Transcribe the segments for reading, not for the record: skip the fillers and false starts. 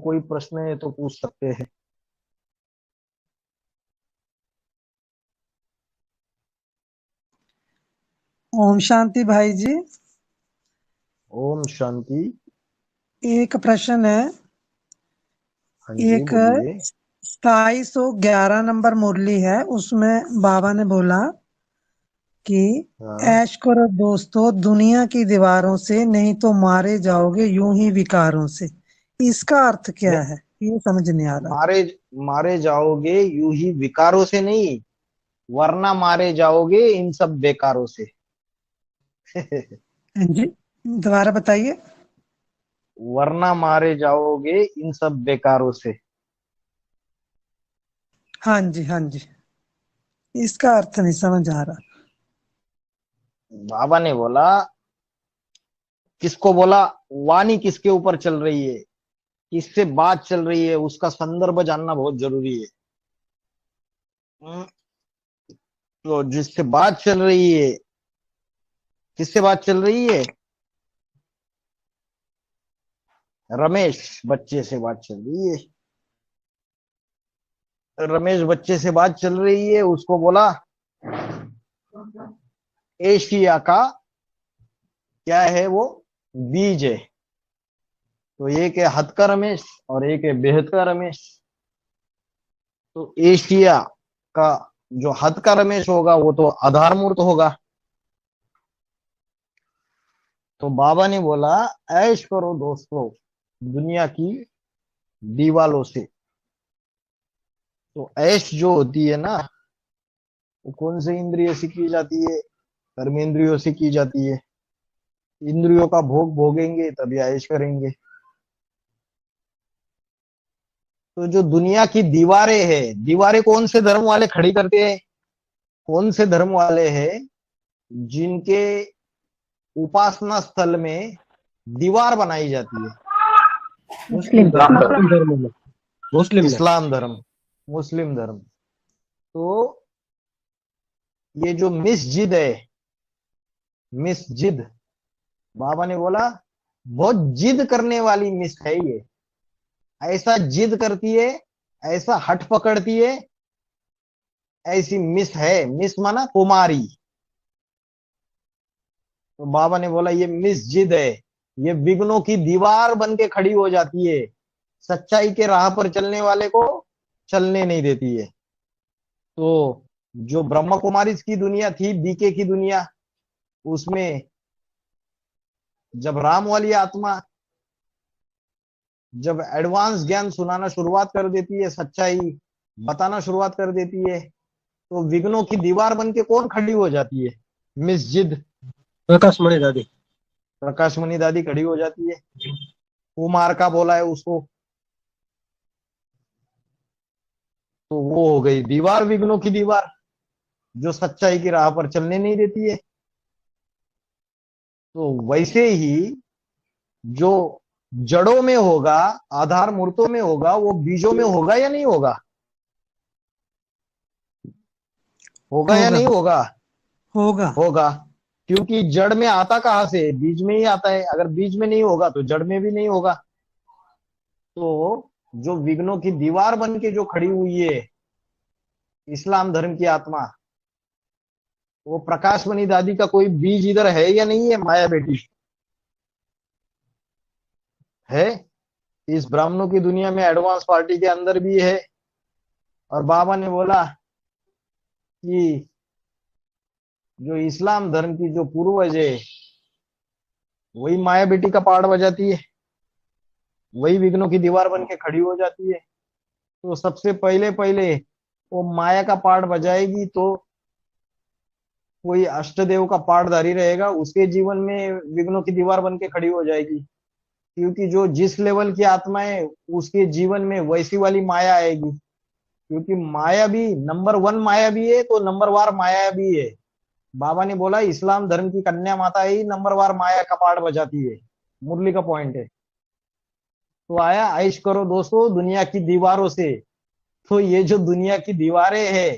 कोई प्रश्न है तो पूछ सकते हैं। ओम शांति भाई जी। ओम शांति। एक प्रश्न है। हाँ जी, एक बोलिए। 2711 नंबर मुरली है, उसमें बाबा ने बोला कि हाँ। ऐश करो दोस्तों दुनिया की दीवारों से, नहीं तो मारे जाओगे यूं ही विकारों से। इसका अर्थ क्या नहीं, है, ये समझ नहीं आ रहा। मारे मारे जाओगे यूं ही विकारों से नहीं, वरना मारे जाओगे इन सब बेकारों से। हाँ जी, दोबारा बताइए। वरना मारे जाओगे इन सब बेकारों से। हाँ जी, हाँ जी, इसका अर्थ नहीं समझ आ रहा। बाबा ने बोला, किसको बोला? वाणी किसके ऊपर चल रही है, किससे बात चल रही है, उसका संदर्भ जानना बहुत जरूरी है। हम्म, तो जिससे बात चल रही है, किससे बात चल रही है? रमेश बच्चे से बात चल रही है। रमेश बच्चे से बात चल रही है, उसको बोला एशिया का क्या है वो, बीज है। तो एक है हद का रमेश और एक है बेहद का रमेश। तो एशिया का जो हद का रमेश होगा वो तो आधार मूर्त होगा। तो बाबा ने बोला, ऐश करो दोस्तों दुनिया की दीवालों से। तो ऐश जो होती है ना, वो कौन से इंद्रिय से की जाती है? कर्मेंद्रियों से की जाती है। इंद्रियों का भोग भोगेंगे तभी ऐश करेंगे। तो जो दुनिया की दीवारें हैं, दीवारें कौन से धर्म वाले खड़ी करते हैं? कौन से धर्म वाले हैं जिनके उपासना स्थल में दीवार बनाई जाती है? मुस्लिम मुस्लिम धर्म में। मुस्लिम में। इस्लाम धर्म, मुस्लिम धर्म। तो ये जो मिस्जिद है, मिस्जिद, बाबा ने बोला बहुत जिद करने वाली मिस है ये। ऐसा जिद करती है, ऐसा हट पकड़ती है, ऐसी मिस है। मिस माना कुमारी। तो बाबा ने बोला ये मिस जिद है, ये विघ्नों की दीवार बन के खड़ी हो जाती है, सच्चाई के राह पर चलने वाले को चलने नहीं देती है। तो जो ब्रह्म कुमारी की दुनिया थी, बीके की दुनिया, उसमें जब राम वाली आत्मा जब एडवांस ज्ञान सुनाना शुरुआत कर देती है, सच्चाई बताना शुरुआत कर देती है, तो विघ्नों की दीवार बन के कौन खड़ी हो जाती है? मिस्जिद, प्रकाश मणि दादी। प्रकाशमणि दादी खड़ी हो जाती है। कुमार का बोला है उसको। तो वो हो गई दीवार, विघ्नों की दीवार, जो सच्चाई की राह पर चलने नहीं देती है। तो वैसे ही जो जड़ों में होगा, आधार मूर्तों में होगा, वो बीजों में होगा या नहीं होगा? होगा या होगा, नहीं होगा? होगा। होगा। क्योंकि जड़ में आता कहां से? बीज में ही आता है। अगर बीज में नहीं होगा तो जड़ में भी नहीं होगा। तो जो विघ्नों की दीवार बन के जो खड़ी हुई है इस्लाम धर्म की आत्मा, वो प्रकाशमणि दादी का कोई बीज इधर है या नहीं है? माया बेटी है। इस ब्राह्मणों की दुनिया में एडवांस पार्टी के अंदर भी है। और बाबा ने बोला कि जो इस्लाम धर्म की जो पूर्वज है, वही माया बेटी का पार्ट बजाती है, वही विघ्नों की दीवार बन के खड़ी हो जाती है। तो सबसे पहले पहले वो माया का पार्ट बजाएगी, तो कोई अष्टदेव का पार्टधारी रहेगा, उसके जीवन में विघ्नों की दीवार बन के खड़ी हो जाएगी। क्योंकि जो जिस लेवल की आत्मा है, उसके जीवन में वैसी वाली माया आएगी। क्योंकि माया भी नंबर वन माया भी है, तो नंबर वार माया भी है। बाबा ने बोला इस्लाम धर्म की कन्या माता ही नंबर वार माया का पार्ट बजाती है। मुरली का पॉइंट है। तो आया ऐश करो दोस्तों दुनिया की दीवारों से। तो ये जो दुनिया की दीवारें है,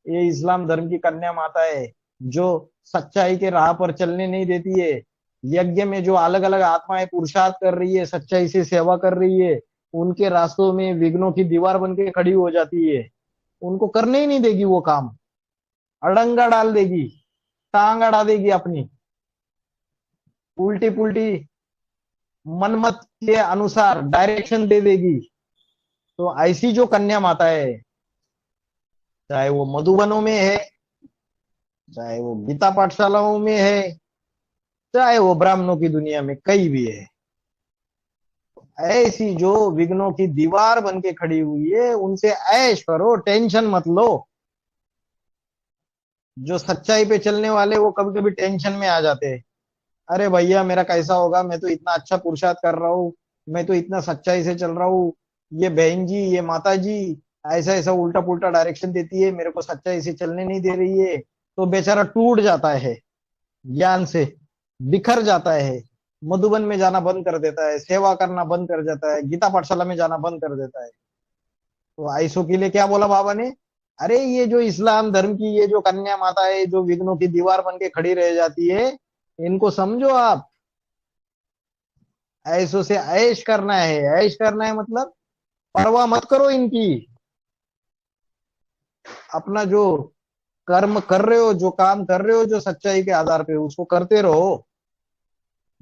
ये इस्लाम धर्म की कन्या माता है, जो सच्चाई के राह पर चलने नहीं देती है। यज्ञ में जो अलग अलग आत्माएं पुरुषार्थ कर रही है, सच्चाई से सेवा कर रही है, उनके रास्तों में विघ्नों की दीवार बन के खड़ी हो जाती है, उनको करने ही नहीं देगी वो काम, अड़ंगा डाल देगी, टांग अड़ा देगी अपनी, उल्टी पुल्टी मनमत के अनुसार डायरेक्शन दे देगी। तो ऐसी जो कन्या माता है, चाहे वो मधुबनों में है, चाहे वो गीता पाठशालाओं में है, चाहे वो ब्राह्मणों की दुनिया में कहीं भी है, ऐसी जो विघ्नों की दीवार बन के खड़ी हुई है, उनसे ऐश करो, टेंशन मत लो। जो सच्चाई पे चलने वाले वो कभी कभी टेंशन में आ जाते हैं। अरे भैया मेरा कैसा होगा, मैं तो इतना अच्छा पुरुषार्थ कर रहा हूँ, मैं तो इतना सच्चाई से चल रहा हूँ, ये बहन जी, ये माता जी ऐसा ऐसा उल्टा पुल्टा डायरेक्शन देती है, मेरे को सच्चाई से चलने नहीं दे रही है। तो बेचारा टूट जाता है, ज्ञान से बिखर जाता है, मधुबन में जाना बंद कर देता है, सेवा करना बंद कर देता है, गीता पाठशाला में जाना बंद कर देता है। तो आयसो के लिए क्या बोला बाबा ने? अरे ये जो इस्लाम धर्म की ये जो कन्या माता है, जो विघ्नों की दीवार बन के खड़ी रह जाती है, इनको समझो आप। ऐसो से ऐश करना है, ऐश करना है मतलब परवाह मत करो इनकी। अपना जो कर्म कर रहे हो, जो काम कर रहे हो, जो सच्चाई के आधार पे उसको करते रहो।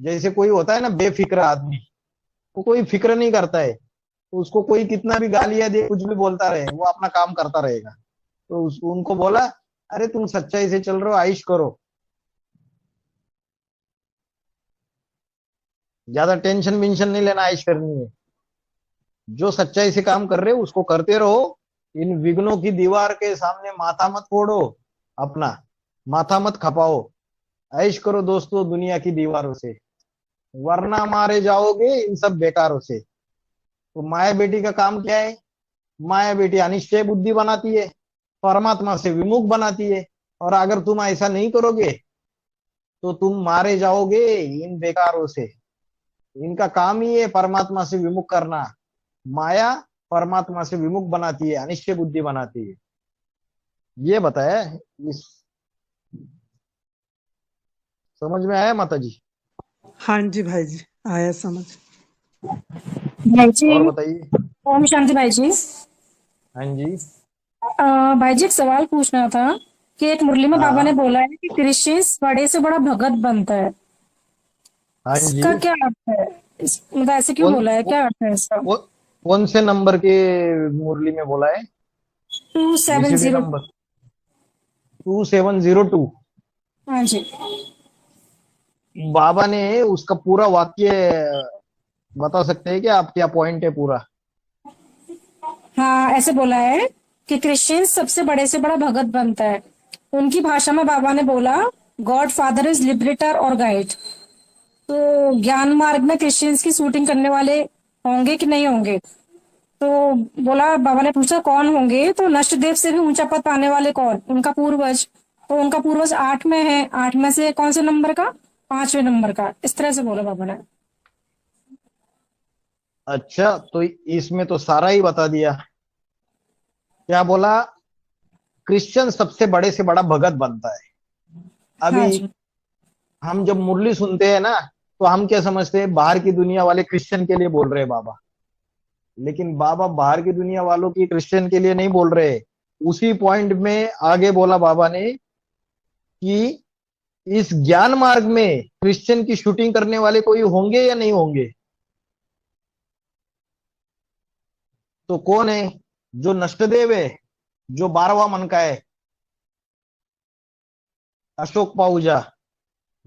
जैसे कोई होता है ना बेफिक्र आदमी, वो कोई फिक्र नहीं करता है, उसको कोई कितना भी गालियां दे, कुछ भी बोलता रहे, वो अपना काम करता रहेगा। तो उनको बोला, अरे तुम सच्चाई से चल रहे हो, आइश करो, ज्यादा टेंशन वेंशन नहीं लेना, आइश करनी है। जो सच्चाई से काम कर रहे हो उसको करते रहो। इन विघ्नों की दीवार के सामने माथा मत फोड़ो, अपना माथा मत खपाओ। ऐश करो दोस्तों दुनिया की दीवारों से, वरना मारे जाओगे इन सब बेकारों से। तो माया बेटी का काम क्या है? माया बेटी अनिश्चय बुद्धि बनाती है, परमात्मा से विमुख बनाती है। और अगर तुम ऐसा नहीं करोगे तो तुम मारे जाओगे इन बेकारों से। इनका काम ही है परमात्मा से विमुख करना। माया परमात्मा से विमुख बनाती है, अनिश्चय बुद्धि बनाती है। ये बताया इस, समझ में आया माता जी? हाँ जी भाई जी, आया समझ। भाई जी, और बताइए। ओम शांति भाई जी। हाँ जी। भाई जी एक सवाल पूछना था कि एक मुरली में बाबा ने हाँ। बोला है कि क्रिश्चियंस बड़े से बड़ा भगत बनता है। हाँ जी। इसका क्या अर्थ है? मतलब ऐसे क्यों कौन बोला है, कौ- क्या अर्थ है इसका? कौ- कौन से नंबर के मुरली में बोला है? Two seven BCD zero number 2702। हाँ जी। बाबा ने उसका पूरा वाक्य बता सकते हैं क्या आप? क्या पॉइंट है पूरा? हाँ ऐसे बोला है कि क्रिश्चियंस सबसे बड़े से बड़ा भगत बनता है। उनकी भाषा में बाबा ने बोला गॉड फादर इज लिबरेटर और गाइड। तो ज्ञान मार्ग में क्रिश्चियंस की शूटिंग करने वाले होंगे कि नहीं होंगे? तो बोला, बाबा ने पूछा कौन होंगे, तो नष्टदेव से भी ऊंचा पद पाने वाले कौन? उनका पूर्वज। तो उनका पूर्वज 8 में है, 8 में से कौन से नंबर का? 5वें नंबर का। इस तरह से बोला बाबा ने। अच्छा, तो इसमें तो सारा ही बता दिया। क्या बोला? क्रिश्चियन सबसे बड़े से बड़ा भगत बनता है। हाँ अभी जी। हम जब मुरली सुनते हैं ना, तो हम क्या समझते हैं, बाहर की दुनिया वाले क्रिश्चियन के लिए बोल रहे हैं बाबा। लेकिन बाबा बाहर की दुनिया वालों की क्रिश्चियन के लिए नहीं बोल रहे। उसी पॉइंट में आगे बोला बाबा ने कि इस ज्ञान मार्ग में क्रिश्चियन की शूटिंग करने वाले कोई होंगे या नहीं होंगे? तो कौन है? जो नष्टदेव है, जो 12वां मन का है, अशोक पाहूजा,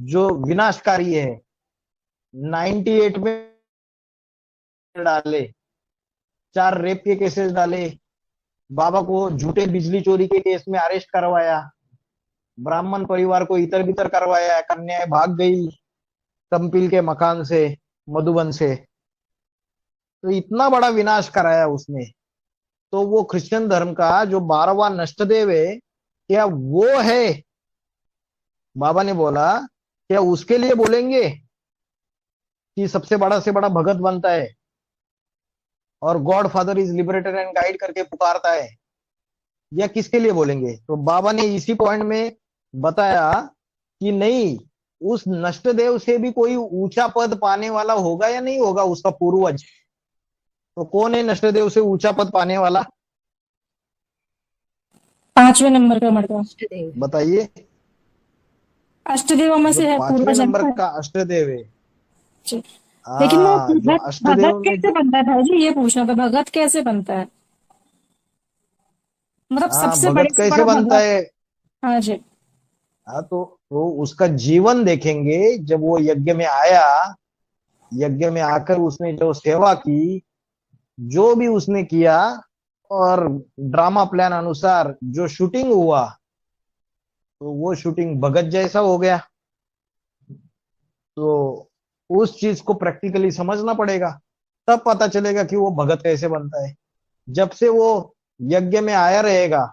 जो विनाशकारी है, 98 में डाले, 4 रेप के केसेस डाले, बाबा को झूठे बिजली चोरी के केस में अरेस्ट करवाया, ब्राह्मण परिवार को इतर बितर करवाया, कन्याएं भाग गई कंपिल के मकान से, मधुबन से। तो इतना बड़ा विनाश कराया उसने। तो वो क्रिश्चियन धर्म का जो 12वां नष्टदेव है, क्या वो है? बाबा ने बोला क्या उसके लिए बोलेंगे कि सबसे बड़ा से बड़ा भगत बनता है और God father is liberator and guide करके पुकारता है, या किसके लिए बोलेंगे? तो बाबा ने इसी पॉइंट में बताया कि नहीं, उस नष्टदेव से भी कोई ऊंचा पद पाने वाला होगा या नहीं होगा उसका पूर्वज। तो कौन है नष्टदेव से ऊंचा पद पाने वाला? 5वें नंबर का मर्दा। बताइए। अष्टदेवों में जो से है, 5वें पूर्वज है नंबर ना। का अष्टदेव है। जी। लेकिन वो हाँ, जो भगत भगत अष्टदेव में कैसे जो, बनता है भाई जी, ये पूछना था, भगत कैसे बनता है? मतलब हाँ, सबसे बड़े भगत से कैसे बड़ा बनता भगत। है? हाँ जी। हाँ, तो उसका जीवन देखेंगे। जब वो यज्ञ में आया, यज्ञ में आकर उसने जो सेवा की, जो भी उसने किया, और ड्रामा प्लान अनुसार जो शूटिंग हुआ, तो वो शूटिंग भगत जैसा हो गया। तो उस चीज को प्रैक्टिकली समझना पड़ेगा, तब पता चलेगा कि वो भगत कैसे बनता है। जब से वो यज्ञ में आया रहेगा,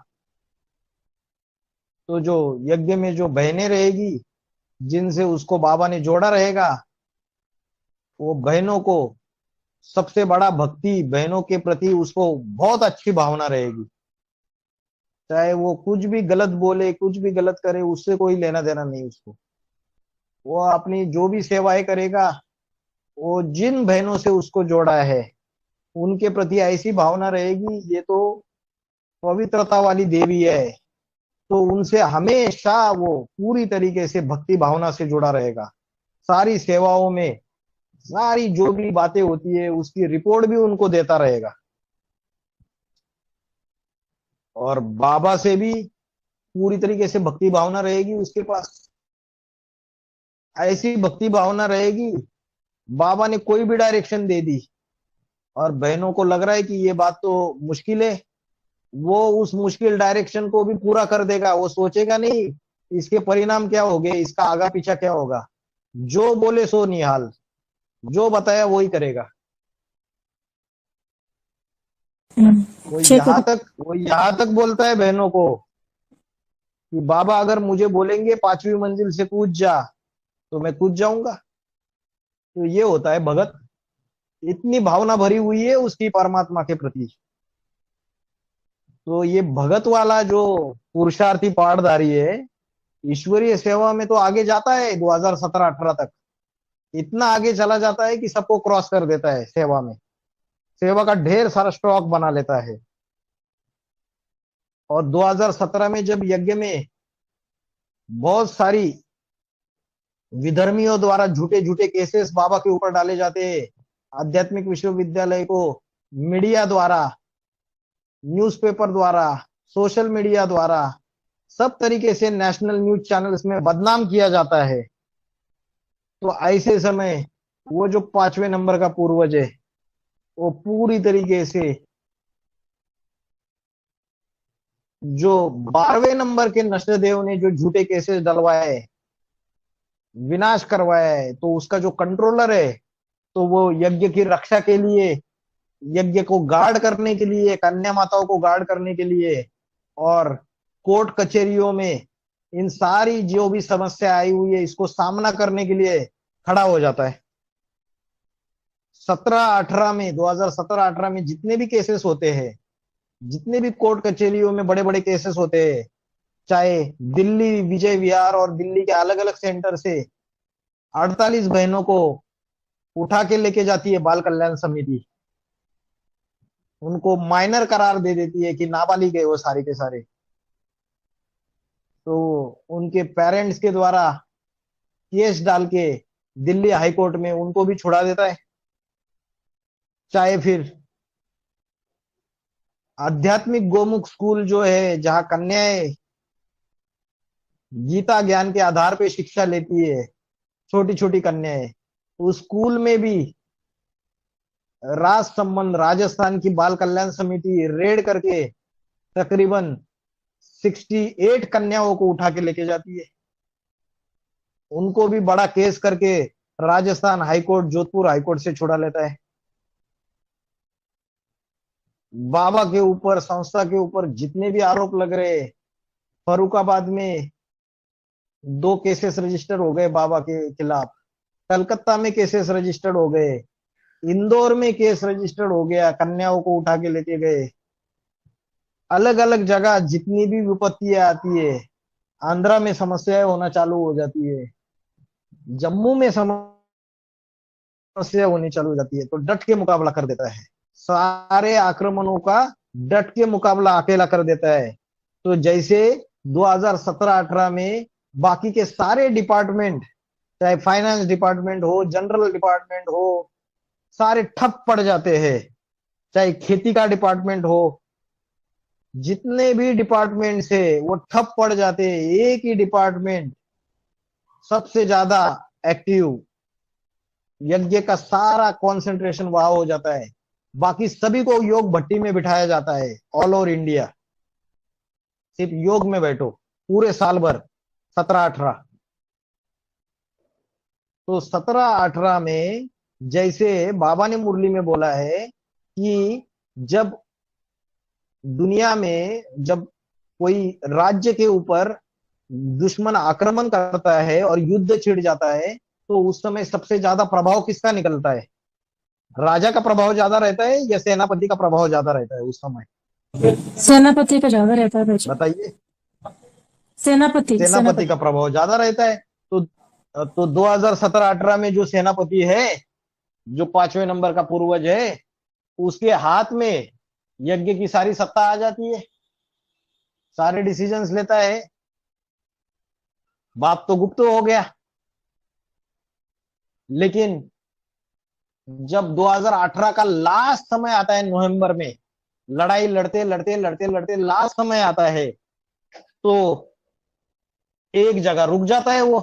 तो जो यज्ञ में जो बहनें रहेगी, जिनसे उसको बाबा ने जोड़ा रहेगा, वो बहनों को सबसे बड़ा भक्ति, बहनों के प्रति उसको बहुत अच्छी भावना रहेगी। चाहे वो कुछ भी गलत बोले, कुछ भी गलत करे, उससे कोई लेना देना नहीं उसको। वो अपनी जो भी सेवाएं करेगा, वो जिन बहनों से उसको जोड़ा है, उनके प्रति ऐसी भावना रहेगी, ये तो पवित्रता वाली देवी है। तो उनसे हमेशा वो पूरी तरीके से भक्ति भावना से जुड़ा रहेगा। सारी सेवाओं में, सारी जो भी बातें होती है, उसकी रिपोर्ट भी उनको देता रहेगा। और बाबा से भी पूरी तरीके से भक्ति भावना रहेगी उसके पास। ऐसी भक्ति भावना रहेगी, बाबा ने कोई भी डायरेक्शन दे दी, और बहनों को लग रहा है कि ये बात तो मुश्किल है, वो उस मुश्किल डायरेक्शन को भी पूरा कर देगा। वो सोचेगा नहीं इसके परिणाम क्या होंगे, इसका आगा पीछा क्या होगा। जो बोले सो निहाल, जो बताया वो ही करेगा। ठीक है। वो यहाँ तक बोलता है बहनों को कि बाबा अगर मुझे बोलेंगे 5वीं मंजिल से कूद जा, तो मैं कूद जाऊंगा। तो ये होता है भगत। इतनी भावना भरी हुई है उसकी परमात्मा के प्रति। तो ये भगत वाला जो पुरुषार्थी पाठधारी है, ईश्वरीय सेवा में तो आगे जाता है 2017-18 तक। इतना आगे चला जाता है कि सबको क्रॉस कर देता है सेवा में। सेवा का ढेर सारा स्टॉक बना लेता है। और 2017 में जब यज्ञ में बहुत सारी विधर्मियों द्वारा झूठे झूठे केसेस बाबा के ऊपर डाले जाते हैं, आध्यात्मिक विश्वविद्यालय को मीडिया द्वारा, न्यूज़पेपर द्वारा, सोशल मीडिया द्वारा, सब तरीके से नेशनल न्यूज चैनल्स में बदनाम किया जाता है। तो ऐसे समय वो जो 5वें नंबर का पूर्वज है, वो पूरी तरीके से जो 12वें नंबर के नष्टदेव ने जो झूठे केसेस डलवाए, विनाश करवाया है, तो उसका जो कंट्रोलर है, तो वो यज्ञ की रक्षा के लिए, यज्ञ को गार्ड करने के लिए, कन्या माताओं को गार्ड करने के लिए, और कोर्ट कचहरियों में इन सारी जो भी समस्या आई हुई है, इसको सामना करने के लिए खड़ा हो जाता है। 17-18 में, 2017-18 में जितने भी केसेस होते हैं, जितने भी कोर्ट कचहरियों में बड़े बड़े केसेस होते हैं, चाहे दिल्ली विजय विहार और दिल्ली के अलग अलग सेंटर से 48 बहनों को उठा के लेके जाती है बाल कल्याण समिति। उनको माइनर करार दे देती है कि नाबालिग है वो सारे के सारे। तो उनके पेरेंट्स के द्वारा केस डाल के दिल्ली हाई कोर्ट में उनको भी छुड़ा देता है। चाहे फिर आध्यात्मिक गोमुख स्कूल जो है, जहां कन्याएं गीता ज्ञान के आधार पे शिक्षा लेती है, छोटी छोटी कन्याएं, उस स्कूल में भी राज संबंध राजस्थान की बाल कल्याण समिति रेड करके तकरीबन 68 कन्याओं को उठा के लेके जाती है। उनको भी बड़ा केस करके राजस्थान हाईकोर्ट, जोधपुर हाईकोर्ट से छुड़ा लेता है। बाबा के ऊपर, संस्था के ऊपर जितने भी आरोप लग रहे, फरुखाबाद में 2 केसेस रजिस्टर हो गए बाबा के खिलाफ, कलकत्ता में केसेस रजिस्टर्ड हो गए, इंदौर में केस रजिस्टर्ड हो गया, कन्याओं को उठा के लेके गए। अलग अलग जगह जितनी भी विपत्तियां आती है, आंध्रा में समस्याएं होना चालू हो जाती है, जम्मू में समस्या होनी चालू हो जाती है, तो डट के मुकाबला कर देता है। सारे आक्रमणों का डट के मुकाबला अकेला कर देता है। तो जैसे 2017-18 में बाकी के सारे डिपार्टमेंट, चाहे फाइनेंस डिपार्टमेंट हो, जनरल डिपार्टमेंट हो, सारे ठप पड़ जाते हैं। चाहे खेती का डिपार्टमेंट हो, जितने भी डिपार्टमेंट है वो ठप पड़ जाते हैं। एक ही डिपार्टमेंट सबसे ज्यादा एक्टिव, यज्ञ का सारा कंसंट्रेशन वहां हो जाता है। बाकी सभी को योग भट्टी में बिठाया जाता है। ऑल ओवर इंडिया सिर्फ योग में बैठो पूरे साल भर। 17-18, तो 17-18 में जैसे बाबा ने मुरली में बोला है कि जब दुनिया में जब कोई राज्य के ऊपर दुश्मन आक्रमण करता है और युद्ध छिड़ जाता है, तो उस समय सबसे ज्यादा प्रभाव किसका निकलता है? राजा का प्रभाव ज्यादा रहता है या सेनापति का प्रभाव ज्यादा रहता है उस समय? सेनापति का ज्यादा रहता है भाईजी। बताइए। सेनापति सेनापति सेनापति का प्रभाव ज्यादा रहता है। तो 2017-18 में जो सेनापति है, जो 5वें नंबर का पूर्वज है, उसके हाथ में यज्ञ की सारी सत्ता आ जाती है, सारे डिसीजंस लेता है। बाप तो गुप्त हो गया। लेकिन जब 2018 का लास्ट समय आता है, नवंबर में लड़ाई लड़ते लड़ते लड़ते लड़ते लास्ट समय आता है, तो एक जगह रुक जाता है। वो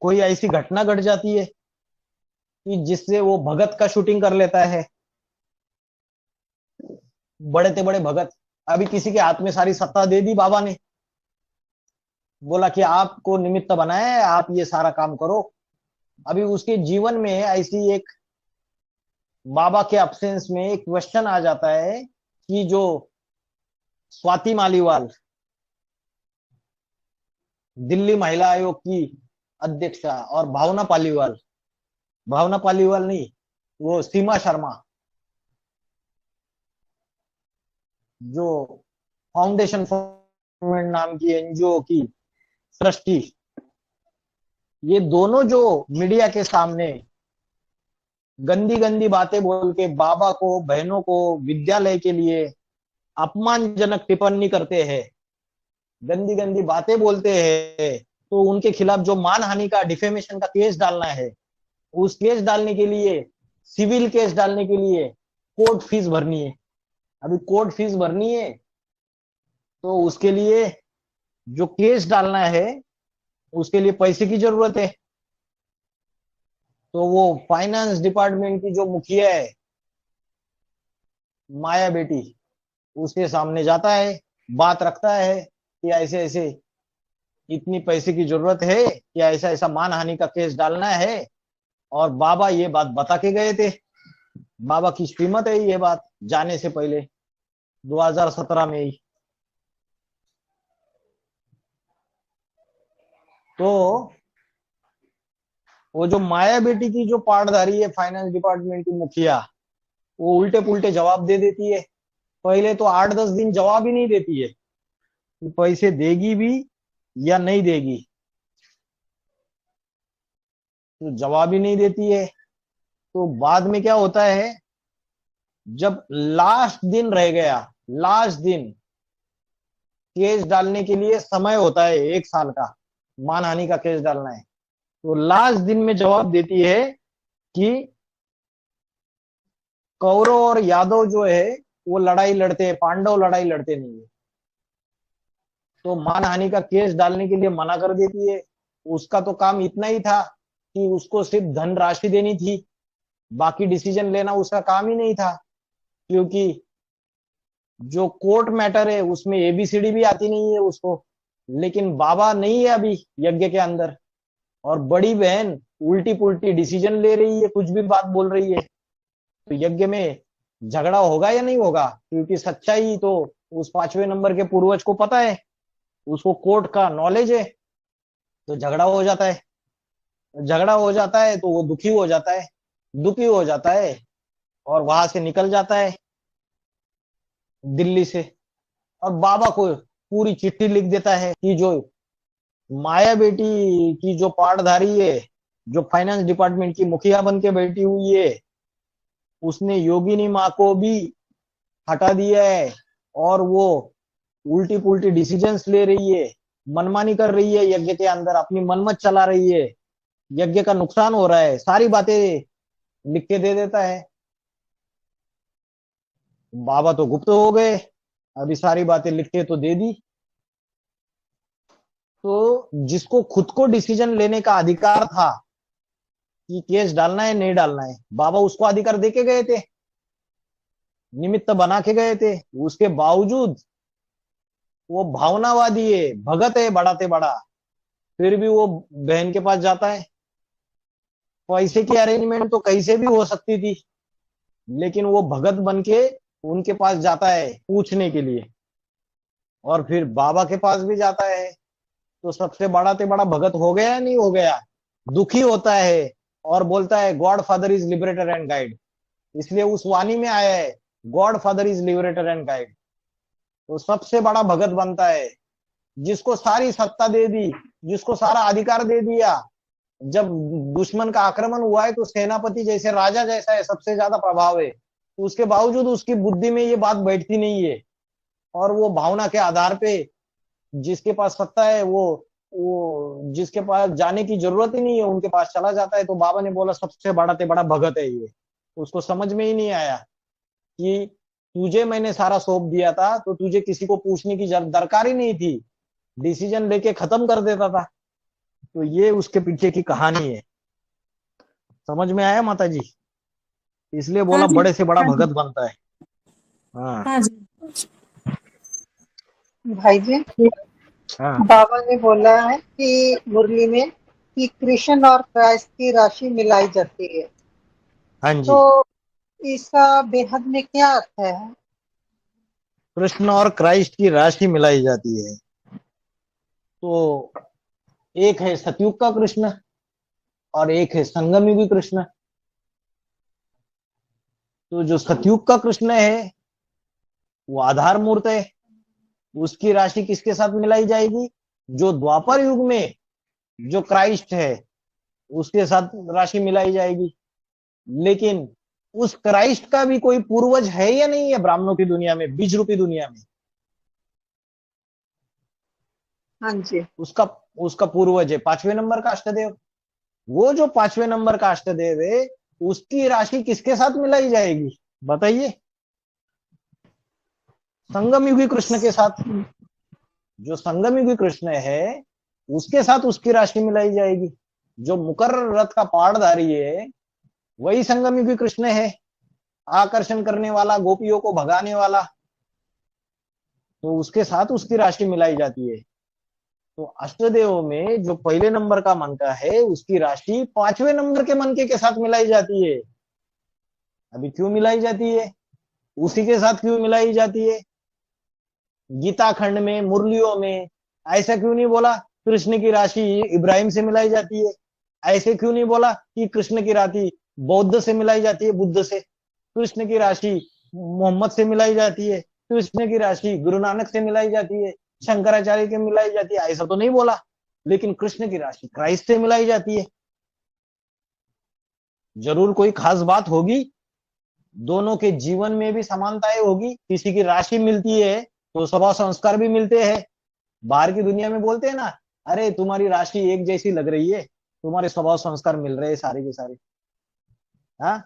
कोई ऐसी घटना घट जाती है कि जिससे वो भगत का शूटिंग कर लेता है। बड़े ते बड़े भगत, अभी किसी के हाथ में सारी सत्ता दे दी बाबा ने, बोला कि आपको निमित्त बनाया है, आप ये सारा काम करो। अभी उसके जीवन में ऐसी एक बाबा के अब्सेंस में एक क्वेश्चन आ जाता है कि जो स्वाति मालीवाल, दिल्ली महिला आयोग की अध्यक्षा, और भावना पालीवाल नहीं, वो सीमा शर्मा, जो फाउंडेशन फॉर नाम की एनजीओ की सृष्टि, ये दोनों जो मीडिया के सामने गंदी गंदी बातें बोल के बाबा को, बहनों को, विद्यालय के लिए अपमानजनक टिप्पणी करते हैं, गंदी गंदी बातें बोलते हैं, तो उनके खिलाफ जो मानहानि का, डिफेमेशन का केस डालना है, उस केस डालने के लिए, सिविल केस डालने के लिए कोर्ट फीस भरनी है। अभी कोर्ट फीस भरनी है, तो उसके लिए जो केस डालना है उसके लिए पैसे की जरूरत है। तो वो फाइनेंस डिपार्टमेंट की जो मुखिया है, माया बेटी, उसके सामने जाता है, बात रखता है कि ऐसे ऐसे इतनी पैसे की जरूरत है, कि ऐसा ऐसा मानहानि का केस डालना है। और बाबा ये बात बता के गए थे। बाबा की श्रीमत है ये बात जाने से पहले 2017 में ही। तो वो जो माया बेटी की जो पार्टधारी है, फाइनेंस डिपार्टमेंट की मुखिया, वो उल्टे पुल्टे जवाब दे देती है। पहले तो 8-10 दिन जवाब ही नहीं देती है कि पैसे देगी भी या नहीं देगी, तो जवाब ही नहीं देती है। तो बाद में क्या होता है, जब लास्ट दिन रह गया, लास्ट दिन केस डालने के लिए समय होता है 1 साल का, मानहानि का केस डालना है, तो लास्ट दिन में जवाब देती है कि कौरव और यादव जो है वो लड़ाई लड़ते हैं, पांडव लड़ाई लड़ते नहीं है। तो मानहानि का केस डालने के लिए मना कर देती है। उसका तो काम इतना ही था कि उसको सिर्फ धनराशि देनी थी, बाकी डिसीजन लेना उसका काम ही नहीं था। क्योंकि जो कोर्ट मैटर है उसमें एबीसीडी भी आती नहीं है उसको। लेकिन बाबा नहीं है अभी यज्ञ के अंदर, और बड़ी बहन उल्टी पुल्टी डिसीजन ले रही है, कुछ भी बात बोल रही है। तो यज्ञ में झगड़ा होगा या नहीं होगा? क्योंकि सच्चाई तो उस 5वें नंबर के पूर्वज को पता है, उसको कोर्ट का नॉलेज है। तो झगड़ा हो जाता है, झगड़ा हो जाता है तो वो दुखी हो जाता है, दुखी हो जाता है और वहां से निकल जाता है दिल्ली से, और बाबा को पूरी चिट्ठी लिख देता है कि जो माया बेटी की जो पार्टधारी है, जो फाइनेंस डिपार्टमेंट की मुखिया बन के बैठी हुई है, उसने योगिनी माँ को भी हटा दिया है और वो उल्टी पुल्टी डिसीजंस ले रही है, मनमानी कर रही है, यज्ञ के अंदर अपनी मनमत चला रही है, यज्ञ का नुकसान हो रहा है, सारी बातें लिख के दे देता है। बाबा तो गुप्त हो गए, अभी सारी बातें लिख के तो दे दी। तो जिसको खुद को डिसीजन लेने का अधिकार था कि केस डालना है नहीं डालना है, बाबा उसको अधिकार देके गए थे, निमित्त बना के गए थे। उसके बावजूद वो भावनावादी है, भगत है बड़ा ते बड़ा, फिर भी वो बहन के पास जाता है। पैसे की अरेंजमेंट तो कैसे भी हो सकती थी, लेकिन वो भगत बन के उनके पास जाता है पूछने के लिए, और फिर बाबा के पास भी जाता है। तो सबसे बड़ा ते बड़ा भगत हो गया नहीं हो गया, दुखी होता है और बोलता है God father is liberator and guide. इसलिए उस वाणी में आया है God father is liberator and guide. तो सबसे बड़ा भगत बनता है, जिसको सारी सत्ता दे दी, जिसको सारा अधिकार दे दिया। जब दुश्मन का आक्रमण हुआ है तो सेनापति जैसे राजा जैसा है, सबसे ज्यादा प्रभाव है, तो उसके बावजूद उसकी बुद्धि में ये बात बैठती नहीं है, और वो भावना के आधार पे जिसके पास सत्ता है वो जिसके पास जाने की जरूरत ही नहीं है उनके पास चला जाता है। तो बाबा ने बोला सबसे बड़ा ते बड़ा भगत है ये। उसको समझ में ही नहीं आया कि तुझे मैंने सारा सौंप दिया था, तो तुझे किसी को पूछने की दरकार ही नहीं थी, डिसीजन लेके खत्म कर देता था। तो ये उसके पीछे की कहानी है। समझ में आया माता जी? इसलिए हाँ बोला जी, बड़े से बड़ा हाँ जी, भगत बनता है। हाँ हाँ जी। भाई जी, हाँ बाबा ने बोला है कि मुरली में कि कृष्ण और क्राइस्ट की राशि मिलाई जाती है, हाँ जी। तो इसका बेहद में क्या अर्थ है? कृष्ण और क्राइस्ट की राशि मिलाई जाती है, तो एक है सतयुग का कृष्ण और एक है संगम युगी कृष्ण। तो जो सतयुग का कृष्ण है वो आधार मूर्त है, उसकी राशि किसके साथ मिलाई जाएगी? जो द्वापर युग में जो क्राइस्ट है उसके साथ राशि मिलाई जाएगी। लेकिन उस क्राइस्ट का भी कोई पूर्वज है या नहीं है ब्राह्मणों की दुनिया में, बीज रूपी दुनिया में? हाँ जी। उसका उसका पूर्वज है 5वें नंबर का अष्टदेव। वो जो 5वें नंबर का अष्टदेव है उसकी राशि किसके साथ मिलाई जाएगी बताइए? संगम युगी कृष्ण के साथ। जो संगम युगी कृष्ण है उसके साथ उसकी राशि मिलाई जाएगी। जो मुकर्रर रथ का पाड़धारी है वही संगम युगी कृष्ण है, आकर्षण करने वाला, गोपियों को भगाने वाला। तो उसके साथ उसकी राशि मिलाई जाती है। तो अष्टदेव में जो पहले नंबर का मनका है उसकी राशि 5वें नंबर के मनके के साथ मिलाई जाती है। अभी क्यों मिलाई जाती है, उसी के साथ क्यों मिलाई जाती है? गीता खंड में, मुरलियों में ऐसा क्यों नहीं बोला कृष्ण की राशि इब्राहिम से मिलाई जाती है? ऐसे क्यों नहीं बोला कि कृष्ण की राशि बौद्ध से मिलाई जाती है, बुद्ध से? कृष्ण की राशि मोहम्मद से मिलाई जाती है, कृष्ण की राशि गुरु नानक से मिलाई जाती है, शंकराचार्य के मिलाई जाती है, ऐसा तो नहीं बोला। लेकिन कृष्ण की राशि क्राइस्ट से मिलाई जाती है। जरूर कोई खास बात होगी, दोनों के जीवन में भी समानताएं होगी। किसी की राशि मिलती है तो स्वभाव संस्कार भी मिलते हैं। बाहर की दुनिया में बोलते हैं ना, अरे तुम्हारी राशि एक जैसी लग रही है, तुम्हारे स्वभाव संस्कार मिल रहे हैं सारे के सारे। हाँ,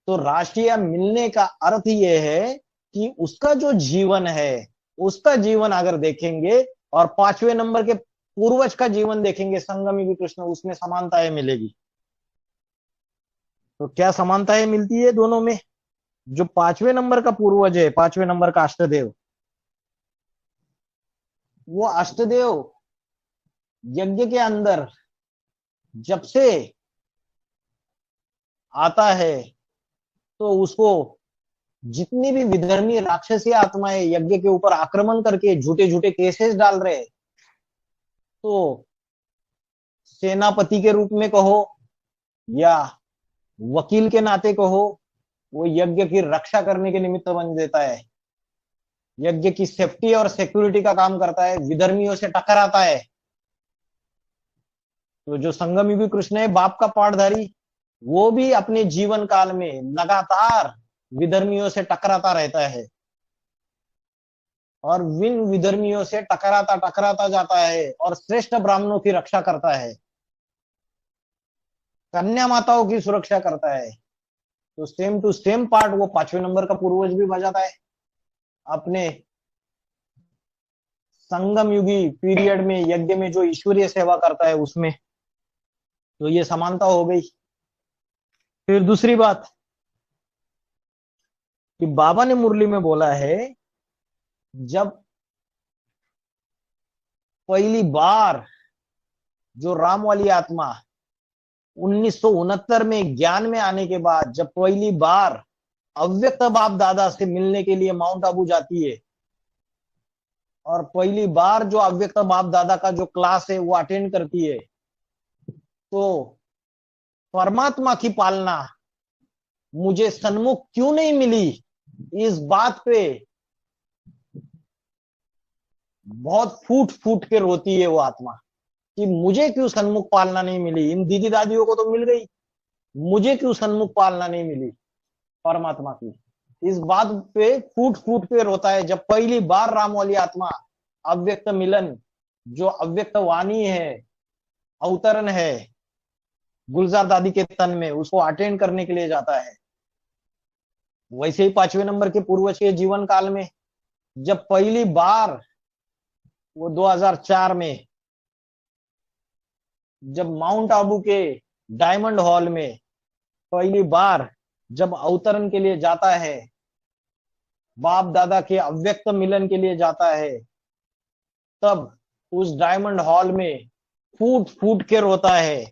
तो राशियां मिलने का अर्थ यह है कि उसका जो जीवन है, उसका जीवन अगर देखेंगे और 5वें नंबर के पूर्वज का जीवन देखेंगे संगम युगी कृष्ण, उसमें समानताएं मिलेगी। तो क्या समानताएं मिलती है दोनों में? जो 5वें नंबर का पूर्वज है, 5वें नंबर का अष्टदेव, वो अष्टदेव यज्ञ के अंदर जब से आता है तो उसको जितनी भी विधर्मी राक्षसी आत्माएं यज्ञ के ऊपर आक्रमण करके झूठे झूठे केसेस डाल रहे, तो सेनापति के रूप में कहो या वकील के नाते कहो, वो यज्ञ की रक्षा करने के निमित्त बन देता है, यज्ञ की सेफ्टी और सिक्योरिटी का काम करता है, विधर्मियों से टकराता है। तो जो संगम युगी कृष्ण है, बाप का पाठधारी, वो भी अपने जीवन काल में लगातार विधर्मियों से टकराता रहता है और विन विधर्मियों से टकराता टकराता जाता है और श्रेष्ठ ब्राह्मणों की रक्षा करता है, कन्या माताओं की सुरक्षा करता है। तो सेम टू सेम पार्ट वो 5वें नंबर का पूर्वज भी बजाता है अपने संगम युगी पीरियड में, यज्ञ में जो ईश्वरीय सेवा करता है उसमें। तो ये समानता हो गई। फिर दूसरी बात कि बाबा ने मुरली में बोला है, जब पहली बार जो राम वाली आत्मा 1969 में ज्ञान में आने के बाद जब पहली बार अव्यक्त बाप दादा से मिलने के लिए माउंट आबू जाती है और पहली बार जो अव्यक्त बाप दादा का जो क्लास है वो अटेंड करती है, तो परमात्मा की पालना मुझे सन्मुख क्यों नहीं मिली, इस बात पे बहुत फूट फूट के रोती है वो आत्मा कि मुझे क्यों सन्मुख पालना नहीं मिली। इन दीदी दादियों को तो मिल गई, मुझे क्यों सन्मुख पालना नहीं मिली परमात्मा की। इस बात पे फूट फूट के रोता है जब पहली बार राम वाली आत्मा अव्यक्त मिलन, जो अव्यक्त वाणी है, अवतरण है गुलजार दादी के तन में, उसको अटेंड करने के लिए जाता है। वैसे ही 5वें नंबर के पूर्वज के जीवन काल में जब पहली बार वो 2004 में जब माउंट आबू के डायमंड हॉल में पहली बार जब अवतरण के लिए जाता है, बाप दादा के अव्यक्त मिलन के लिए जाता है, तब उस डायमंड हॉल में फूट फूट के रोता है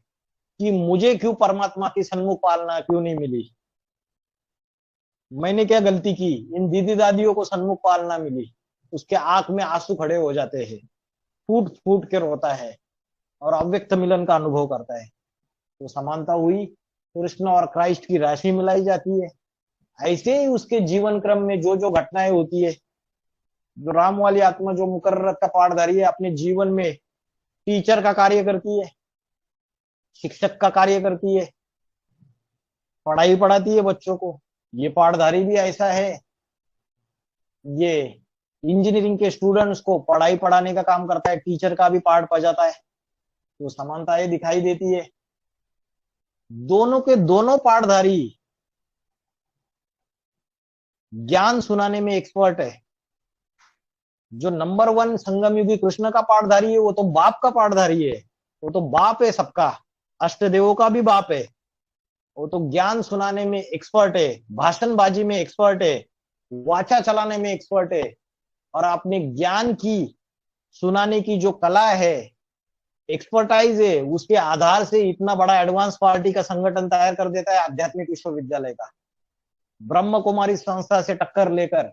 कि मुझे क्यों परमात्मा की सन्मुख पालना क्यों नहीं मिली, मैंने क्या गलती की, इन दीदी दादियों को सन्मुख पालना मिली। उसके आंख में आंसू खड़े हो जाते हैं, फूट फूट के रोता है और अव्यक्त मिलन का अनुभव करता है। तो समानता हुई, कृष्ण और क्राइस्ट की राशि मिलाई जाती है। ऐसे ही उसके जीवन क्रम में जो जो घटनाएं होती है, जो राम वाली आत्मा जो मुकर्रत का पाठधारी है अपने जीवन में टीचर का कार्य करती है, शिक्षक का कार्य करती है, पढ़ाई पढ़ाती है बच्चों को। ये पाठधारी भी ऐसा है, ये इंजीनियरिंग के स्टूडेंट्स को पढ़ाई पढ़ाने का काम करता है, टीचर का भी पाठ बजाता है। तो समानताएं दिखाई देती है। दोनों के दोनों पाठधारी ज्ञान सुनाने में एक्सपर्ट है। जो नंबर 1 संगम युगी कृष्ण का पाठधारी है वो तो बाप का पाठधारी है, वो तो बाप है सबका, अष्टदेवों का भी बाप है। वो तो ज्ञान सुनाने में एक्सपर्ट है, भाषणबाजी में एक्सपर्ट है, वाचा चलाने में एक्सपर्ट है, और अपने ज्ञान की सुनाने की जो कला है, एक्सपर्टाइज है, उसके आधार से इतना बड़ा एडवांस पार्टी का संगठन तैयार कर देता है आध्यात्मिक विश्वविद्यालय का। ब्रह्म कुमारी संस्था से टक्कर लेकर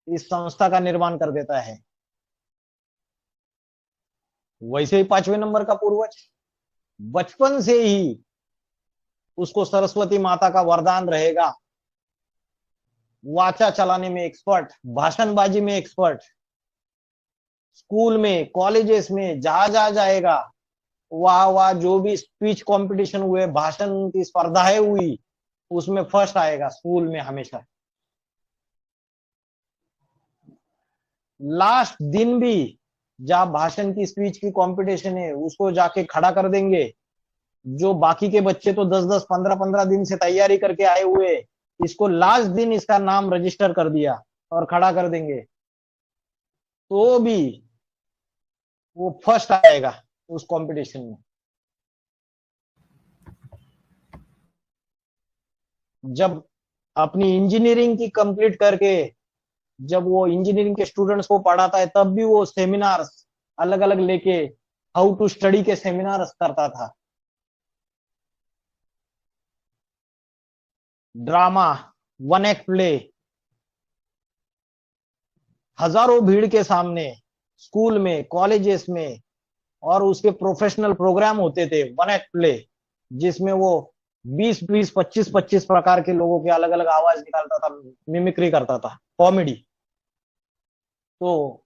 इस संस्था का निर्माण कर देता है। वैसे ही 5वें नंबर का पूर्वज बचपन से ही उसको सरस्वती माता का वरदान रहेगा, वाचा चलाने में एक्सपर्ट, भाषणबाजी में एक्सपर्ट, स्कूल में कॉलेजेस में जहां जहां जाएगा वहां वहां जो भी स्पीच कंपटीशन हुए, भाषण की स्पर्धाएं हुई, उसमें फर्स्ट आएगा स्कूल में हमेशा। लास्ट दिन भी जहां भाषण की स्पीच की कंपटीशन है उसको जाके खड़ा कर देंगे। जो बाकी के बच्चे तो 10-10 15-15 दिन से तैयारी करके आए हुए, इसको लास्ट दिन इसका नाम रजिस्टर कर दिया और खड़ा कर देंगे, तो भी वो फर्स्ट आएगा उस कंपटीशन में। जब अपनी इंजीनियरिंग की कंप्लीट करके जब वो इंजीनियरिंग के स्टूडेंट्स को पढ़ाता है, तब भी वो सेमिनार्स अलग अलग लेके हाउ टू स्टडी के सेमिनार्स करता था। ड्रामा, 1 एक्ट प्ले, हजारों भीड़ के सामने स्कूल में कॉलेजेस में, और उसके प्रोफेशनल प्रोग्राम होते थे 1 एक्ट प्ले, जिसमें वो 20-20 25-25 प्रकार के लोगों के अलग अलग आवाज निकालता था, मिमिक्री करता था, कॉमेडी। तो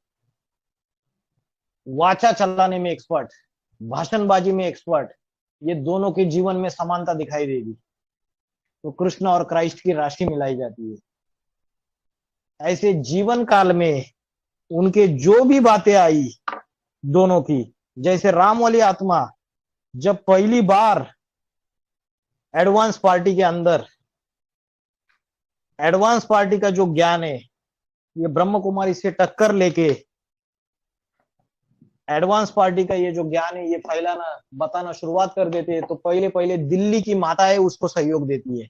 वाचा चलाने में एक्सपर्ट, भाषणबाजी में एक्सपर्ट, ये दोनों के जीवन में समानता दिखाई देगी। तो कृष्ण और क्राइस्ट की राशि मिलाई जाती है। ऐसे जीवन काल में उनके जो भी बातें आई दोनों की, जैसे राम वाली आत्मा जब पहली बार एडवांस पार्टी के अंदर, एडवांस पार्टी का जो ज्ञान है ये ब्रह्म कुमारी से टक्कर लेके एडवांस पार्टी का ये जो ज्ञान है ये फैलाना बताना शुरुआत कर देते हैं, तो पहले पहले दिल्ली की माताएं उसको सहयोग देती है।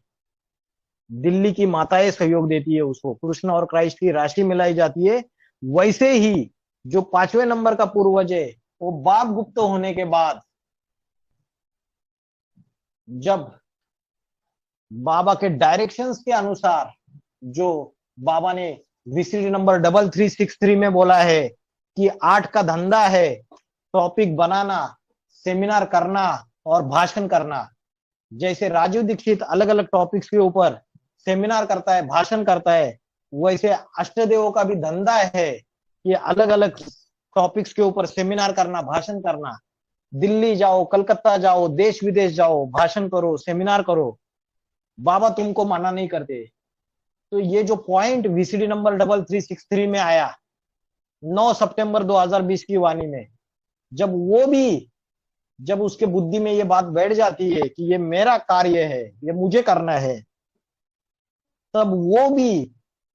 दिल्ली की माताएं सहयोग देती है उसको, कृष्ण और क्राइस्ट की राशि मिलाई जाती है। वैसे ही जो 5वें नंबर का पूर्वज है वो बाप गुप्त होने के बाद जब बाबा के डायरेक्शंस के अनुसार जो बाबा ने वीसीडी नंबर 3363 में बोला है कि 8 का धंधा है टॉपिक बनाना, सेमिनार करना और भाषण करना। जैसे राजीव दीक्षित अलग अलग टॉपिक्स के ऊपर सेमिनार करता है, भाषण करता है, वैसे अष्टदेवों का भी धंधा है कि अलग अलग टॉपिक्स के ऊपर सेमिनार करना, भाषण करना। दिल्ली जाओ, कलकत्ता जाओ, देश विदेश जाओ, भाषण करो, सेमिनार करो, बाबा तुमको मना नहीं करते। तो ये जो पॉइंट वीसीडी नंबर 3363 में आया 9 सितंबर 2020 की वाणी में, जब उसके बुद्धि में ये बात बैठ जाती है कि ये मेरा कार्य है, ये मुझे करना है, तब वो भी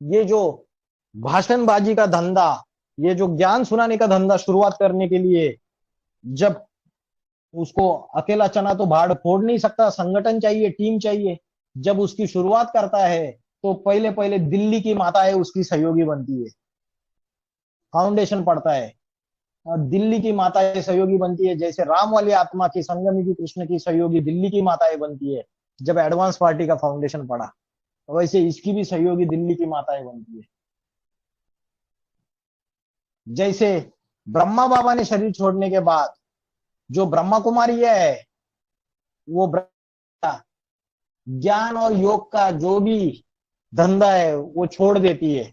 ये जो भाषणबाजी का धंधा, ये जो ज्ञान सुनाने का धंधा शुरुआत करने के लिए, जब उसको अकेला चना तो भाड़ फोड़ नहीं सकता, संगठन चाहिए, टीम चाहिए। जब उसकी शुरुआत करता है तो पहले पहले दिल्ली की माताएं उसकी सहयोगी बनती है, फाउंडेशन पड़ता है और दिल्ली की माताएं सहयोगी बनती है। जैसे राम वाली आत्मा की, संगमी की, कृष्ण की सहयोगी दिल्ली की माताएं बनती है जब एडवांस पार्टी का फाउंडेशन पड़ा, वैसे इसकी भी सहयोगी दिल्ली की माताएं बनती है। जैसे ब्रह्मा बाबा ने शरीर छोड़ने के बाद जो ब्रह्मा कुमारी है वो ज्ञान और योग का जो भी धंधा है वो छोड़ देती है,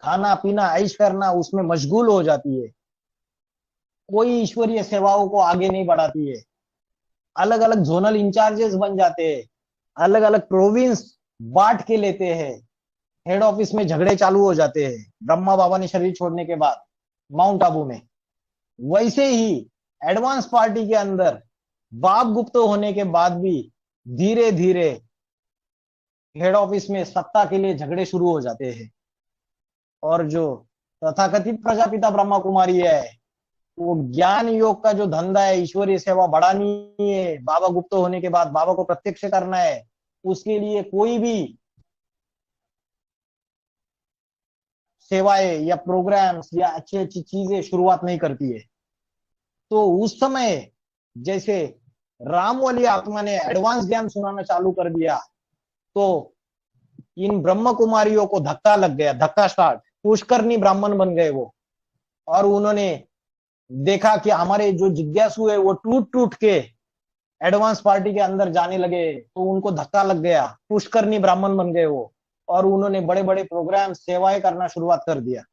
खाना पीना ऐश करना उसमें मशगूल हो जाती है, कोई ईश्वरीय सेवाओं को आगे नहीं बढ़ाती है। अलग अलग जोनल इंचार्जेस बन जाते हैं, अलग अलग प्रोविंस बांट के लेते हैं, हेड ऑफिस में झगड़े चालू हो जाते हैं ब्रह्मा बाबा ने शरीर छोड़ने के बाद माउंट आबू में। वैसे ही एडवांस पार्टी के अंदर बाप गुप्त होने के बाद भी धीरे धीरे हेड ऑफिस में सत्ता के लिए झगड़े शुरू हो जाते हैं, और जो तथाकथित प्रजापिता ब्रह्मा कुमारी है वो ज्ञान योग का जो धंधा है, ईश्वरीय सेवा बढ़ानी है, बाबा गुप्त होने के बाद बाबा को प्रत्यक्ष करना है, उसके लिए कोई भी सेवाएं या प्रोग्राम्स या अच्छी अच्छी चीजें शुरुआत नहीं करती है। तो उस समय जैसे राम वाली आत्मा ने एडवांस ज्ञान सुनाना चालू कर दिया तो इन ब्रह्म कुमारियों को धक्का लग गया, धक्का स्टार्ट, पुष्करनी ब्राह्मण बन गए वो, और उन्होंने देखा कि हमारे जो जिज्ञासु है वो टूट टूट के एडवांस पार्टी के अंदर जाने लगे, तो उनको धक्का लग गया, पुष्करनी ब्राह्मण बन गए वो, और उन्होंने बड़े बड़े प्रोग्राम सेवाएं करना शुरुआत कर दिया।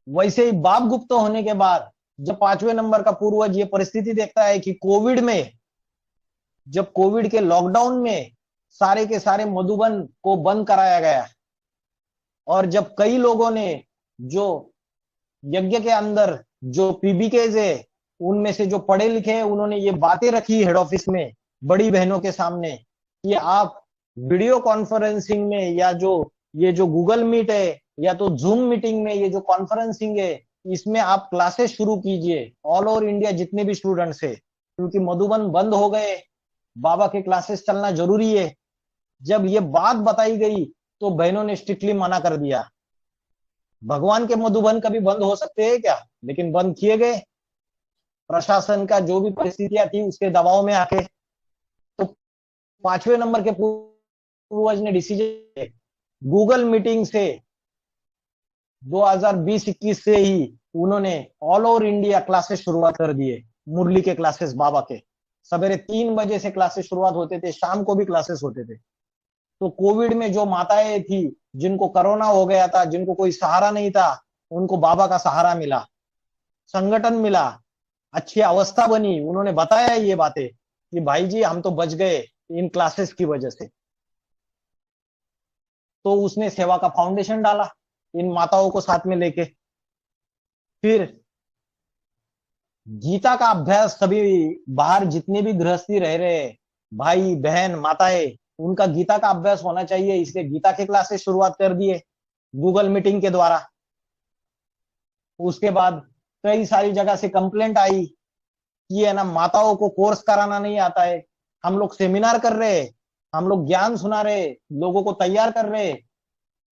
वैसे ही बाप गुप्त होने के बाद जब 5वें नंबर का पूर्वज ये परिस्थिति देखता है कि कोविड में, जब कोविड के लॉकडाउन में सारे के सारे मधुबन को बंद कराया गया, और जब कई लोगों ने जो यज्ञ के अंदर जो पीबीकेज है उनमें से जो पढ़े लिखे हैं उन्होंने ये बातें रखी हेड ऑफिस में बड़ी बहनों के सामने कि आप वीडियो कॉन्फ्रेंसिंग में या जो ये जो गूगल मीट है या तो जूम मीटिंग में ये जो कॉन्फ्रेंसिंग है इसमें आप क्लासेस शुरू कीजिए, ऑल ओवर इंडिया जितने भी स्टूडेंट्स है, क्योंकि मधुबन बंद हो गए, बाबा के क्लासेस चलना जरूरी है। जब ये बात बताई गई तो बहनों ने स्ट्रिक्टली मना कर दिया। भगवान के मधुबन कभी बंद हो सकते हैं क्या? लेकिन बंद किए गए, प्रशासन का जो भी परिस्थितियां थी उसके दबाव में आके। तो 5वें नंबर के पूर्वज ने डिसीजन गूगल मीटिंग से 2020-21 से ही उन्होंने ऑल ओवर इंडिया क्लासेस शुरुआत कर दिए। मुरली के क्लासेस बाबा के सवेरे 3 बजे से क्लासेस शुरुआत होते थे, शाम को भी क्लासेस होते थे। तो कोविड में जो माताएं थी जिनको कोरोना हो गया था, जिनको कोई सहारा नहीं था, उनको बाबा का सहारा मिला, संगठन मिला, अच्छी अवस्था बनी। उन्होंने बताया ये बातें कि भाई जी हम तो बच गए, इन क्लासेस की वजह से। तो उसने सेवा का फाउंडेशन डाला इन माताओं को साथ में लेके। फिर गीता का अभ्यास सभी बाहर जितने भी गृहस्थी रह रहे भाई बहन माताएं, उनका गीता का अभ्यास होना चाहिए, इसलिए गीता के क्लासेस शुरुआत कर दिए गूगल मीटिंग के द्वारा। उसके बाद कई सारी जगह से कंप्लेंट आई कि है ना माताओं को कोर्स कराना नहीं आता है। हम लोग सेमिनार कर रहे, हम लोग ज्ञान सुना रहे, लोगों को तैयार कर रहे,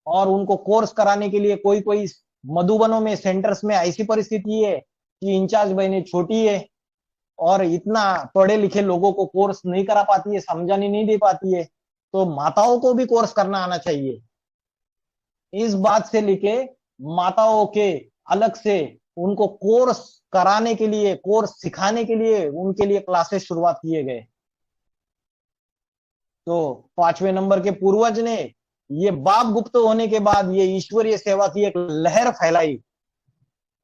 और उनको कोर्स कराने के लिए कोई कोई मधुबनों में सेंटर्स में ऐसी परिस्थिति है कि इंचार्ज बहनें छोटी है और इतना पढ़े लिखे लोगों को कोर्स नहीं करा पाती है, समझाने नहीं दे पाती है। तो माताओं को भी कोर्स करना आना चाहिए। इस बात से लेके माताओं के अलग से उनको कोर्स कराने के लिए, कोर्स सिखाने के लिए उनके लिए क्लासेस शुरुआत किए गए। तो 5वें नंबर के पूर्वज ने ये बाप गुप्त होने के बाद ये ईश्वरीय सेवा की एक लहर फैलाई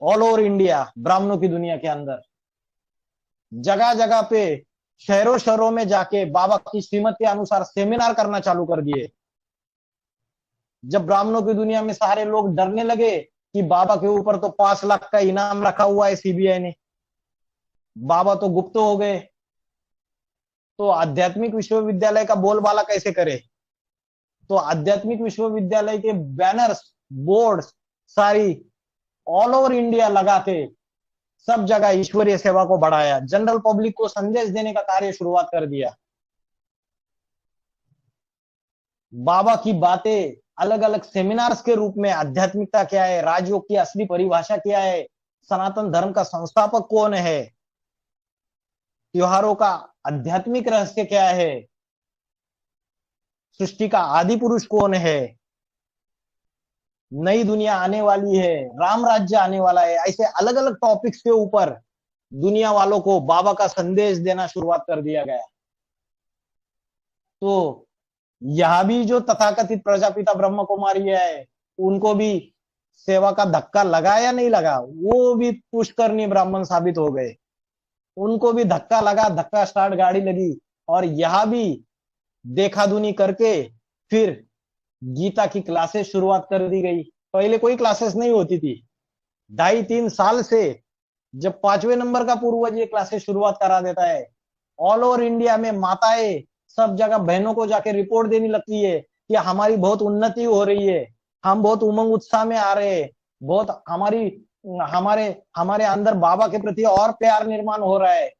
ऑल ओवर इंडिया, ब्राह्मणों की दुनिया के अंदर। जगह जगह पे शहरों शहरों में जाके बाबा की श्रीमत के अनुसार सेमिनार करना चालू कर दिए। जब ब्राह्मणों की दुनिया में सारे लोग डरने लगे कि बाबा के ऊपर तो 5 लाख का इनाम रखा हुआ है सीबीआई ने, बाबा तो गुप्त हो गए, तो आध्यात्मिक विश्वविद्यालय का बोलबाला कैसे करे। तो आध्यात्मिक विश्वविद्यालय के बैनर्स, बोर्ड्स सारी ऑल ओवर इंडिया लगा के सब जगह ईश्वरीय सेवा को बढ़ाया, जनरल पब्लिक को संदेश देने का कार्य शुरुआत कर दिया। बाबा की बातें अलग अलग सेमिनार्स के रूप में, आध्यात्मिकता क्या है, राजयोग की असली परिभाषा क्या है, सनातन धर्म का संस्थापक कौन है, त्योहारों का आध्यात्मिक रहस्य क्या है, सृष्टि का आदि पुरुष कौन है, नई दुनिया आने वाली है, राम राज्य आने वाला है, ऐसे अलग अलग टॉपिक्स के ऊपर दुनिया वालों को बाबा का संदेश देना शुरुआत कर दिया गया। तो यह भी जो तथाकथित प्रजापिता ब्रह्म कुमारी है, उनको भी सेवा का धक्का लगा या नहीं लगा, वो भी पुष्करनी ब्राह्मण साबित हो गए। उनको भी धक्का लगा, धक्का स्टार्ट गाड़ी लगी, और यह भी देखा दुनी करके फिर गीता की क्लासेस शुरुआत कर दी गई। पहले कोई क्लासेस नहीं होती थी। 2.5-3 साल से जब 5वें नंबर का पूर्वज ये क्लासेस शुरुआत करा देता है, ऑल ओवर इंडिया में माताएं सब जगह बहनों को जाके रिपोर्ट देने लगती है कि हमारी बहुत उन्नति हो रही है, हम बहुत उमंग उत्साह में आ रहे हैं, बहुत हमारे हमारे अंदर बाबा के प्रति और प्यार निर्माण हो रहा है,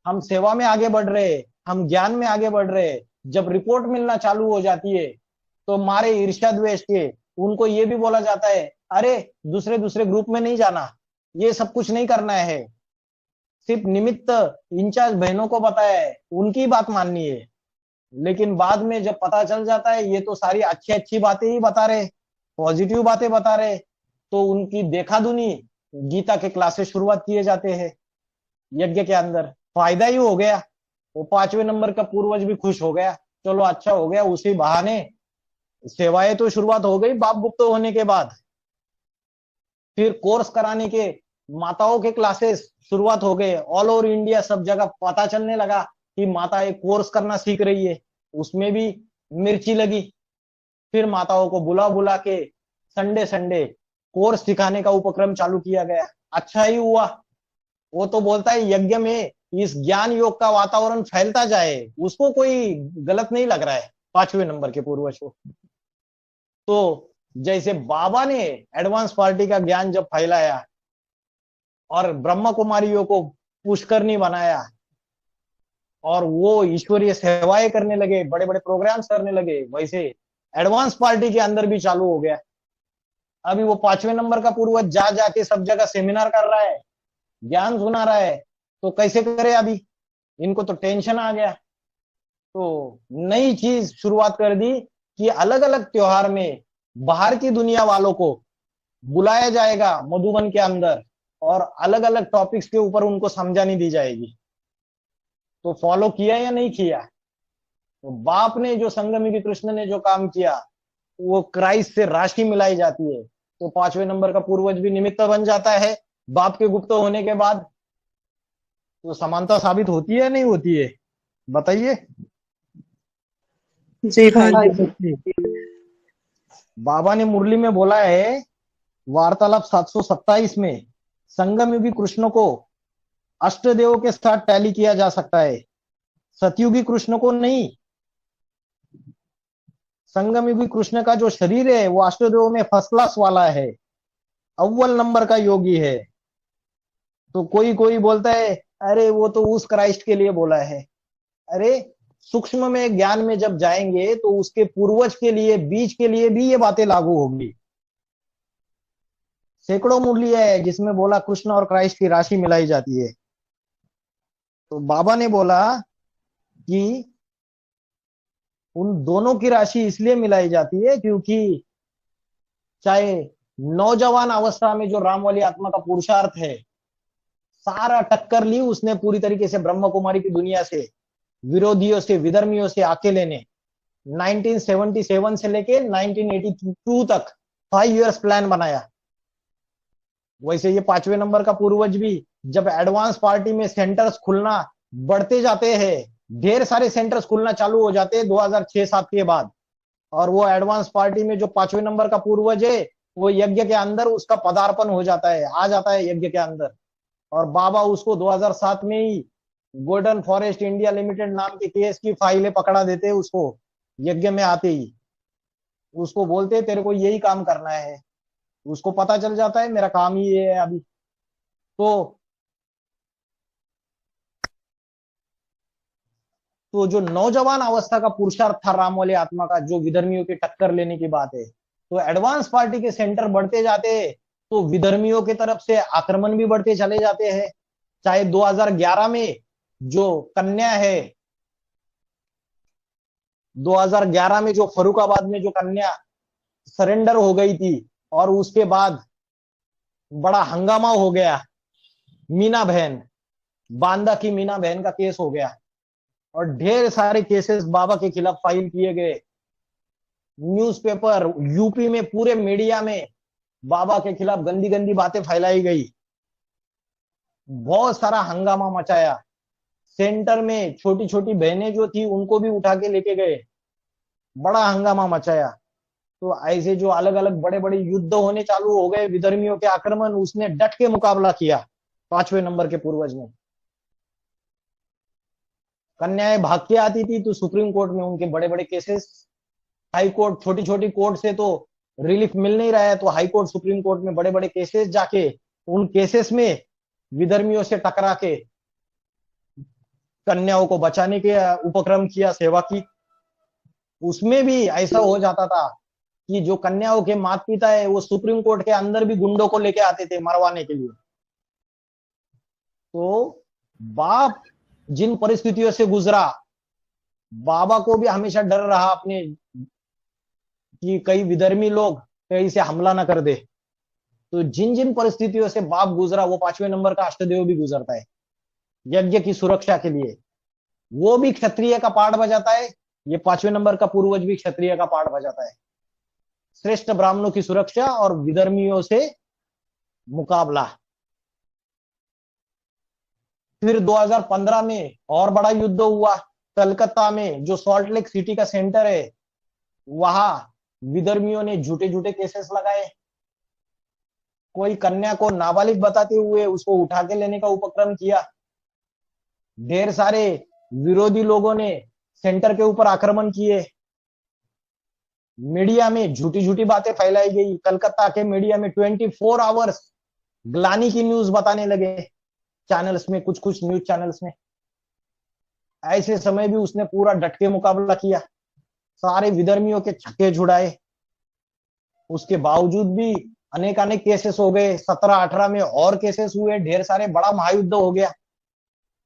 हम सेवा में आगे बढ़ रहे हैं, हम ज्ञान में आगे बढ़ रहे हैं। जब रिपोर्ट मिलना चालू हो जाती है तो मारे ईर्ष्या द्वेष के उनको ये भी बोला जाता है, अरे दूसरे दूसरे ग्रुप में नहीं जाना, ये सब कुछ नहीं करना है, सिर्फ निमित्त इंचार्ज बहनों को बताया है, उनकी बात माननी है। लेकिन बाद में जब पता चल जाता है ये तो सारी अच्छी अच्छी बातें ही बता रहे, पॉजिटिव बातें बता रहे, तो उनकी देखा दुनी गीता के क्लासेस शुरुआत किए जाते हैं। यज्ञ के अंदर फायदा ही हो गया, वो 5वें नंबर का पूर्वज भी खुश हो गया, चलो अच्छा हो गया, उसी बहाने सेवाएं तो शुरुआत हो गई बाप गुप्त होने के बाद। फिर कोर्स कराने के माताओं के क्लासेस शुरुआत हो गए, ऑल ओवर इंडिया सब जगह पता चलने लगा कि माता एक कोर्स करना सीख रही है, उसमें भी मिर्ची लगी। फिर माताओं को बुला बुला के संडे संडे कोर्स सिखाने का उपक्रम चालू किया गया। अच्छा ही हुआ, वो तो बोलता है यज्ञ में इस ज्ञान योग का वातावरण फैलता जाए, उसको कोई गलत नहीं लग रहा है 5वें नंबर के पूर्वज को। तो जैसे बाबा ने एडवांस पार्टी का ज्ञान जब फैलाया और ब्रह्म कुमारियों को पुष्करनी बनाया और वो ईश्वरीय सेवाएं करने लगे, बड़े बड़े प्रोग्राम्स करने लगे, वैसे एडवांस पार्टी के अंदर भी चालू हो गया। अभी वो 5वें नंबर का पूर्वज जा जाके सब जगह सेमिनार कर रहा है, ज्ञान सुना रहा है, तो कैसे करे अभी, इनको तो टेंशन आ गया। तो नई चीज शुरुआत कर दी कि अलग अलग त्योहार में बाहर की दुनिया वालों को बुलाया जाएगा मधुबन के अंदर और अलग अलग टॉपिक्स के ऊपर उनको समझानी दी जाएगी। तो फॉलो किया या नहीं किया? तो बाप ने जो संगम कृष्ण ने जो काम किया वो क्राइस्ट से राशि मिलाई जाती है। तो 5वें नंबर का पूर्वज भी निमित्त बन जाता है बाप के गुप्त होने के बाद। तो समानता साबित होती है नहीं होती है, बताइए। जी हाँ भाई जी। जी। बाबा ने मुरली में बोला है, वार्तालाप 727 में, संगम युगी कृष्ण को अष्टदेव के साथ टैली किया जा सकता है, सतयुगी कृष्ण को नहीं। संगम युगी कृष्ण का जो शरीर है वो अष्टदेव में फर्स्ट क्लास वाला है, अव्वल नंबर का योगी है। तो कोई कोई बोलता है, अरे वो तो उस क्राइस्ट के लिए बोला है। अरे, सूक्ष्म में ज्ञान में जब जाएंगे तो उसके पूर्वज के लिए, बीज के लिए भी ये बातें लागू होंगी। सैकड़ों मूल्य है जिसमें बोला कृष्ण और क्राइस्ट की राशि मिलाई जाती है। तो बाबा ने बोला कि उन दोनों की राशि इसलिए मिलाई जाती है क्योंकि चाहे नौजवान अवस्था में जो राम वाली आत्मा का पुरुषार्थ है, सारा टक्कर ली उसने पूरी तरीके से ब्रह्म कुमारी की दुनिया से, विरोधियों से, विधर्मियों से अकेले ने 1977 से लेके 1982 तक 5 इयर्स प्लान बनाया। वैसे ये 5वें नंबर का पूर्वज भी जब एडवांस पार्टी में सेंटर्स खुलना बढ़ते जाते हैं, ढेर सारे सेंटर्स खुलना चालू हो जाते हैं 2006-7 के बाद, और वो एडवांस पार्टी में जो 5वें नंबर का पूर्वज है वो यज्ञ के अंदर उसका पदार्पण हो जाता है, आ जाता है यज्ञ के अंदर। और बाबा उसको 2007 में ही गोल्डन फॉरेस्ट इंडिया लिमिटेड नाम के केस की फाइलें पकड़ा देते हैं उसको, यज्ञ में आते ही उसको बोलते तेरे को यही काम करना है। उसको पता चल जाता है मेरा काम ही ये है अभी। तो जो नौजवान अवस्था का पुरुषार्थ था राम वाले आत्मा का, जो विधर्मियों की टक्कर लेने की बात है, तो एडवांस पार्टी के सेंटर बढ़ते जाते हैं तो विधर्मियों की तरफ से आक्रमण भी बढ़ते चले जाते हैं। चाहे 2011 में जो कन्या है, 2011 में जो फरुखाबाद में जो कन्या सरेंडर हो गई थी और उसके बाद बड़ा हंगामा हो गया, मीना बहन, बांदा की मीना बहन का केस हो गया और ढेर सारे केसेस बाबा के खिलाफ फाइल किए गए। न्यूज़पेपर, यूपी में पूरे मीडिया में बाबा के खिलाफ गंदी गंदी बातें फैलाई गई, बहुत सारा हंगामा मचाया। सेंटर में छोटी छोटी बहनें जो थी उनको भी उठा के लेके गए, बड़ा हंगामा मचाया। तो ऐसे जो अलग अलग बड़े बड़े युद्ध होने चालू हो गए, विधर्मियों के आक्रमण, उसने डट के मुकाबला किया 5वें नंबर के पूर्वज ने। कन्याएं भाग के आती थी तो सुप्रीम कोर्ट में उनके बड़े बड़े केसेस, हाई कोर्ट, छोटी छोटी कोर्ट से तो रिलीफ मिल नहीं रहा है तो हाई कोर्ट, सुप्रीम कोर्ट में बड़े बड़े केसेस जाके उन केसेस में विधर्मियों से टकरा के कन्याओं को बचाने के उपक्रम किया, सेवा की। उसमें भी ऐसा हो जाता था कि जो कन्याओं के माता पिता है वो सुप्रीम कोर्ट के अंदर भी गुंडों को लेके आते थे मरवाने के लिए। तो बाप जिन परिस्थितियों से गुजरा, बाबा को भी हमेशा डर रहा अपने कि कई विधर्मी लोग कहीं से हमला ना कर दे। तो जिन जिन परिस्थितियों से बाप गुजरा वो 5वें नंबर का अष्टदेव भी गुजरता है यज्ञ की सुरक्षा के लिए। वो भी क्षत्रिय का पार्ट बजाता है, ये 5वें नंबर का पूर्वज भी क्षत्रिय का पार्ट बजाता है। श्रेष्ठ ब्राह्मणों की सुरक्षा और विधर्मियों से मुकाबला। फिर 2015 में और बड़ा युद्ध हुआ कलकत्ता में, जो सॉल्ट लेक सिटी का सेंटर है, वहां विधर्मियों ने झूठे झूठे केसेस लगाए। कोई कन्या को नाबालिग बताते हुए उसको उठा के लेने का उपक्रम किया। ढेर सारे विरोधी लोगों ने सेंटर के ऊपर आक्रमण किए। मीडिया में झूठी झूठी बातें फैलाई गई। कलकत्ता के मीडिया में 24 आवर्स ग्लानी की न्यूज बताने लगे चैनल्स में, कुछ कुछ न्यूज चैनल्स में। ऐसे समय भी उसने पूरा डट के मुकाबला किया, सारे विधर्मियों के छक्के छुड़ाए। उसके बावजूद भी अनेक अनेक केसेस हो गए, 17-18 में और केसेस हुए, ढेर सारे, बड़ा महायुद्ध हो गया।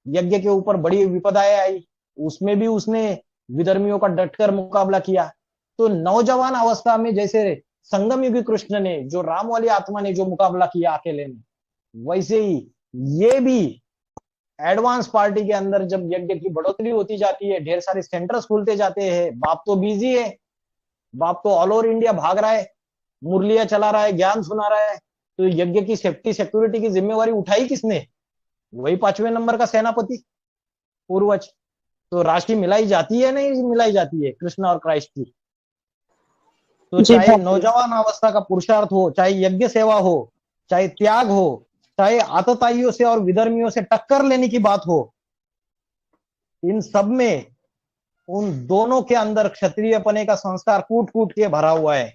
यज्ञ के ऊपर बड़ी विपदाएं आई, उसमें भी उसने विधर्मियों का डटकर मुकाबला किया। तो नौजवान अवस्था में जैसे संगम युगी कृष्ण ने, जो राम वाली आत्मा ने जो मुकाबला किया अकेले में, वैसे ही ये भी एडवांस पार्टी के अंदर जब यज्ञ की बढ़ोतरी होती जाती है, ढेर सारे सेंटर्स खुलते जाते हैं, बाप तो बिजी है, बाप तो ऑल ओवर इंडिया भाग रहा है, मुरलिया चला रहा है, ज्ञान सुना रहा है। तो यज्ञ की सेफ्टी सिक्योरिटी की जिम्मेवारी उठाई किसने? वही 5वें नंबर का सेनापति पूर्वज। तो राशि मिलाई जाती है नहीं मिलाई जाती है कृष्ण और क्राइस्ट की? तो जी चाहे भाई। नौजवान अवस्था का पुरुषार्थ हो, चाहे यज्ञ सेवा हो, चाहे त्याग हो, चाहे आतताइयों से और विधर्मियों से टक्कर लेने की बात हो, इन सब में उन दोनों के अंदर क्षत्रिय पने का संस्कार कूट कूट के भरा हुआ है।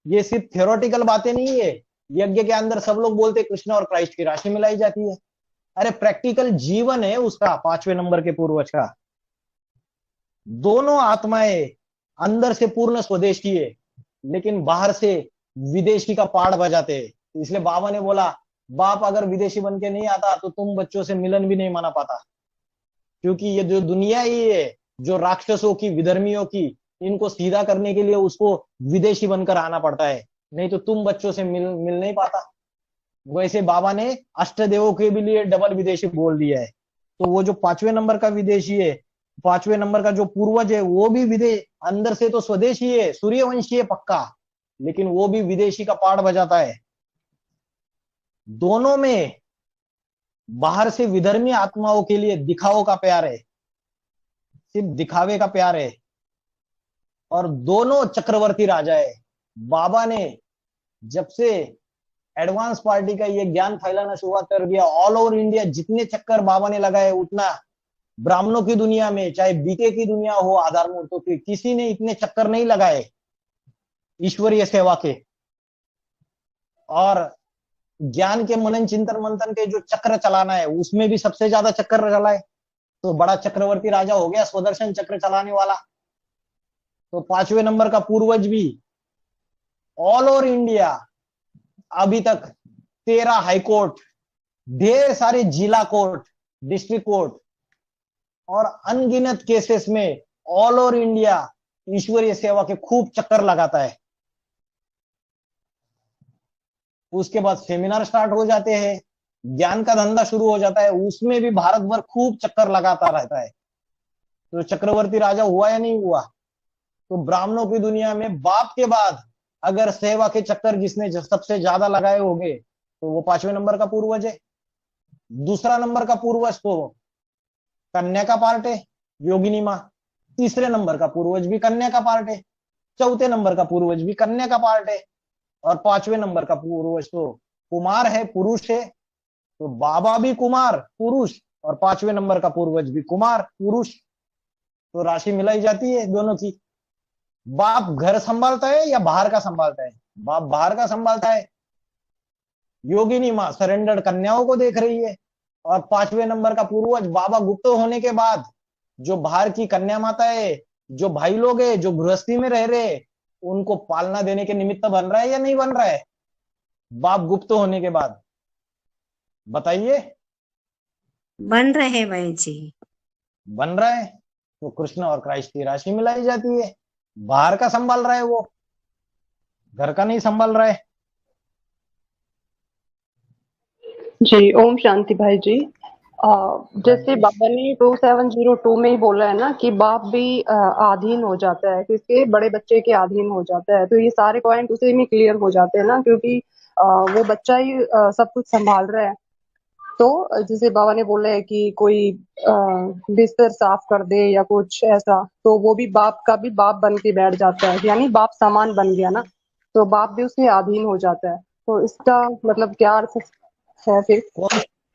ये सिर्फ थियोरटिकल बातें नहीं है। यज्ञ के अंदर सब लोग बोलते कृष्ण और क्राइस्ट की राशि मिलाई जाती है। अरे प्रैक्टिकल जीवन है उसका, 5वें नंबर के पूर्वज का। दोनों आत्माएं अंदर से पूर्ण स्वदेशी है, लेकिन बाहर से विदेशी का पाठ बजाते हैं। इसलिए बाबा ने बोला, बाप अगर विदेशी बन के नहीं आता तो तुम बच्चों से मिलन भी नहीं माना पाता, क्योंकि ये जो दुनिया ही है, जो राक्षसों की, विधर्मियों की, इनको सीधा करने के लिए उसको विदेशी बनकर आना पड़ता है, नहीं तो तुम बच्चों से मिल नहीं पाता। वैसे बाबा ने अष्टदेवों के भी लिए डबल विदेशी बोल दिया है। तो वो जो 5वें नंबर का विदेशी है, 5वें नंबर का जो पूर्वज है, वो भी विदेश, अंदर से तो स्वदेशी है, सूर्यवंशी है पक्का, लेकिन वो भी विदेशी का पाठ बजाता है। दोनों में बाहर से विधर्मी आत्माओं के लिए दिखावों का प्यार है, सिर्फ दिखावे का प्यार है। और दोनों चक्रवर्ती राजा है। बाबा ने जब से एडवांस पार्टी का ये ज्ञान फैलाना शुरुआत कर दिया, ऑल ओवर इंडिया जितने चक्कर बाबा ने लगाए, उतना ब्राह्मणों की दुनिया में, चाहे बीके की दुनिया हो, आधार मूर्तों की, किसी ने इतने चक्कर नहीं लगाए ईश्वरीय सेवा के। और ज्ञान के मनन चिंतन मंथन के जो चक्र चलाना है, उसमें भी सबसे ज्यादा चक्कर चलाए। तो बड़ा चक्रवर्ती राजा हो गया स्वदर्शन चक्र चलाने वाला। तो 5वें नंबर का पूर्वज भी ऑल ओवर इंडिया अभी तक 13 हाईकोर्ट, ढेर सारे जिला कोर्ट, डिस्ट्रिक्ट कोर्ट और अनगिनत केसेस में ऑल ओवर इंडिया ईश्वरीय सेवा के खूब चक्कर लगाता है। उसके बाद सेमिनार स्टार्ट हो जाते हैं, ज्ञान का धंधा शुरू हो जाता है, उसमें भी भारत भर खूब चक्कर लगाता रहता है। तो चक्रवर्ती राजा हुआ या नहीं हुआ? तो ब्राह्मणों की दुनिया में बाप के बाद अगर सेवा के चक्कर जिसने सबसे ज्यादा लगाए होंगे, तो वो 5वें नंबर का पूर्वज है। दूसरा नंबर का पूर्वज तो कन्या का पार्ट है, योगिनी माँ। तीसरे नंबर का पूर्वज भी कन्या का पार्ट है। चौथे नंबर का पूर्वज भी कन्या का पार्ट है। और 5वें नंबर का पूर्वज तो कुमार है, पुरुष है। तो बाबा भी कुमार पुरुष, और 5वें नंबर का पूर्वज भी कुमार पुरुष। तो राशि मिलाई जाती है दोनों की। बाप घर संभालता है या बाहर का संभालता है? बाप बाहर का संभालता है। योगिनी माँ सरेंडर्ड कन्याओं को देख रही है। और 5वें नंबर का पूर्वज बाबा गुप्त होने के बाद जो बाहर की कन्या माता है, जो भाई लोग है, जो गृहस्थी में रह रहे, उनको पालना देने के निमित्त बन रहा है या नहीं बन रहा है बाप गुप्त होने के बाद? बताइए। बन रहे भाई जी। बन रहा है। तो कृष्ण और क्राइस्ट की राशि मिलाई जाती है। बाहर का संभाल रहा है वो, घर का नहीं संभाल रहा है। जी ओम शांति भाई जी। जैसे बाबा ने 2702 में ही बोला है ना कि बाप भी आधीन हो जाता है, किसके? बड़े बच्चे के अधीन हो जाता है। तो ये सारे पॉइंट उसी में क्लियर हो जाते हैं ना, क्योंकि वो बच्चा ही सब कुछ संभाल रहा है। तो जैसे बाबा ने बोला है कि कोई बिस्तर साफ कर दे या कुछ ऐसा, तो वो भी बाप का भी बाप बन के बैठ जाता है, यानी बाप समान बन गया ना, तो बाप भी उसके अधीन हो जाता है। तो इसका मतलब क्या अर्थ है फिर?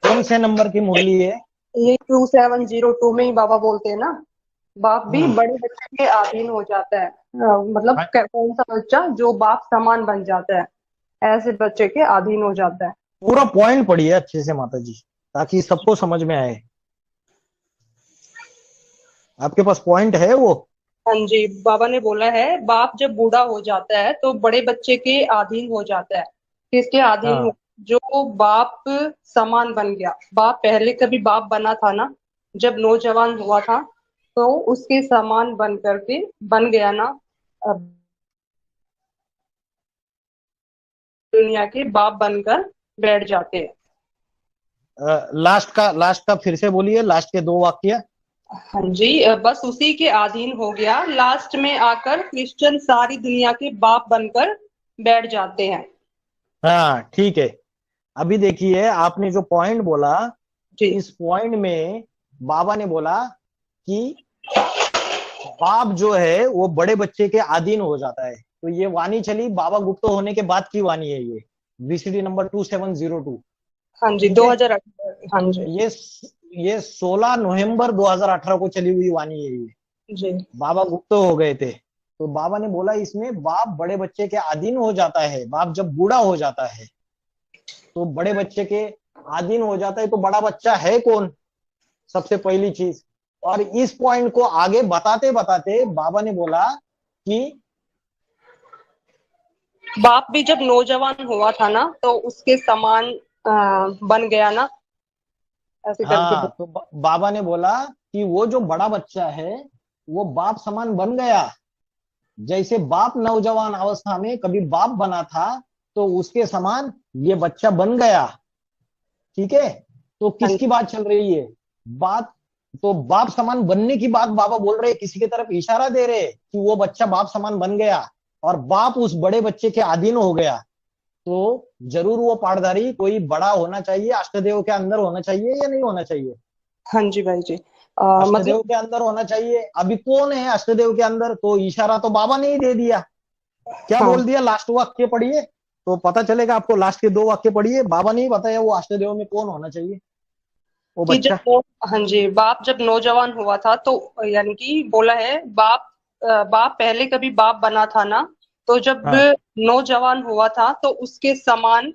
कौन से नंबर की मुरली है? ये 2702 में ही बाबा बोलते हैं ना, बाप भी बड़े बच्चे के अधीन हो जाता है। मतलब कौन सा बच्चा? जो बाप समान बन जाता है, ऐसे बच्चे के अधीन हो जाता है। पूरा पॉइंट पढ़िए अच्छे से माता जी, ताकि सबको समझ में आए। आपके पास पॉइंट है वो? हाँ जी, बाबा ने बोला है बाप जब बूढ़ा हो जाता है तो बड़े बच्चे के अधीन हो जाता है। किसके अधीन हाँ। हो? जो बाप समान बन गया। बाप पहले कभी बाप बना था ना, जब नौजवान हुआ था, तो उसके समान बन करके बन गया ना, अब दुनिया के बाप बनकर बैठ जाते हैं। लास्ट का फिर से बोलिए, लास्ट के 2 वाक्य। हाँ जी, बस उसी के अधीन हो गया। लास्ट में आकर क्रिश्चियन सारी दुनिया के बाप बनकर बैठ जाते हैं। हाँ ठीक है। अभी देखिए, आपने जो पॉइंट बोला, जी इस पॉइंट में बाबा ने बोला कि बाप जो है वो बड़े बच्चे के अधीन हो जाता है। तो ये वाणी चली बाबा गुप्त होने के बाद की वाणी है ये, वीसीडी नंबर 2702। हाँ जी, ठीक है, 2018। हाँ जी। ये ये 16 नवंबर 2018 को चली हुई वाणी है ये। जी। बाबा गुप्त हो गए थे, तो बाबा ने बोला इसमें बाप बड़े बच्चे के अधीन हो जाता है। बाप जब बूढ़ा हो जाता है तो बड़े बच्चे के अधीन हो जाता है। तो बड़ा बच्चा है कौन, सबसे पहली चीज। और इस पॉइंट को आगे बताते बताते बाबा ने बोला कि बाप भी जब नौजवान हुआ था ना तो उसके समान बन गया ना, ऐसे करके हाँ, तो बाबा ने बोला कि वो जो बड़ा बच्चा है वो बाप समान बन गया। जैसे बाप नौजवान अवस्था में कभी बाप बना था तो उसके समान ये बच्चा बन गया। ठीक है, तो हाँ किसकी बात चल रही है, बात तो बाप समान बनने की बात बाबा बोल रहे, किसी की तरफ इशारा दे रहे कि वो बच्चा बाप समान बन गया और बाप उस बड़े बच्चे के अधीन हो गया। तो जरूर वो पाठधारी कोई बड़ा होना चाहिए, अष्टदेव के अंदर होना चाहिए या नहीं होना चाहिए, हाँ जी भाई जी। अष्टदेव मतलब के अंदर होना चाहिए। अभी कौन है अष्टदेव के अंदर, तो इशारा तो बाबा ने ही दे दिया। क्या हाँ बोल दिया, लास्ट वाक्य पढ़िए तो पता चलेगा आपको। लास्ट के 2 वाक्य पढ़िए, बाबा ने ही बताया वो अष्टदेव में कौन होना चाहिए, वो कि बच्चा। हाँ जी, बाप जब नौजवान हुआ था तो यानी कि बोला है बाप, बाप पहले कभी बाप बना था ना, तो जब हाँ नौजवान हुआ था तो उसके समान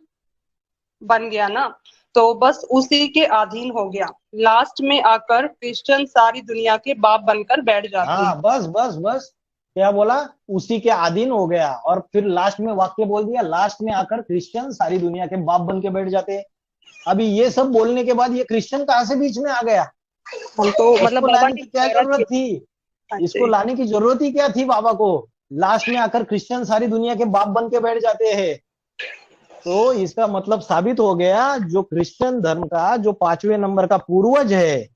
बन गया ना, तो बस उसी के अधीन हो गया। लास्ट में आकर क्रिश्चियन सारी दुनिया के बाप बनकर बैठ जाते हैं। हाँ, बस बस बस, क्या बोला, उसी के अधीन हो गया। और फिर लास्ट में वाक्य बोल दिया, लास्ट में आकर क्रिश्चियन सारी दुनिया के बाप बन के बैठ जाते हैं। अभी ये सब बोलने के बाद ये क्रिश्चियन कहाँ से बीच में आ गया, हम तो मतलब इसको बाबा लाने ने की क्या इशारा जरूरत किया। थी, हाँ इसको जी। लाने की जरूरत ही क्या थी बाबा को। लास्ट में आकर क्रिश्चियन सारी दुनिया के बाप बन के बैठ जाते हैं। तो इसका मतलब साबित हो गया, जो क्रिश्चियन धर्म का जो 5वें नंबर का पूर्वज है,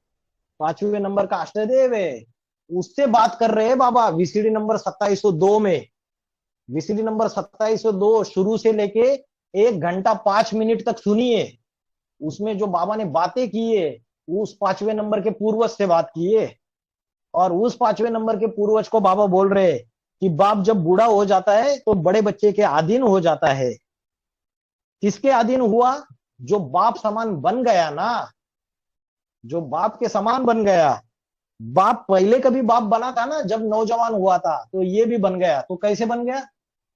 5वें नंबर का अष्टदेव है, उससे बात कर रहे हैं बाबा वीसीडी नंबर 2702 में। वीसीडी नंबर 2702 शुरू से लेके 1 घंटा 5 मिनट तक सुनिए। उसमें जो बाबा ने बातें की है उस 5वें नंबर के पूर्वज से बात की है। और उस 5वें नंबर के पूर्वज को बाबा बोल रहे हैं कि बाप जब बूढ़ा हो जाता है तो बड़े बच्चे के अधीन हो जाता है। किसके अधीन हुआ, जो बाप समान बन गया ना, जो बाप के समान बन गया। बाप पहले कभी बाप बना था ना, जब नौजवान हुआ था तो ये भी बन गया। तो कैसे बन गया,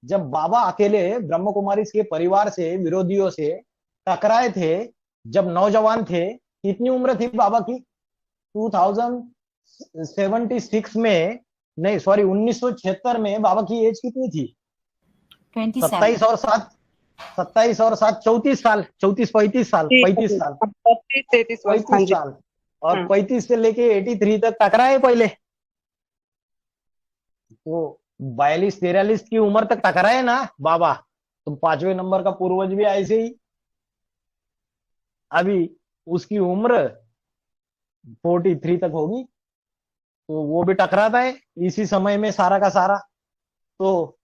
जब बाबा अकेले ब्रह्म कुमारी के परिवार से विरोधियों से टकराए थे, जब नौजवान थे। कितनी उम्र थी बाबा की, 2076 में, नहीं सॉरी 1976 में बाबा की एज कितनी थी, 27। 27 और 7 34 साल, 34 35 साल, 35 साल, 33 वर्ष। हाँ 35 जी। साल और 35 से लेके 83 तक टकराए पहले। तो 42 43 की उम्र तक टकराए ना बाबा। तो 5वें नंबर का पूर्वज भी ऐसे ही, अभी उसकी उम्र 43 तक होगी, तो वो भी टकराता है इसी समय में सारा का सारा। तो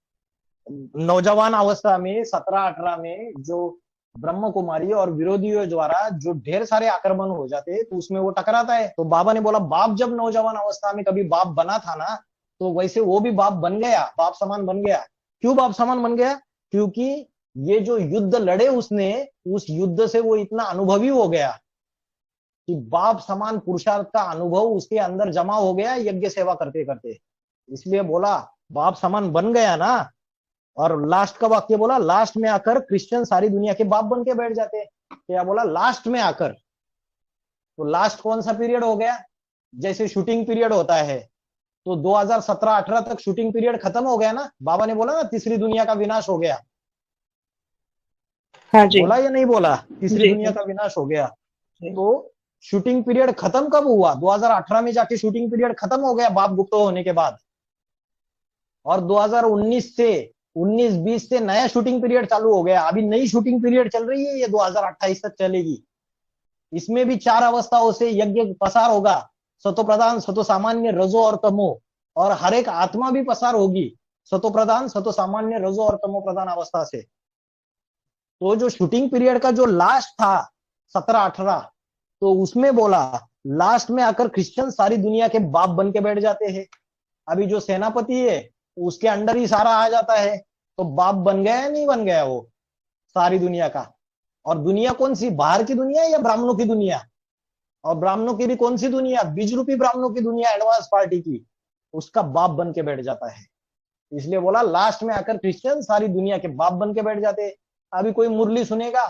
नौजवान अवस्था में 17 18 में जो ब्रह्म कुमारी और विरोधियों द्वारा जो ढेर सारे आक्रमण हो जाते हैं तो उसमें वो टकराता है। तो बाबा ने बोला बाप जब नौजवान अवस्था में कभी बाप बना था ना, तो वैसे वो भी बाप बन गया, बाप समान बन गया। क्यों बाप समान बन गया, क्योंकि ये जो युद्ध लड़े उसने, उस युद्ध से वो इतना अनुभवी हो गया कि बाप समान पुरुषार्थ का अनुभव उसके अंदर जमा हो गया यज्ञ सेवा करते करते। इसलिए बोला बाप समान बन गया ना। और लास्ट का वाक्य बोला, लास्ट में आकर क्रिश्चियन सारी दुनिया के बाप बन के बैठ जाते। क्या बोला, लास्ट में आकर। तो लास्ट कौन सा पीरियड हो गया, जैसे शूटिंग पीरियड होता है, तो 2017 18 तक शूटिंग पीरियड खत्म हो गया ना। बाबा ने बोला ना तीसरी दुनिया का विनाश हो गया, हाँ जी। बोला या नहीं बोला, तीसरी जी। दुनिया का विनाश हो गया। जी। तो शूटिंग पीरियड खत्म कब हुआ, 2018 में जाके शूटिंग पीरियड खत्म हो गया बाप गुप्त होने के बाद। और 2019 से 19 20 से नया शूटिंग पीरियड चालू हो गया। अभी नई शूटिंग पीरियड चल रही है, ये 2028 तक चलेगी। इसमें भी 4 अवस्थाओं से यज्ञ पसार होगा, सतो प्रधान, सतो सामान्य, रजो और तमो। और हर एक आत्मा भी पसार होगी सतो प्रधान, सतो सामान्य, रजो और तमो प्रधान अवस्था से। तो जो शूटिंग पीरियड का जो लास्ट था 17 18, तो उसमें बोला लास्ट में आकर क्रिश्चियन सारी दुनिया के बाप बन के बैठ जाते हैं। अभी जो सेनापति है उसके अंडर ही सारा आ जाता है, तो बाप बन गया या नहीं बन गया वो सारी दुनिया का। और दुनिया कौन सी, बाहर की दुनिया या ब्राह्मणों की दुनिया? और ब्राह्मणों की भी कौन सी दुनिया, बीज रूपी ब्राह्मणों की दुनिया, एडवांस पार्टी की, उसका बाप बन के बैठ जाता है। इसलिए बोला लास्ट में आकर क्रिश्चियन सारी दुनिया के बाप बन के बैठ जाते हैं। अभी कोई मुरली सुनेगा